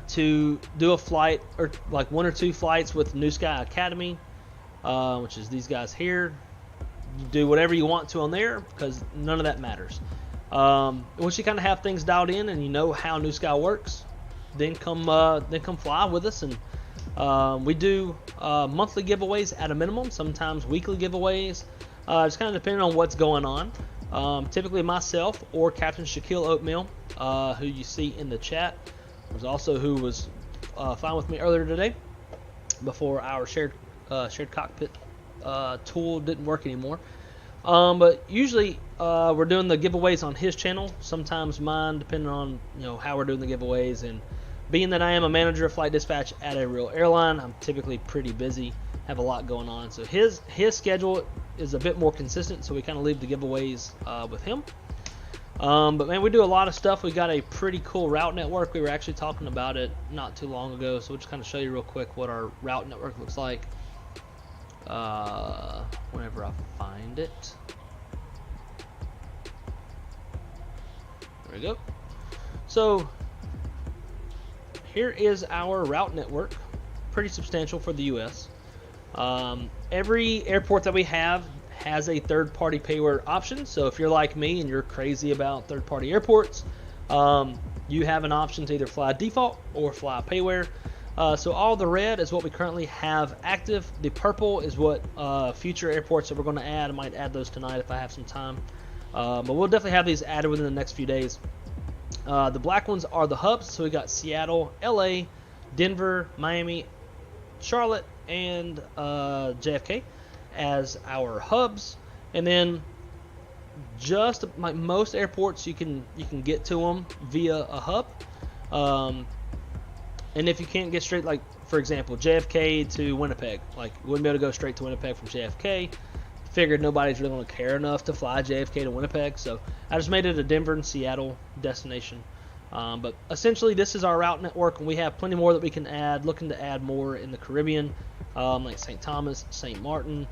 to do a flight, or like 1 or 2 flights with New Sky Academy, which is these guys here. You do whatever you want to on there, because none of that matters. Once you kind of have things dialed in and you know how New Sky works, then come fly with us. And we do monthly giveaways at a minimum, sometimes weekly giveaways. It's kind of depending on what's going on. Typically myself or Captain Shaquille Oatmeal, who you see in the chat, was also who was flying with me earlier today before our shared cockpit tool didn't work anymore. But usually we're doing the giveaways on his channel, sometimes mine, depending on how we're doing the giveaways. And being that I am a manager of flight dispatch at a real airline, I'm typically pretty busy, have a lot going on. So his schedule is a bit more consistent, so we kind of leave the giveaways with him. But man, we do a lot of stuff. We got a pretty cool route network. We were actually talking about it not too long ago, so we'll just kind of show you real quick what our route network looks like. Whenever I find it. There we go. So here is our route network, pretty substantial for the US. Every airport that we have has a third-party payware option. So if you're like me and you're crazy about third-party airports, you have an option to either fly default or fly payware. So all the red is what we currently have active. The purple is what future airports that we're going to add. I might add those tonight if I have some time. But we'll definitely have these added within the next few days. The black ones are the hubs. So we got Seattle, LA, Denver, Miami, Charlotte, and JFK as our hubs. And then just like most airports, you can get to them via a hub. And if you can't get straight, like for example JFK to Winnipeg, like you wouldn't be able to go straight to Winnipeg from JFK. Figured nobody's really going to care enough to fly JFK to Winnipeg, so I just made it a Denver and Seattle destination. But essentially this is our route network, and we have plenty more that we can add, looking to add more in the Caribbean, like St. Thomas, St. Martin,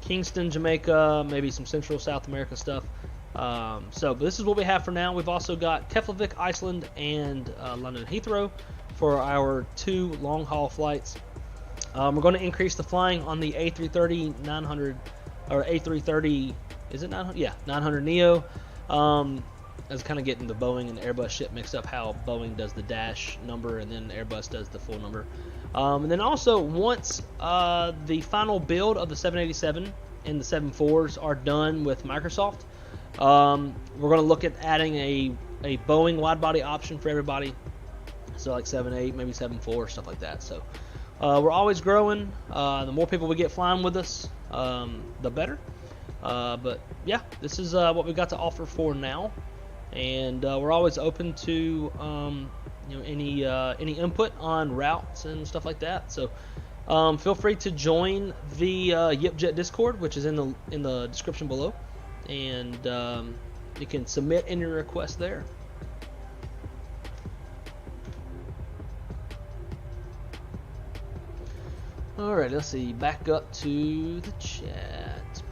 Kingston, Jamaica, maybe some Central South America stuff. So this is what we have for now. We've also got Keflavik, Iceland, and London Heathrow for our 2 long-haul flights. We're going to increase the flying on the A330-900, or A330, is it 900? Yeah, 900 Neo. I was kind of getting the Boeing and Airbus shit mixed up, how Boeing does the dash number and then Airbus does the full number. And then also, once the final build of the 787 and the 74s are done with Microsoft, we're going to look at adding a Boeing wide-body option for everybody. So like 7.8, maybe 7.4, stuff like that. So we're always growing. The more people we get flying with us, the better. But yeah, this is what we got to offer for now, and we're always open to any input on routes and stuff like that. So feel free to join the Yipjet Discord, which is in the description below, and you can submit any requests there. Alright, let's see, back up to the chat.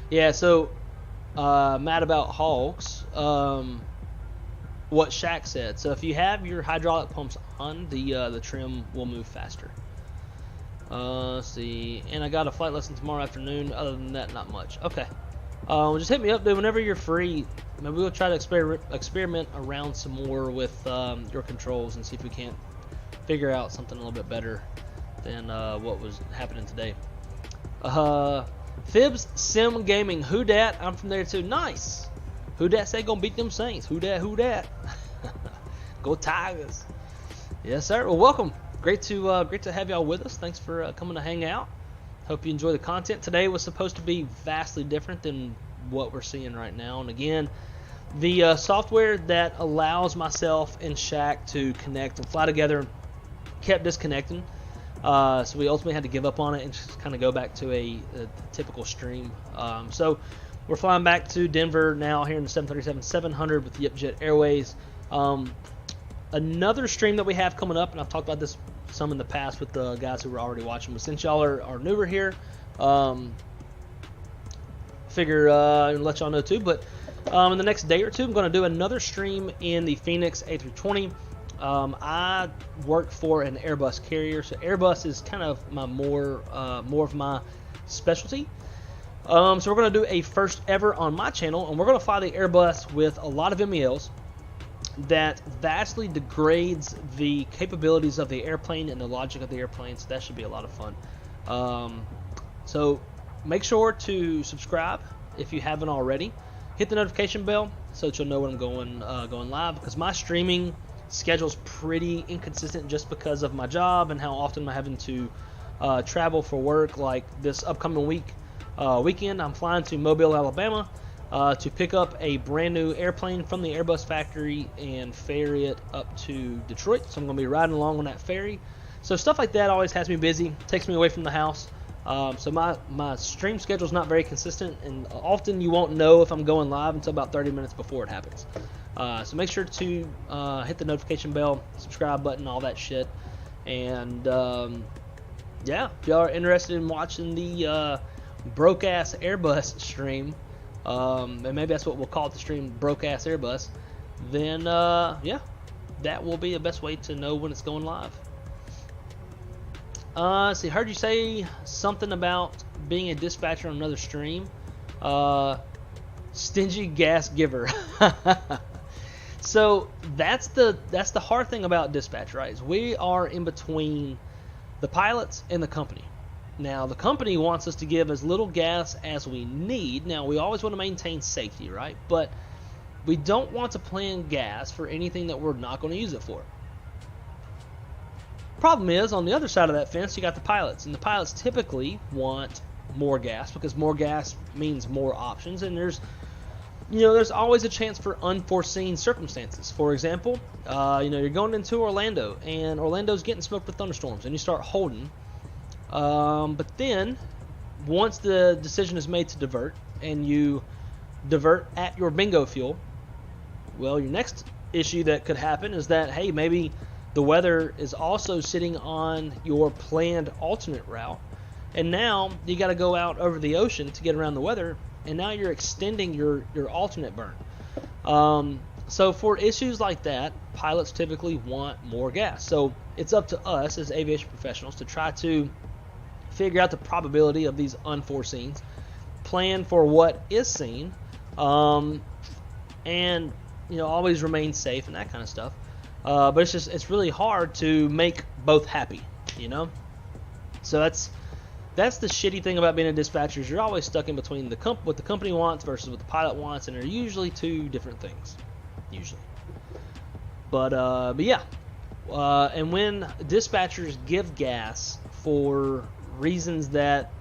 Yeah, so Matt about Hawks. what Kjac said. So if you have your hydraulic pumps on, the trim will move faster. Let's see. And I got a flight lesson tomorrow afternoon. Other than that, not much. Okay. Just hit me up, dude, whenever you're free. Maybe we'll try to experiment around some more with your controls and see if we can't figure out something a little bit better than what was happening today. Fibs Sim Gaming. Who dat? I'm from there too. Nice. Who dat say gonna beat them Saints? Who dat? Who dat? Go Tigers. Yes, sir. Well, welcome. Great to have y'all with us. Thanks for coming to hang out. Hope you enjoy the content. Today was supposed to be vastly different than what we're seeing right now. And again, the software that allows myself and Kjac to connect and fly together kept disconnecting. So we ultimately had to give up on it and just kind of go back to a typical stream. So we're flying back to Denver now here in the 737-700 with Yipjet Airways. Another stream that we have coming up, and I've talked about this some in the past with the guys who were already watching, but since y'all are newer here, figure let y'all know too. But in the next day or two, I'm going to do another stream in the Phoenix A320. I work for an Airbus carrier, so Airbus is kind of my more of my specialty. So we're going to do a first ever on my channel, and we're going to fly the Airbus with a lot of MELs that vastly degrades the capabilities of the airplane and the logic of the airplane, so that should be a lot of fun. So make sure to subscribe if you haven't already. Hit the notification bell so that you'll know when I'm going live, because my streaming schedule's pretty inconsistent just because of my job and how often I'm having to travel for work. Like this upcoming weekend, I'm flying to Mobile, Alabama to pick up a brand new airplane from the Airbus factory and ferry it up to Detroit. So I'm going to be riding along on that ferry. So stuff like that always has me busy, takes me away from the house. So my stream schedule is not very consistent, and often you won't know if I'm going live until about 30 minutes before it happens. So make sure to hit the notification bell, subscribe button, all that shit. And yeah, if y'all are interested in watching the broke-ass Airbus stream, and maybe that's what we'll call it, the stream, broke-ass Airbus, then yeah, that will be the best way to know when it's going live. See, heard you say something about being a dispatcher on another stream. Stingy gas giver. So that's the hard thing about dispatch, right? Is we are in between the pilots and the company. Now the company wants us to give as little gas as we need. Now we always want to maintain safety, right? But we don't want to plan gas for anything that we're not going to use it for. Problem is, on the other side of that fence, you got the pilots, and the pilots typically want more gas because more gas means more options, and there's always a chance for unforeseen circumstances. For example, you're going into Orlando, and Orlando's getting smoked with thunderstorms, and you start holding. But then, once the decision is made to divert, and you divert at your bingo fuel, well, your next issue that could happen is that, hey, maybe the weather is also sitting on your planned alternate route, and now you got to go out over the ocean to get around the weather, and now you're extending your alternate burn. So for issues like that, pilots typically want more gas. So it's up to us as aviation professionals to try to figure out the probability of these unforeseens, plan for what is seen, and always remain safe and that kind of stuff. But it's really hard to make both happy, So that's the shitty thing about being a dispatcher, is you're always stuck in between what the company wants versus what the pilot wants, and they're usually two different things, usually. But yeah, and when dispatchers give gas for reasons that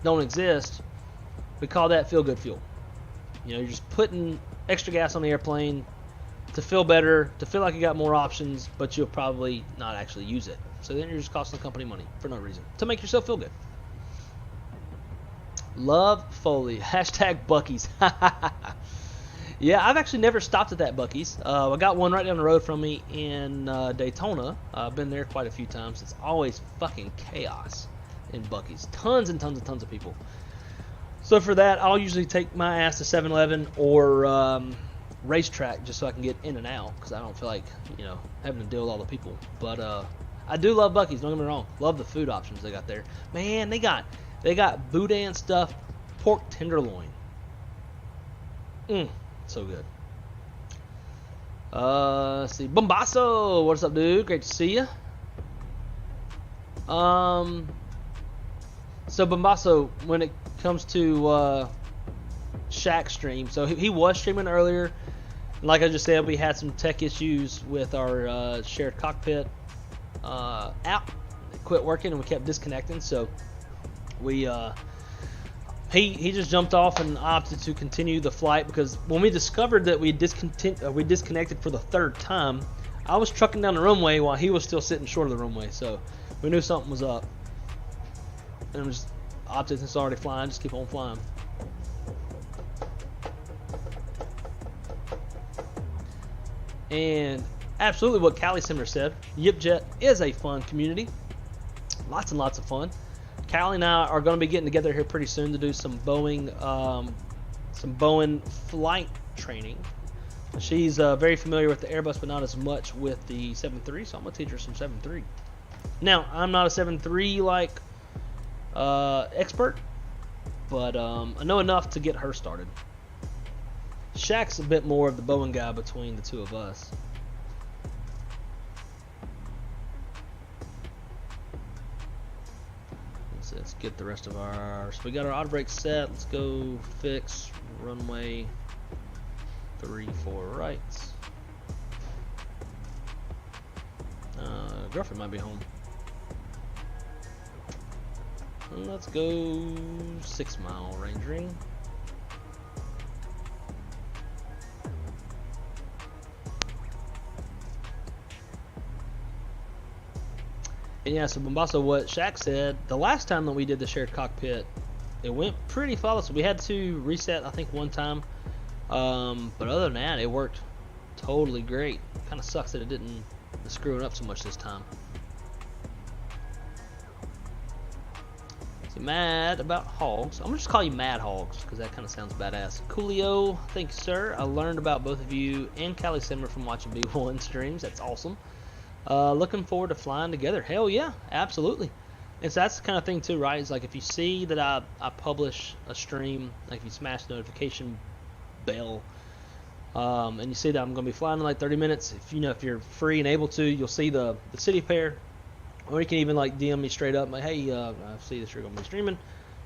don't exist, we call that feel-good fuel. You're just putting extra gas on the airplane to feel better, to feel like you got more options, but you'll probably not actually use it. So then you're just costing the company money for no reason, to make yourself feel good. Love Foley. Hashtag Buc-ee's. Yeah, I've actually never stopped at that Buc-ee's. I got one right down the road from me in Daytona. I've been there quite a few times. It's always fucking chaos in Buc-ee's. Tons and tons and tons of people. So for that, I'll usually take my ass to 7-Eleven or racetrack just so I can get in and out because I don't feel like, you know, having to deal with all the people. But I do love Buc-ee's, don't get me wrong. Love the food options they got there. Man, they got boudin stuffed pork tenderloin. So good. Let's see. Bombasso, what's up, dude? Great to see you. So Bombasso, when it comes to Kjac stream, so he was streaming earlier. Like I just said, we had some tech issues with our shared cockpit app. It quit working and we kept disconnecting. So we he just jumped off and opted to continue the flight because when we discovered that we disconnected for the third time, I was trucking down the runway while he was still sitting short of the runway. So we knew something was up. And we just opted, since it's already flying, just keep on flying. And absolutely what Callie Simmer said, Yipjet is a fun community. Lots and lots of fun. Callie and I are going to be getting together here pretty soon to do some Boeing flight training. She's very familiar with the Airbus, but not as much with the 7.3, so I'm going to teach her some 7.3. Now, I'm not a 7.3 like expert, but I know enough to get her started. Kjac's a bit more of the Boeing guy between the two of us. Let's get the rest of our... So we got our auto brake set. Let's go fix runway 34 rights. Girlfriend might be home. Let's go 6 mile range ring. And yeah, so Bombasso, what Kjac said, the last time that we did the shared cockpit, it went pretty flawless. We had to reset, I think, one time. But other than that, it worked totally great. Kind of sucks that it didn't screw it up so much this time. So mad about hogs. I'm going to just call you Mad Hogs because that kind of sounds badass. Coolio, thank you, sir. I learned about both of you and Callie Simmer from watching B1 streams. That's awesome. Looking forward to flying together. Hell yeah, absolutely. And so that's the kind of thing too, right? It's like if you see that I publish a stream, like if you smash the notification bell, and you see that I'm going to be flying in like 30 minutes, if you're free and able to, you'll see the city pair, or you can even like DM me straight up, like, hey, I see that you're going to be streaming.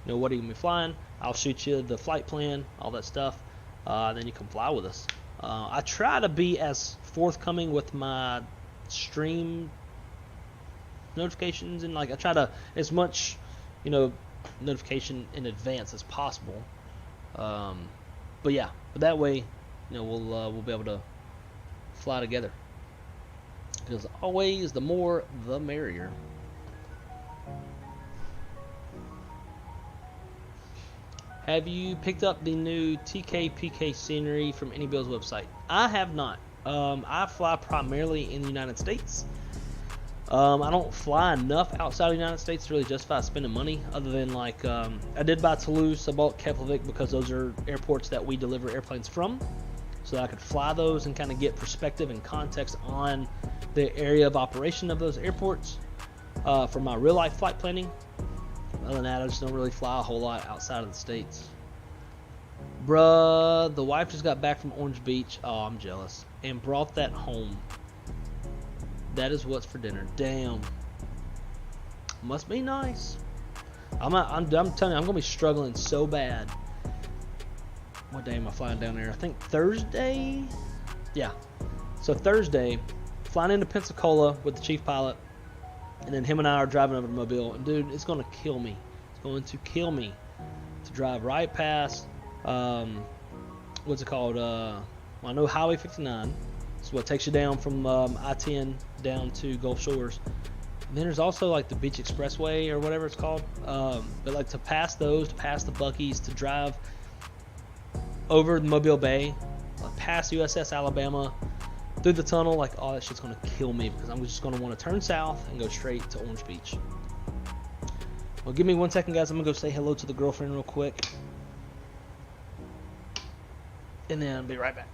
What are you going to be flying? I'll shoot you the flight plan, all that stuff. Then you can fly with us. I try to be as forthcoming with my stream notifications, and like I try to as much notification in advance as possible, but that way we'll be able to fly together, because always the more the merrier. Have you picked up the new TKPK scenery from AnyBuild's website? I have not. I fly primarily in the United States. I don't fly enough outside of the United States to really justify spending money, other than like I did buy Toulouse, I bought Keflavik because those are airports that we deliver airplanes from, so that I could fly those and kind of get perspective and context on the area of operation of those airports for my real life flight planning. Other than that, I just don't really fly a whole lot outside of the States. Bruh, the wife just got back from Orange Beach. Oh, I'm jealous. And brought that home. That is what's for dinner. Damn. Must be nice. I'm telling you, I'm gonna be struggling so bad. What day am I flying down there? I think Thursday. Yeah. So Thursday, flying into Pensacola with the chief pilot, and then him and I are driving over to Mobile. And dude, it's gonna kill me. It's going to kill me to drive right past. What's it called? I know Highway 59. It's what takes you down from I-10 down to Gulf Shores. And then there's also like the Beach Expressway or whatever it's called. But like to pass those, to pass the Buc-ee's, to drive over the Mobile Bay, past USS Alabama, through the tunnel, like all that shit's gonna kill me because I'm just gonna want to turn south and go straight to Orange Beach. Well, give me 1 second, guys. I'm gonna go say hello to the girlfriend real quick, and then I'll be right back.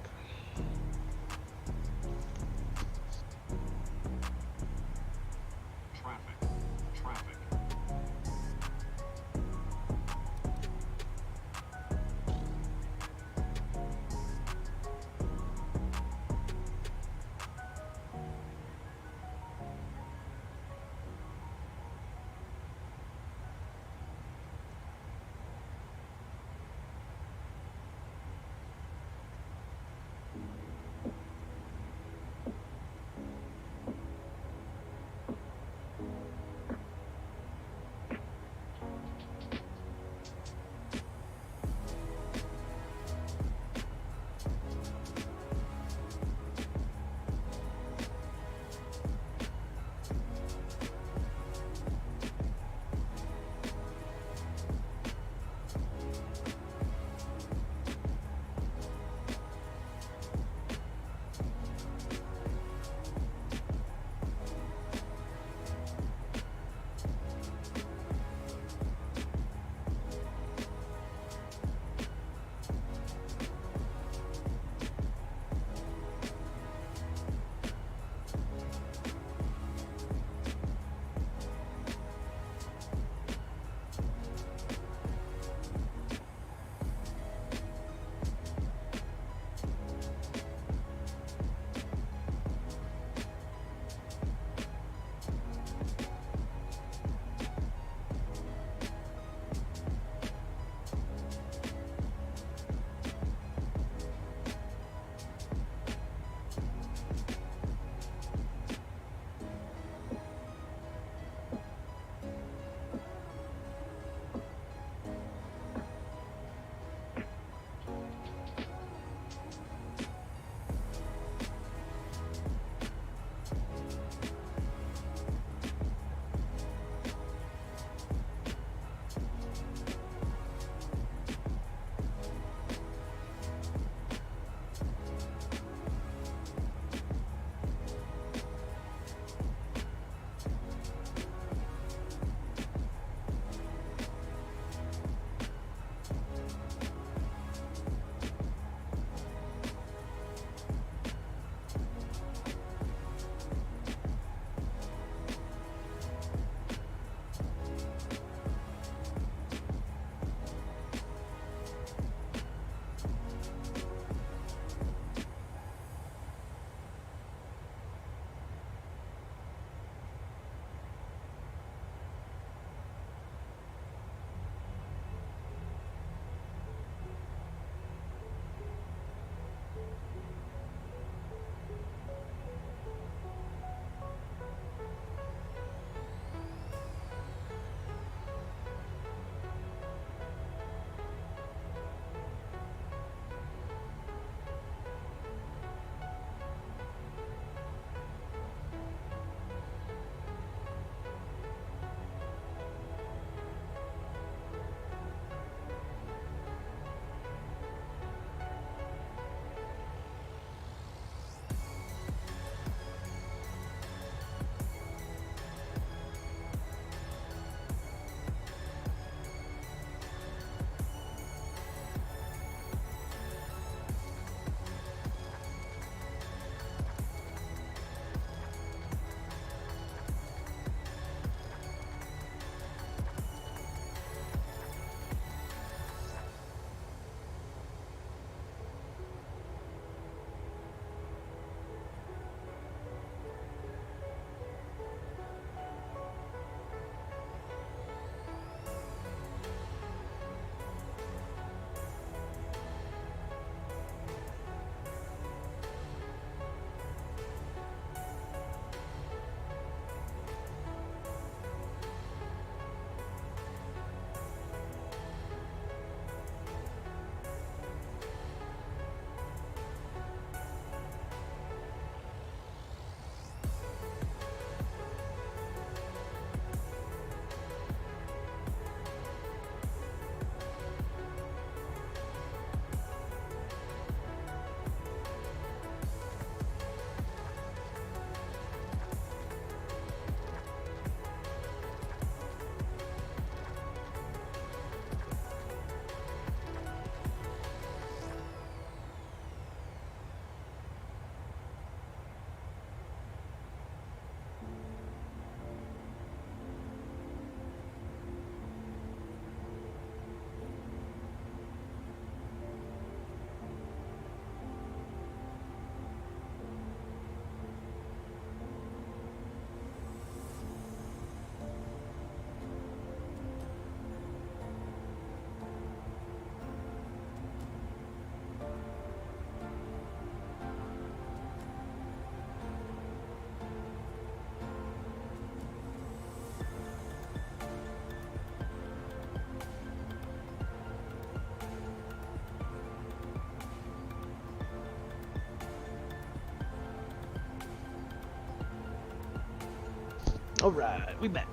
Alright, we back.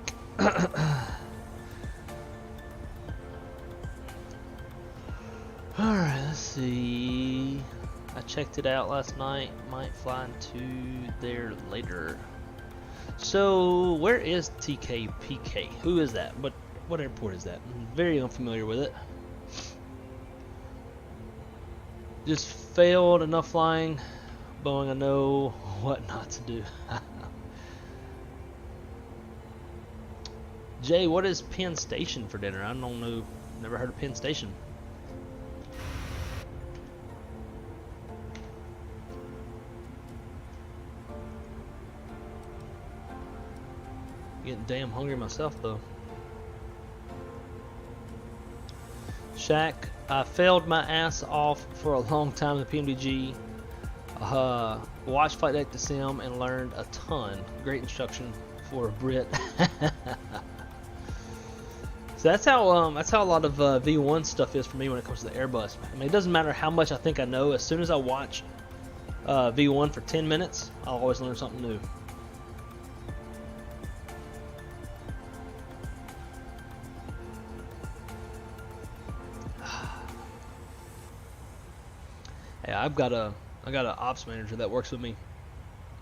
Alright, let's see. I checked it out last night. Might fly into there later. So, where is TKPK? Who is that? What airport is that? I'm very unfamiliar with it. Just failed enough flying. Boeing, I know what not to do. Jay, what is Penn Station for dinner? I don't know. Never heard of Penn Station. Getting damn hungry myself though. Kjac, I failed my ass off for a long time in the Pmdg. Watched Flight Deck to Sim and learned a ton. Great instruction for a Brit. So that's how a lot of V1 stuff is for me when it comes to the Airbus. I mean, it doesn't matter how much I think I know. As soon as I watch V1 for 10 minutes, I'll always learn something new. Yeah, I got an ops manager that works with me.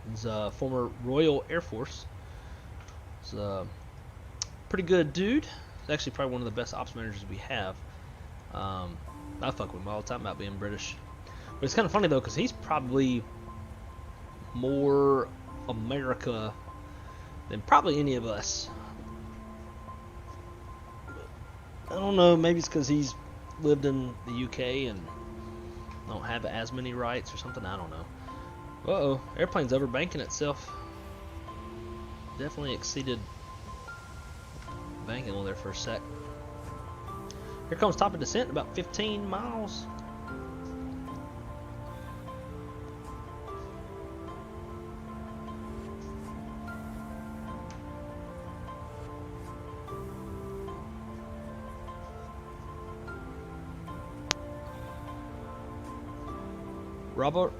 He's a former Royal Air Force. He's a pretty good dude. He's actually probably one of the best ops managers we have. I fuck with him all the time about being British. But it's kind of funny though, because he's probably more America than probably any of us. I don't know, maybe it's because he's lived in the UK and don't have as many rights or something. I don't know. Uh-oh, airplane's overbanking itself. Definitely exceeded banking on there for a sec. Here comes top of descent, about 15 miles.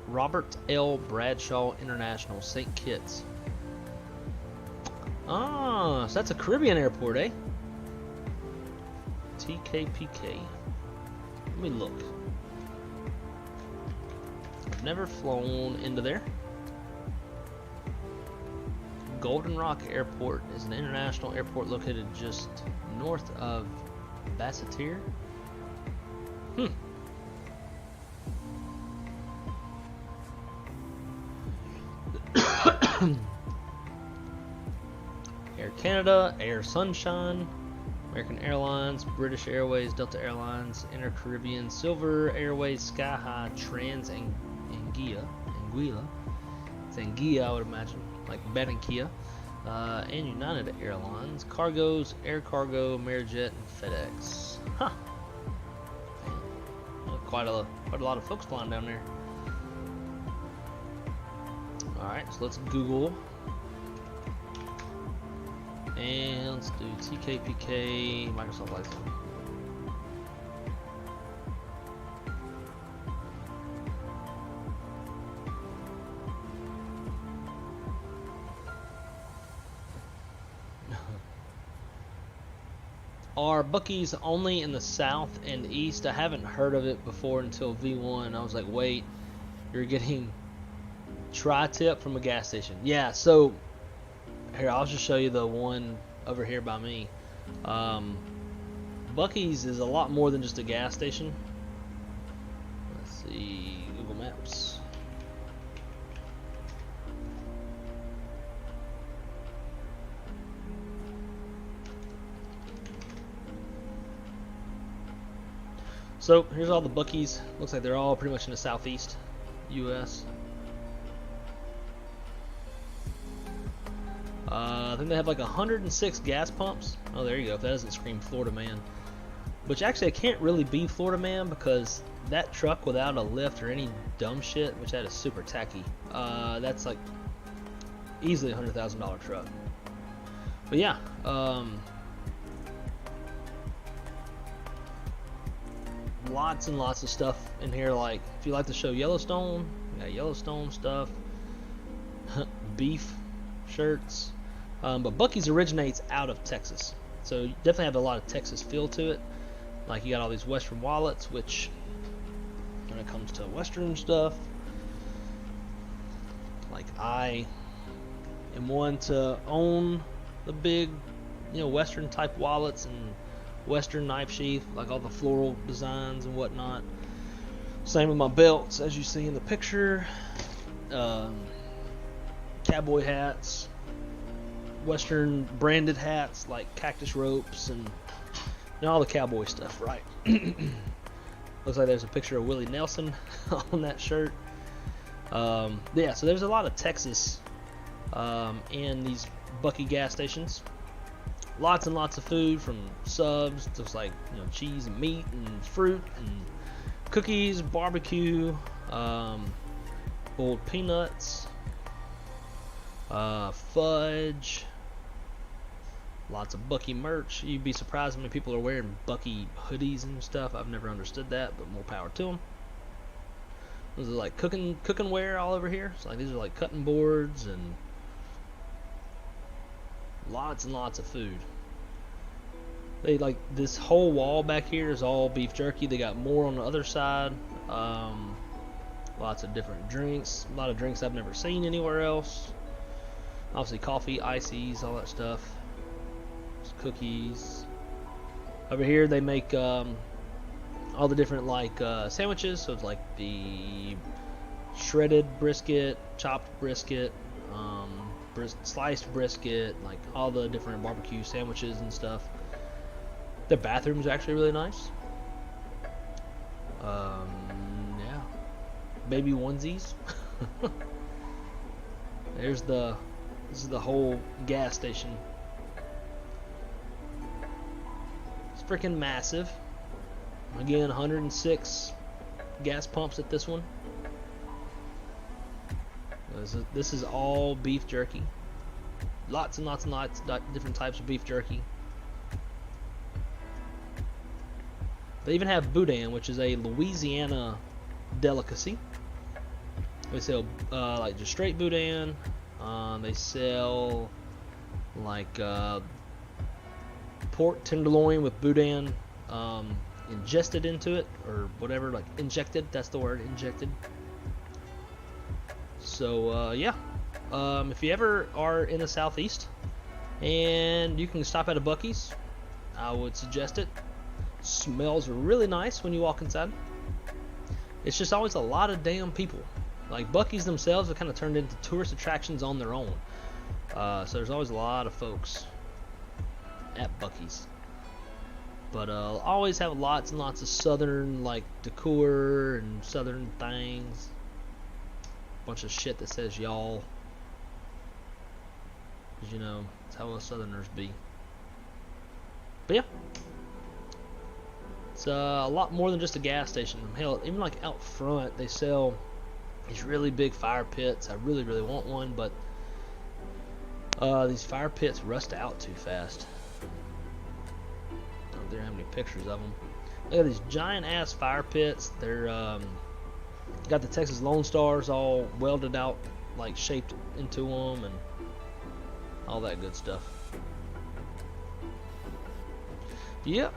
Robert L. Bradshaw International, St. Kitts. Ah, so that's a Caribbean airport, eh? TKPK. Let me look. I've never flown into there. Golden Rock Airport is an international airport located just north of Basseterre. Air Canada, Air Sunshine, American Airlines, British Airways, Delta Airlines, Inter Caribbean, Silver Airways, Sky High, Trans Anguilla. It's Anguilla, I would imagine, like Barranquilla, and United Airlines, Cargos, Air Cargo, Amerijet, and FedEx. Huh. Man, quite a lot of folks flying down there. Alright, so let's Google. And let's do TKPK Microsoft license. Are Buc-ee's only in the south and east? I haven't heard of it before until V1. I was like, wait, you're getting tri-tip from a gas station. Yeah, so here, I'll just show you the one over here by me. Buc-ee's is a lot more than just a gas station. Let's see, Google Maps. So here's all the Buc-ee's. Looks like they're all pretty much in the southeast U.S. I think they have like 106 gas pumps. Oh, there you go. If that doesn't scream Florida man. Which actually I can't really be Florida man because that truck without a lift or any dumb shit, which that is super tacky, that's like easily a $100,000 truck. But yeah, lots and lots of stuff in here. Like if you like to show Yellowstone, we got Yellowstone stuff, beef shirts. But Buc-ee's originates out of Texas, so you definitely have a lot of Texas feel to it. Like you got all these Western wallets, which when it comes to Western stuff, like I am one to own the big, Western type wallets and Western knife sheath, like all the floral designs and whatnot. Same with my belts, as you see in the picture. Cowboy hats, Western branded hats like cactus ropes, and all the cowboy stuff, right? Looks like there's a picture of Willie Nelson on that shirt. Yeah, so there's a lot of Texas in these Buc-ee gas stations. Lots and lots of food, from subs to like cheese and meat and fruit and cookies, barbecue, boiled peanuts, fudge. Lots of Buc-ee merch. You'd be surprised how many people are wearing Buc-ee hoodies and stuff. I've never understood that, but more power to them. These are like cooking ware all over here. So like these are like cutting boards and lots and lots of food. They like this whole wall back here is all beef jerky. They got more on the other side. Lots of different drinks. A lot of drinks I've never seen anywhere else. Obviously coffee, ices, all that stuff. Cookies. Over here they make all the different like sandwiches. So it's like the shredded brisket, chopped brisket, sliced brisket, like all the different barbecue sandwiches and stuff. The bathroom's actually really nice. Yeah, baby onesies. This is the whole gas station. It's freaking massive. Again, 106 gas pumps at this one. This is all beef jerky. Lots and lots and lots of different types of beef jerky. They even have boudin, which is a Louisiana delicacy. They sell like just straight boudin. They sell like pork tenderloin with boudin ingested into it, or whatever, like injected. That's the word, injected. So yeah, if you ever are in the southeast and you can stop at a Buc-ee's, I would suggest it. Smells really nice when you walk inside. It's just always a lot of damn people. Like Buc-ee's themselves have kind of turned into tourist attractions on their own. So there's always a lot of folks at Buc-ee's. But always have lots and lots of southern like decor and southern things. Bunch of shit that says y'all. Because that's how us southerners be. But yeah. It's a lot more than just a gas station. Hell, even like out front, they sell these really big fire pits. I really, really want one, but these fire pits rust out too fast. I don't have any pictures of them. Look at these giant ass fire pits. They're got the Texas Lone Stars all welded out, like shaped into them, and all that good stuff. Yep.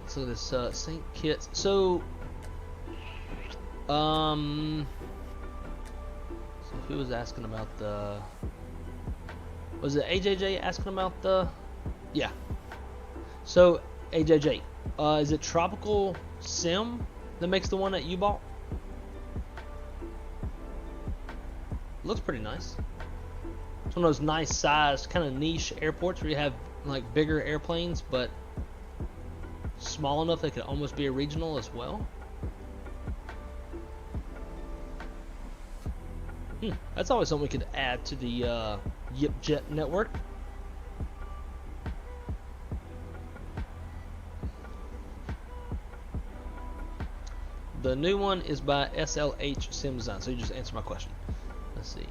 So this St. Kitts. So who was asking about the? Was it AJJ asking about the? Yeah. So AJJ, is it Tropical Sim that makes the one that you bought? Looks pretty nice. It's one of those nice sized kind of niche airports where you have like bigger airplanes, but small enough they could almost be a regional as well. That's always something we could add to the Yipjet network. The new one is by SLH Sim Design, so you just answered my question. Let's see.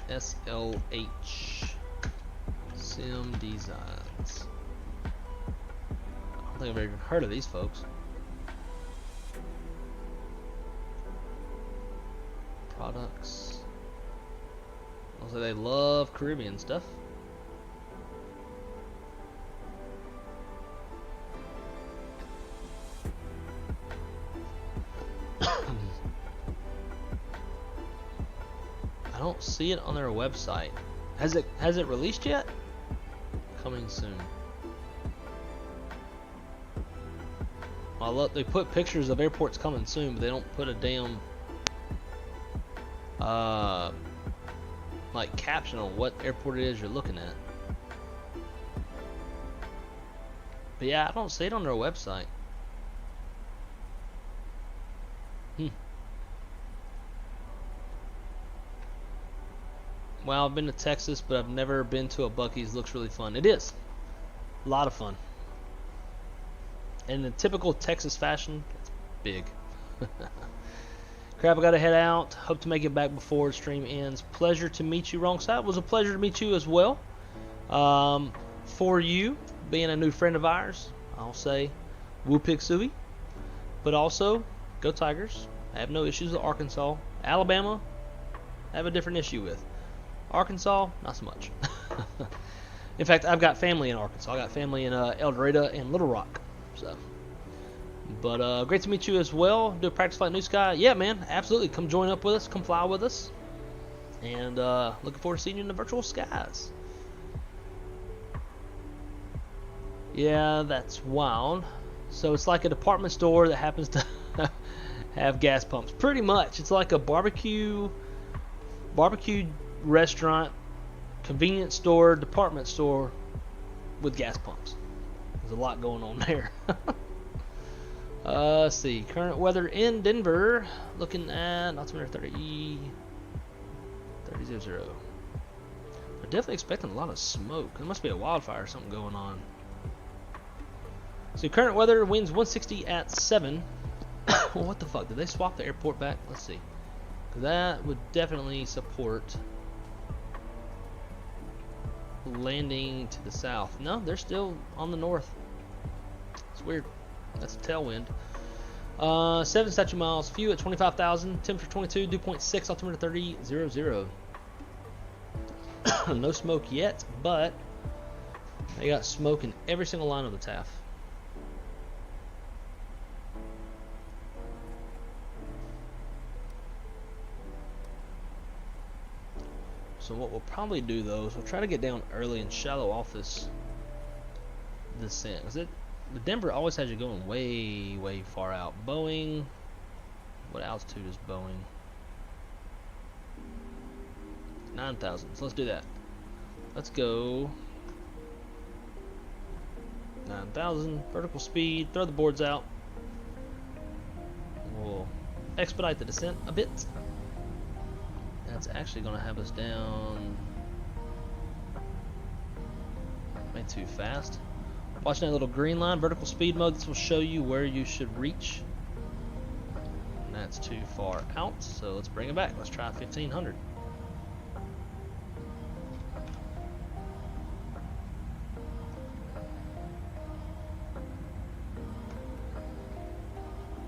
SLH Sim Designs. I don't think I've ever heard of these folks. Products. So they love Caribbean stuff. I don't see it on their website. Has it released yet? Coming soon. Well, look, they put pictures of airports coming soon, but they don't put a damn like caption on what airport it is you're looking at. But yeah, I don't see it on their website. Well, I've been to Texas, but I've never been to a Buc-ee's. Looks really fun. It is a lot of fun. And in typical Texas fashion, it's big. Crap, I gotta head out. Hope to make it back before the stream ends. Pleasure to meet you, Wrong Side. It was a pleasure to meet you as well. For you, being a new friend of ours, I'll say woo pig suey. But also, go Tigers. I have no issues with Arkansas. Alabama, I have a different issue with. Arkansas, not so much. In fact, I've got family in Arkansas. I got family in El Dorado and Little Rock. So, but great to meet you as well. Do a practice flight New Sky. Yeah, man, absolutely. Come join up with us. Come fly with us. And looking forward to seeing you in the virtual skies. Yeah, that's wild. So it's like a department store that happens to have gas pumps. Pretty much. It's like a barbecue restaurant, convenience store, department store with gas pumps. There's a lot going on there. Let's see. Current weather in Denver. Looking at altimeter 30 3000. They're definitely expecting a lot of smoke. There must be a wildfire or something going on. So current weather, winds 160 at 7. Well, what the fuck? Did they swap the airport back? Let's see. That would definitely support landing to the south. No, they're still on the north. It's weird. That's a tailwind. 7 statute miles. Few at 25,000. Temperature 22. Dew point 6. Altimeter 3000. No smoke yet, but they got smoke in every single line of the TAF. So what we'll probably do though is we'll try to get down early and shallow off this descent. Cause the Denver always has you going way far out. Boeing, what altitude is Boeing? 9,000. So let's do that. Let's go 9,000 vertical speed. Throw the boards out. We'll expedite the descent a bit. That's actually going to have us down way too fast. Watching that little green line, vertical speed mode. This will show you where you should reach. And that's too far out, so let's bring it back. Let's try 1500.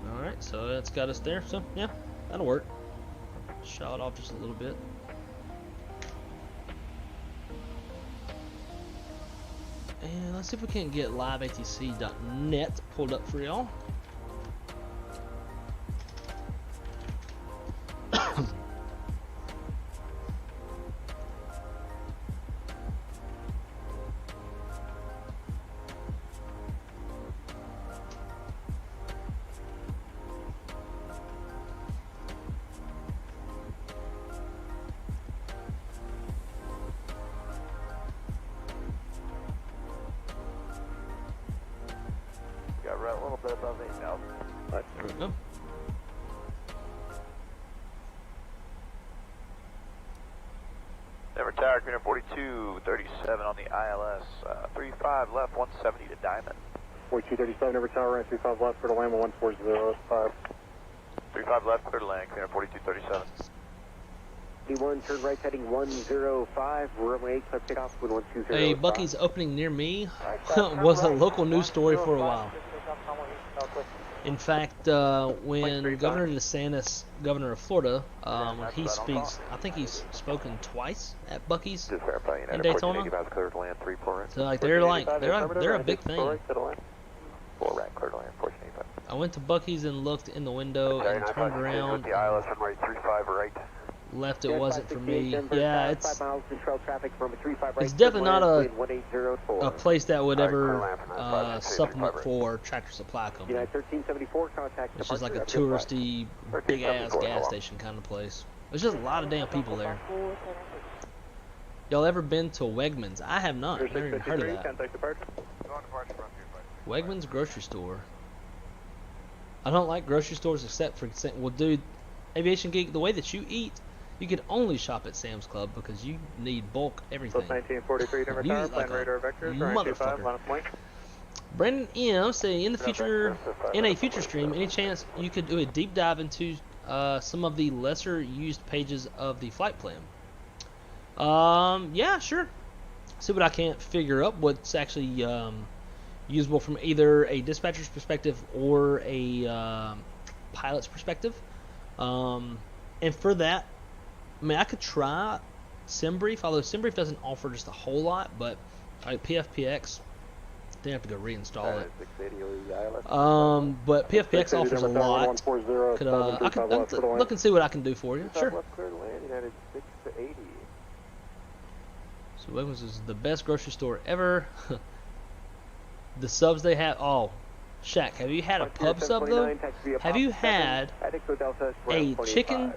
Alright, so that's got us there. So, yeah, that'll work. Shot off just a little bit. And let's see if we can get liveatc.net pulled up for y'all. A little bit above 8,000. There we go. Denver Tower, Greener 4237 on the ILS. 35 left, 170 to Diamond. 4237, Denver Tower, right 35 left, clear to land 140.5. 35 left, clear to land, Greener 4237. D1, turn right heading 105, runway 8, clear takeoff with 120. A Buc-ee's opening near me was a local news story for a while. In fact, when Governor DeSantis, governor of Florida, when he speaks, I think he's spoken twice at Buc-ee's Just verify in Daytona. clear to land 3 4 So like they're a big thing. 4 right, clear to land 1485. I went to Buc-ee's and looked in the window and turned around. The ILS runway 35 right. Left, it wasn't for me. Yeah, it's It's definitely not a place that would ever supplement for Tractor Supply Company. United 1374, contact It's just like a departure, touristy, big-ass gas station kind of place. There's just a lot of damn people there. Y'all ever been to Wegmans? I have not. I've never even heard of that. Contact departure. Wegmans grocery store. I don't like grocery stores except for, well, dude, Aviation Geek, the way that you eat, you could only shop at Sam's Club because you need bulk everything. 1943, Denver You Tower, eat like plan radar vectors, motherfucker. line of point. Brandon M saying in a future stream, any chance you could do a deep dive into some of the lesser used pages of the flight plan? Yeah, sure. See what I can't figure up. What's actually usable from either a dispatcher's perspective or a pilot's perspective. And for that, I mean, I could try SimBrief, although SimBrief doesn't offer just a whole lot, but like PFPX, they have to go reinstall it. But PFPX offers a lot. I can look and see what I can do for you. Sure. So Wegmans is the best grocery store ever. The subs they have, oh, Kjac, have you had a pub sub though? Have you had a chicken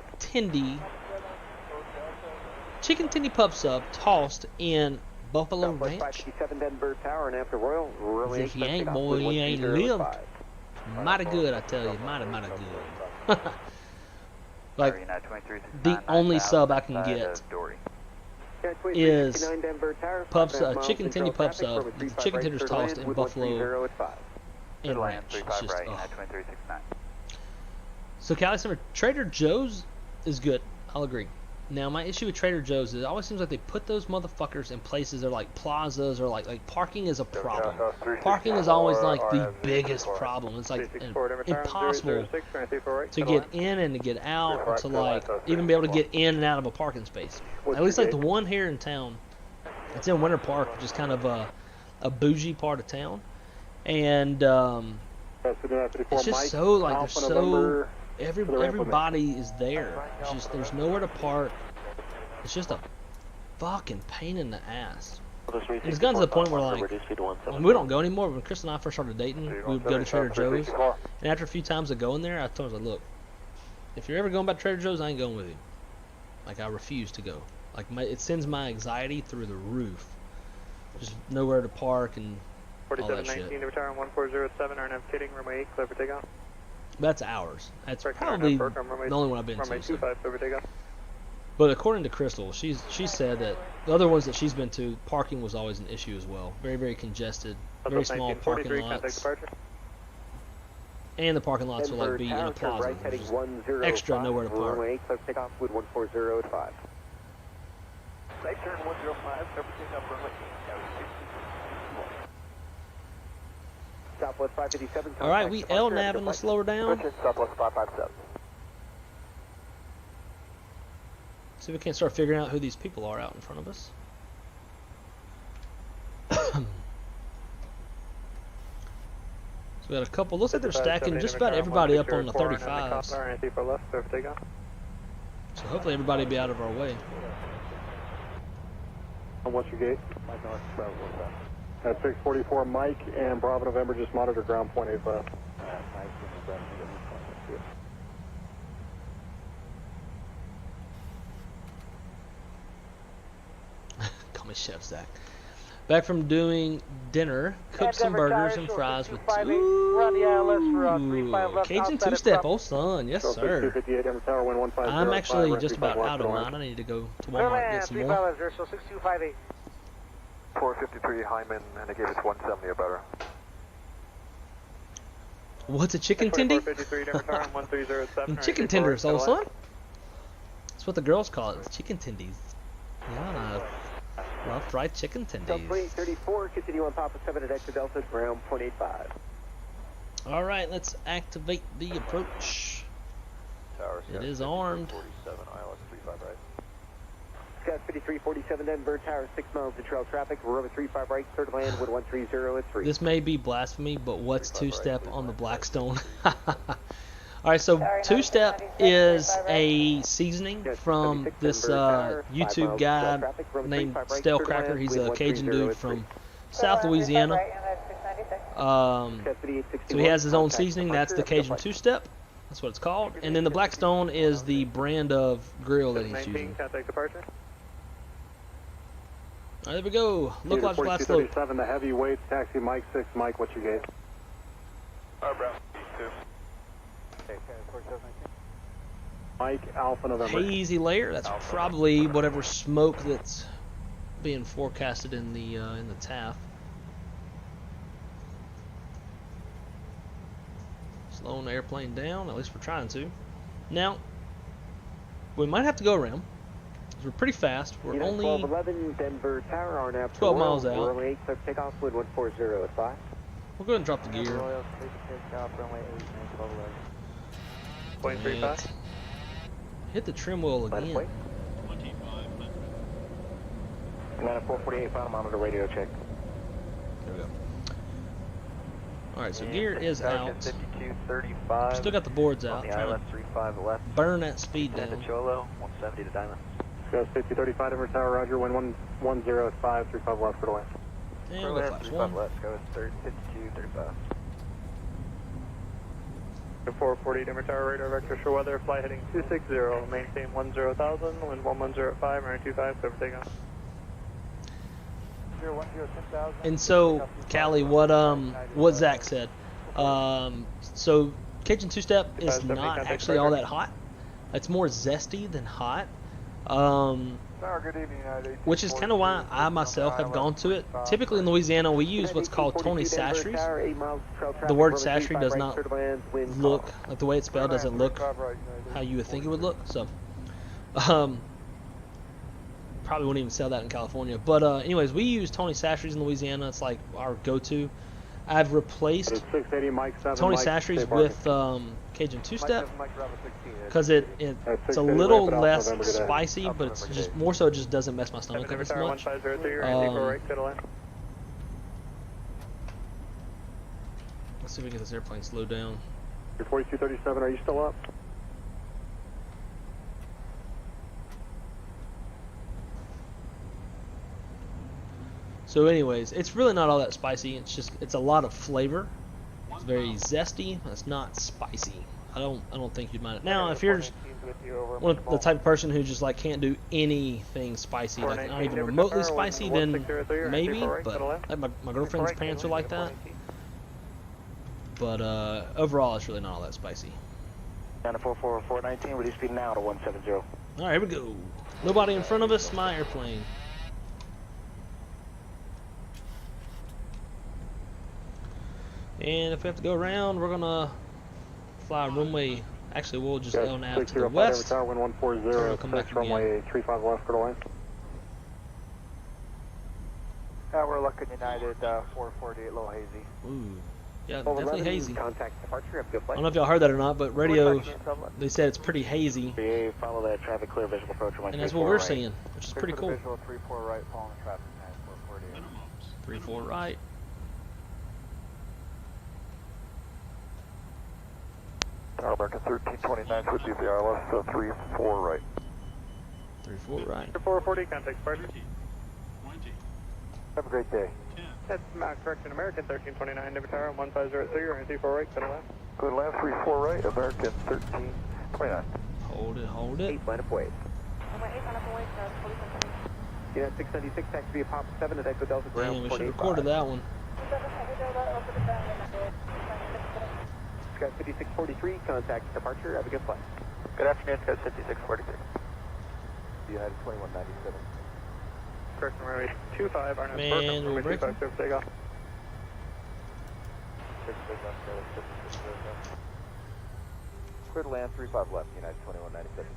tendy pub sub tossed in Buffalo Ranch? As if you ain't, boy, you ain't lived. Mighty good, I tell you, mighty good. Like, the only sub I can get is chicken tendy pub sub, with the chicken tenders tossed in Buffalo and Ranch. It's just, So Cali Summer, Trader Joe's is good. I'll agree. Now my issue with Trader Joe's is it always seems like they put those motherfuckers in places that are like plazas or like parking is a problem. Parking is always like the biggest problem. It's like impossible to get in and to get out, or to like even be able to get in and out of a parking space. At least like the one here in town, it's in Winter Park, which is kind of a bougie part of town, and it's just so like there's so everybody is there. It's just there's nowhere to park. It's just a fucking pain in the ass. And it's gotten to the point where like when we don't go anymore. When Chris and I first started dating, we would go to Trader Joe's, and after a few times of going there, I told her, look, if you're ever going by Trader Joe's, I ain't going with you. Like, I refuse to go. Like, it sends my anxiety through the roof. Just nowhere to park and all that shit. 4719 to return 1407, RNF kidding, runway 8, clear for takeoff. That's ours. That's probably the only one I've been runway to. 25, clear for takeoff. But according to Crystal, she said that the other ones that she's been to, parking was always an issue as well. Very, very congested, very small parking lots. And the parking lots will like be in a plaza. There's extra nowhere to park. Runway 8, clear for takeoff with 14085. Right turn 105, clear for takeoff runway 8. Southwest 557. All right, we LNAVing. Let's slow her down. Southwest 557. See if we can't start figuring out who these people are out in front of us. So we got a couple. Looks like they're stacking just about everybody up on the 35s. So hopefully everybody will be out of our way. And what's your gate? At 644 Mike and Bravo November, just monitor ground point 85. Call me Chef Zach. Back from doing dinner, cooked some burgers and fries with Cajun two-step, oh son, yes sir. I'm actually just about out of mine. I need to go to Walmart and get some more. 453 Hyman, and I gave it 170 or better. What's a chicken tendy? Chicken tenders, old son. That's what the girls call it, chicken tendies. Yeah, love fried chicken tendies. 2834, continue on Papa 7 at exit Delta, ground point 85. All right, let's activate the approach. Tower, It is armed. 47, ILS 35 right. Scout 5347 Denver, Tower 6 miles to trail traffic, runway 35 right, clear to land, wind 130 at 3. This may be blasphemy, but what's two-step on the Blackstone? All right, so two-step is a seasoning from this YouTube guy named Stale Cracker. He's a Cajun dude from South Louisiana. So he has his own seasoning. That's the Cajun two-step. That's what it's called. And then the Blackstone is the brand of grill that he's using. All right, there we go. Localizer glass slope. 4237, the heavyweights, taxi Mike 6, Mike, what's your gate? Mike, Alpha November. Hazy layer. That's probably whatever smoke that's being forecasted in the TAF. Slowing the airplane down. At least we're trying to. Now we might have to go around. 'Cause we're pretty fast. We're only 1211 Denver Tower, RNAV 12 miles out. Runway 8, clear takeoff, wind 140 at 5. We'll go ahead and drop the gear. And hit the trim wheel again. 448, final monitor radio check. There we go. Alright, so gear is out. 5235. Still got the boards out. On the Trying ILS 35 left. to burn that speed Santa down. Cholo, 170 to Diamond. Scout 5035 Denver Tower, Roger, wind 110 at 5, 35 left, clear to land. And we'll go flash 35 one. left, go 5235. 440 Denver Tower, radar vector show weather, fly heading 260, maintain 10,000, wind 110 at 5, runway 25, cover takeoff. And so, Callie, what Zach said. So Cajun two-step is not actually all that hot. It's more zesty than hot. Which is kind of why I myself have gone to it. Typically in Louisiana, we use what's called Tony Sastry's. The word Sastry does not look, like the way it's spelled doesn't look how you would think it would look. So, probably wouldn't even sell that in California. But anyways, we use Tony Sastry's in Louisiana. It's like our go-to. I've replaced 680 Mike 7, Tony Mike, Sastry's stay parked. with Cajun two-step because it's a little less spicy, but it's just more so it just doesn't mess my stomach up as much. Let's see if we can get this airplane slowed down. Your 4237, are you still up? So anyways, it's really not all that spicy. It's a lot of flavor. It's very zesty. It's not spicy. I don't think you'd mind it. Now, if you're just one of the type of person who just like can't do anything spicy, like not even remotely spicy, then maybe. But like my girlfriend's parents are like that. But overall, it's really not all that spicy. Down to 44419, reduce speed now to 170. All right, here we go. Nobody in front of us. My airplane. And if we have to go around, we're gonna fly runway. Actually, we'll just go nav to the west. Tower, wind 140, We'll come back 6, runway 35 left, clear to land. We're looking United 448, a little hazy. Ooh, yeah, definitely hazy. Contact departure, have a good I flight. don't know if y'all heard that or not, but radio, they said it's pretty hazy, BA, follow that traffic clear, visual approach. and that's what we're seeing, which is pretty cool. Visual 34 right, following traffic, 448. 3-4 right. Tower American 1329, switch to the ILS, so 34 right. 3-4 right. 440, contact departure. 20. Have a great day. 10. That's Mac correction, American 1329, Denver Tower, 1503, runway 24 right, clear to land. Good land, 34 right, American 1329. Hold it. 8 line up wave. Unit 696, taxi via Pop 7 at Echo Delta ground. Damn, we should have recorded that one. Scout 5643, contact departure, have a good flight. Good afternoon, Scout 5643. United 2197. Correction, runway 25, RNAV Man, Berkeley, we're runway breaking. 25, clear for takeoff. Clear to land, 35 left, United 2197.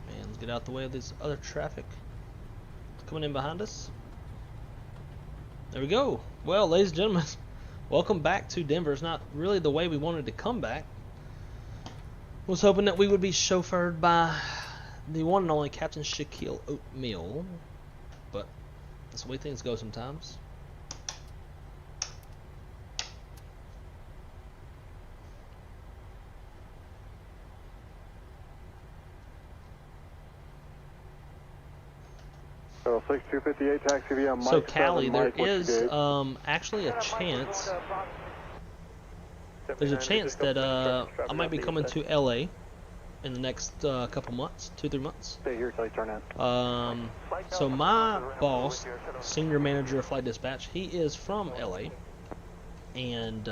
Man, let's get out the way of this other traffic. It's coming in behind us. There we go. Well, ladies and gentlemen, Welcome back to Denver. It's not really the way we wanted to come back. Was hoping that we would be chauffeured by the one and only Captain Shaquille Oatmeal, but that's the way things go sometimes. So 6258 taxi via Mike. So Callie, 7, there Mike, what's is your gauge? actually a chance. There's a chance that I might be coming to LA in the next couple months, 2-3 months. Stay here till you turn in. So my boss, senior manager of flight dispatch, he is from LA, and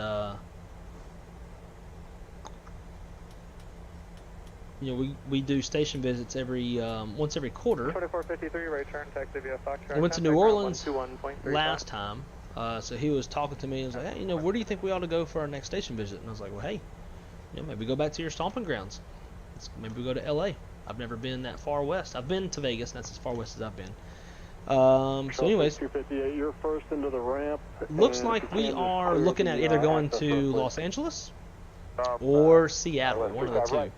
you know, we do station visits every once every quarter. 2453, right turn, taxi via Foxtrot. I went to contact New ground Orleans 121.35. last time, so he was talking to me and was like, hey, you know, where do you think we ought to go for our next station visit? And I was like, well, hey, you know, maybe go back to your stomping grounds. Maybe we go to LA. I've never been that far west. I've been to Vegas, and that's as far west as I've been. So anyways, 258, you're first into the ramp. looks and like if you we can, just are clear looking the, at either going access to road, please. Los Angeles or Seattle, one of the two.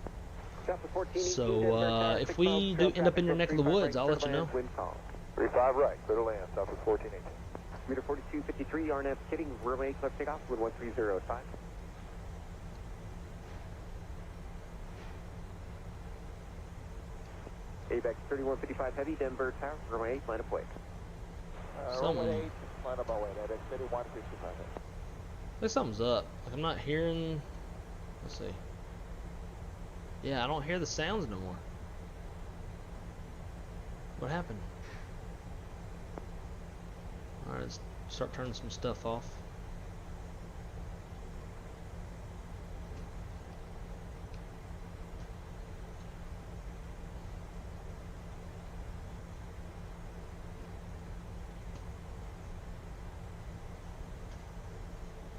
So if we do end up in your neck of the woods, I'll let you know. 35 right, clear to land, Southwest 1418. Meter 4253, RNAV kidding, runway left takeoff, wind 130.5. ABEX 3155 heavy, Denver Tower, runway 8, line up way. Something, line up away, ABEX 3155. there's something's up. Like I'm not hearing. Let's see. Yeah, I don't hear the sounds no more. What happened? Alright, let's start turning some stuff off.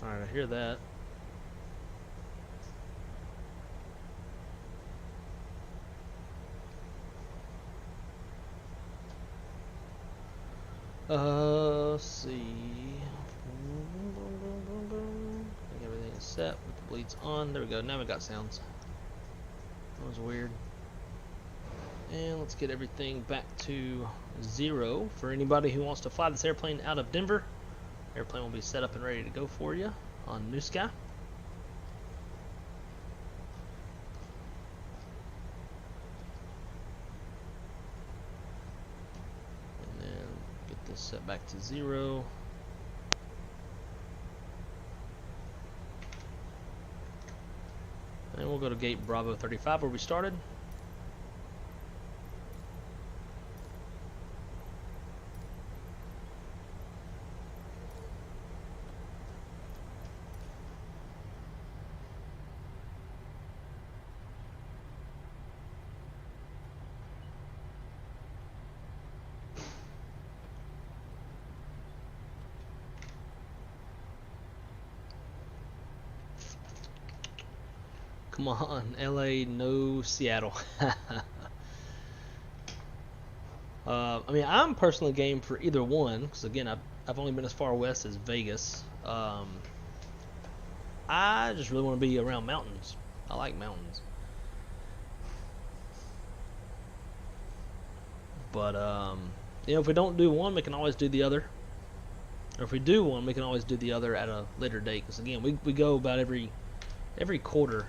Alright, I hear that. Let's see. I think everything is set with the bleeds on. There we go. Now we got sounds. That was weird. And let's get everything back to 0 for anybody who wants to fly this airplane out of Denver. Airplane will be set up and ready to go for you on New Sky. Set back to 0. And we'll go to gate Bravo 35 where we started. Come on, LA, no Seattle. I mean, I'm personally game for either one, because again, I've only been as far west as Vegas. I just really want to be around mountains. I like mountains. But, you know, if we don't do one, we can always do the other. Or if we do one, we can always do the other at a later date. Because again, we go about every quarter.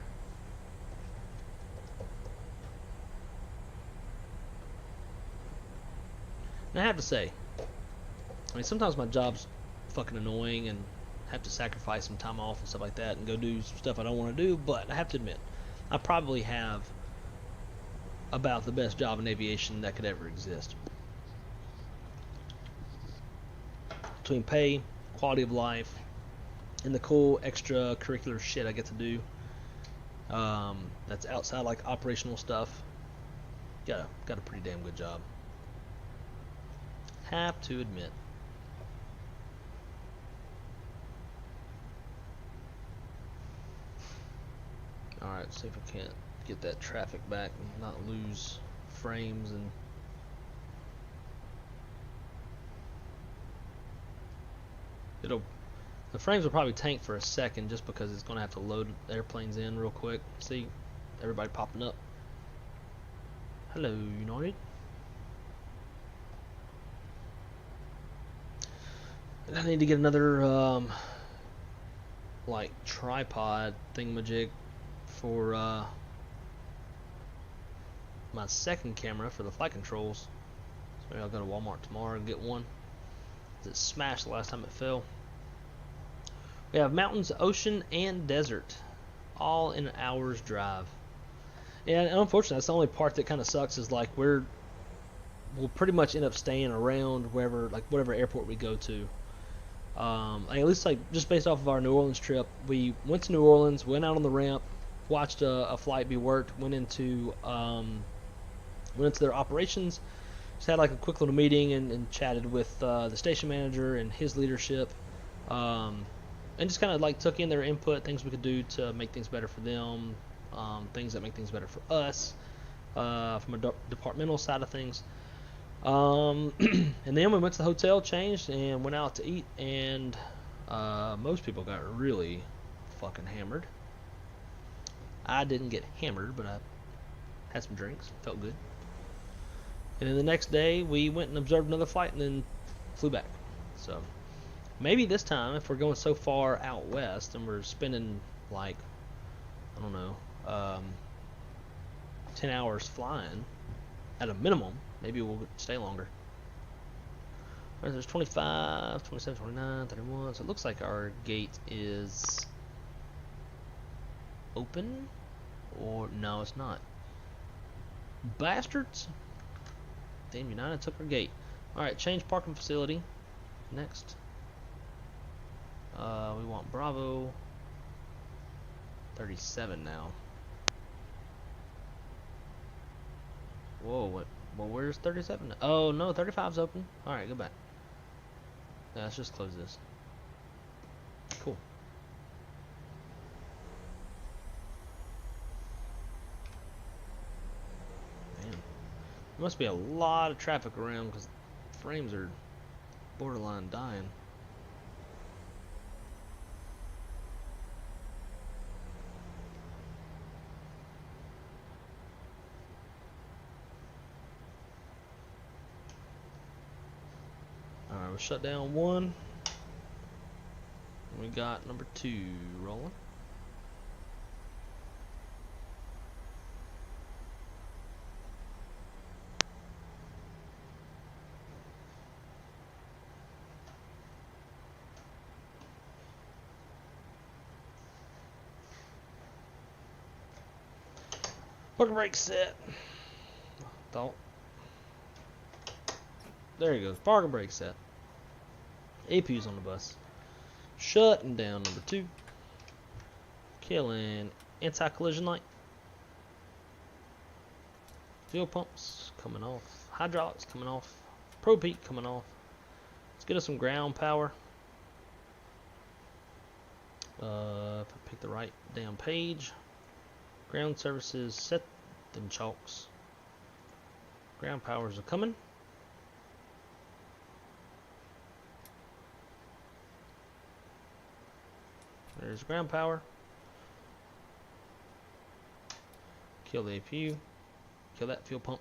And I have to say, I mean, sometimes my job's fucking annoying and have to sacrifice some time off and stuff like that and go do stuff I don't want to do, but I have to admit, I probably have about the best job in aviation that could ever exist. Between pay, quality of life, and the cool extracurricular shit I get to do, that's outside like operational stuff, got a pretty damn good job. Have to admit. Alright, see if I can't get that traffic back and not lose frames and The frames will probably tank for a second just because it's going to have to load airplanes in real quick. See, everybody popping up. Hello, United. And I need to get another like tripod thingamajig for my second camera for the flight controls. So maybe I'll go to Walmart tomorrow and get one. It smashed the last time it fell. We have mountains, ocean, and desert, all in an hour's drive. And unfortunately, that's the only part that kind of sucks. Is like we'll pretty much end up staying around wherever, like whatever airport we go to. At least like just based off of our New Orleans trip, we went to New Orleans, went out on the ramp, watched a flight be worked, went into their operations. Just had like a quick little meeting and chatted with the station manager and his leadership. And just kind of like took in their input, things we could do to make things better for them, things that make things better for us, from a departmental side of things. And then we went to the hotel, changed, and went out to eat. And most people got really fucking hammered. I didn't get hammered, but I had some drinks, felt good. And then the next day we went and observed another flight and then flew back. So maybe this time, if we're going so far out west and we're spending like, I don't know, 10 hours flying at a minimum, maybe we'll stay longer. Alright, there's 25, 27, 29, 31. So it looks like our gate is open. Or no, it's not. Bastards. Damn, United took our gate. Alright, change parking facility. Next. We want Bravo 37 now. Whoa, what? Well, where's 37? Oh, no, 35's open. Alright, go back. Yeah, let's just close this. Cool. Man. There must be a lot of traffic around because frames are borderline dying. Alright, we'll shut down one. We got number 2 rolling. Parking brake set. Thought. There he goes. Parking brake set. APU's on the bus. Shutting down number 2. Killing anti-collision light. Fuel pumps coming off. Hydraulics coming off. Probe heat coming off. Let's get us some ground power. If I pick the right damn page. Ground services, set them chalks. Ground powers are coming. There's ground power. Kill the APU. Kill that fuel pump.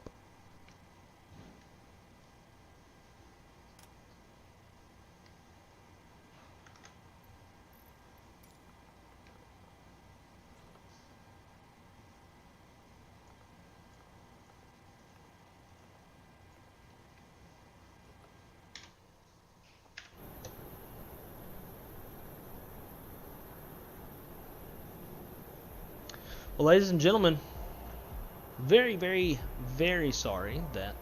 Well, ladies and gentlemen, very, very, very sorry that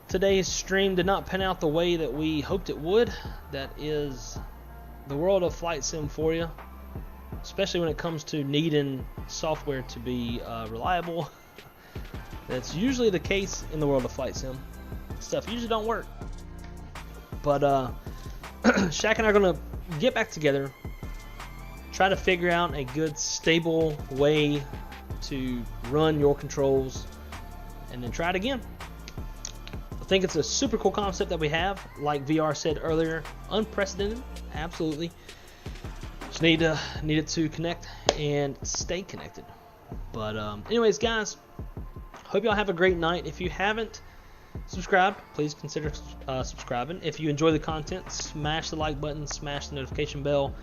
today's stream did not pan out the way that we hoped it would. That is the world of flight sim for you, especially when it comes to needing software to be reliable. That's usually the case in the world of flight sim. Stuff usually don't work. But Kjac and I are going to get back together, try to figure out a good stable way to run your controls, and then try it again. think it's a super cool concept that we have. Like VR said earlier, unprecedented, absolutely. Just need it to connect and stay connected. But anyways, guys, hope y'all have a great night. If you haven't subscribed, please consider subscribing. If you enjoy the content, smash the like button, smash the notification bell,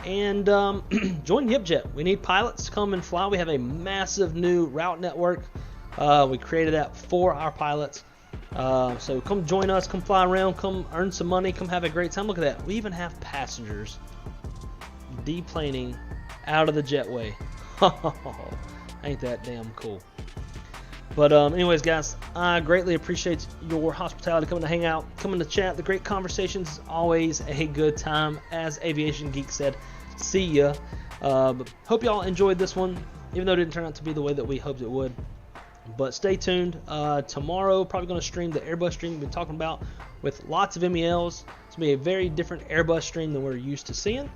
and join Yipjet. We need pilots to come and fly. We have a massive new route network. We created that for our pilots. So come join us, come fly around, come earn some money, come have a great time. Look at that. We even have passengers deplaning out of the jetway. Ain't that damn cool. But anyways, guys, I greatly appreciate your hospitality, coming to hang out, coming to chat. The great conversations is always a good time. As Aviation Geek said, see ya. But hope y'all enjoyed this one, even though it didn't turn out to be the way that we hoped it would. But stay tuned. Tomorrow, probably going to stream the Airbus stream we've been talking about with lots of MELs. It's going to be a very different Airbus stream than we're used to seeing.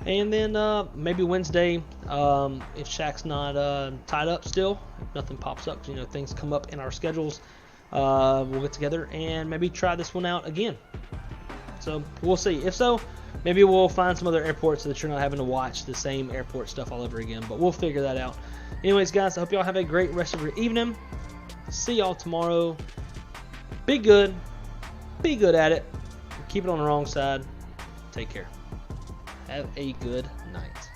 And then maybe Wednesday, if Kjac's not tied up still, if nothing pops up, you know, things come up in our schedules, we'll get together and maybe try this one out again. So we'll see. If so, maybe we'll find some other airports so that you're not having to watch the same airport stuff all over again. But we'll figure that out. Anyways, guys, I hope y'all have a great rest of your evening. See y'all tomorrow. Be good. Be good at it. Keep it on the wrong side. Take care. Have a good night.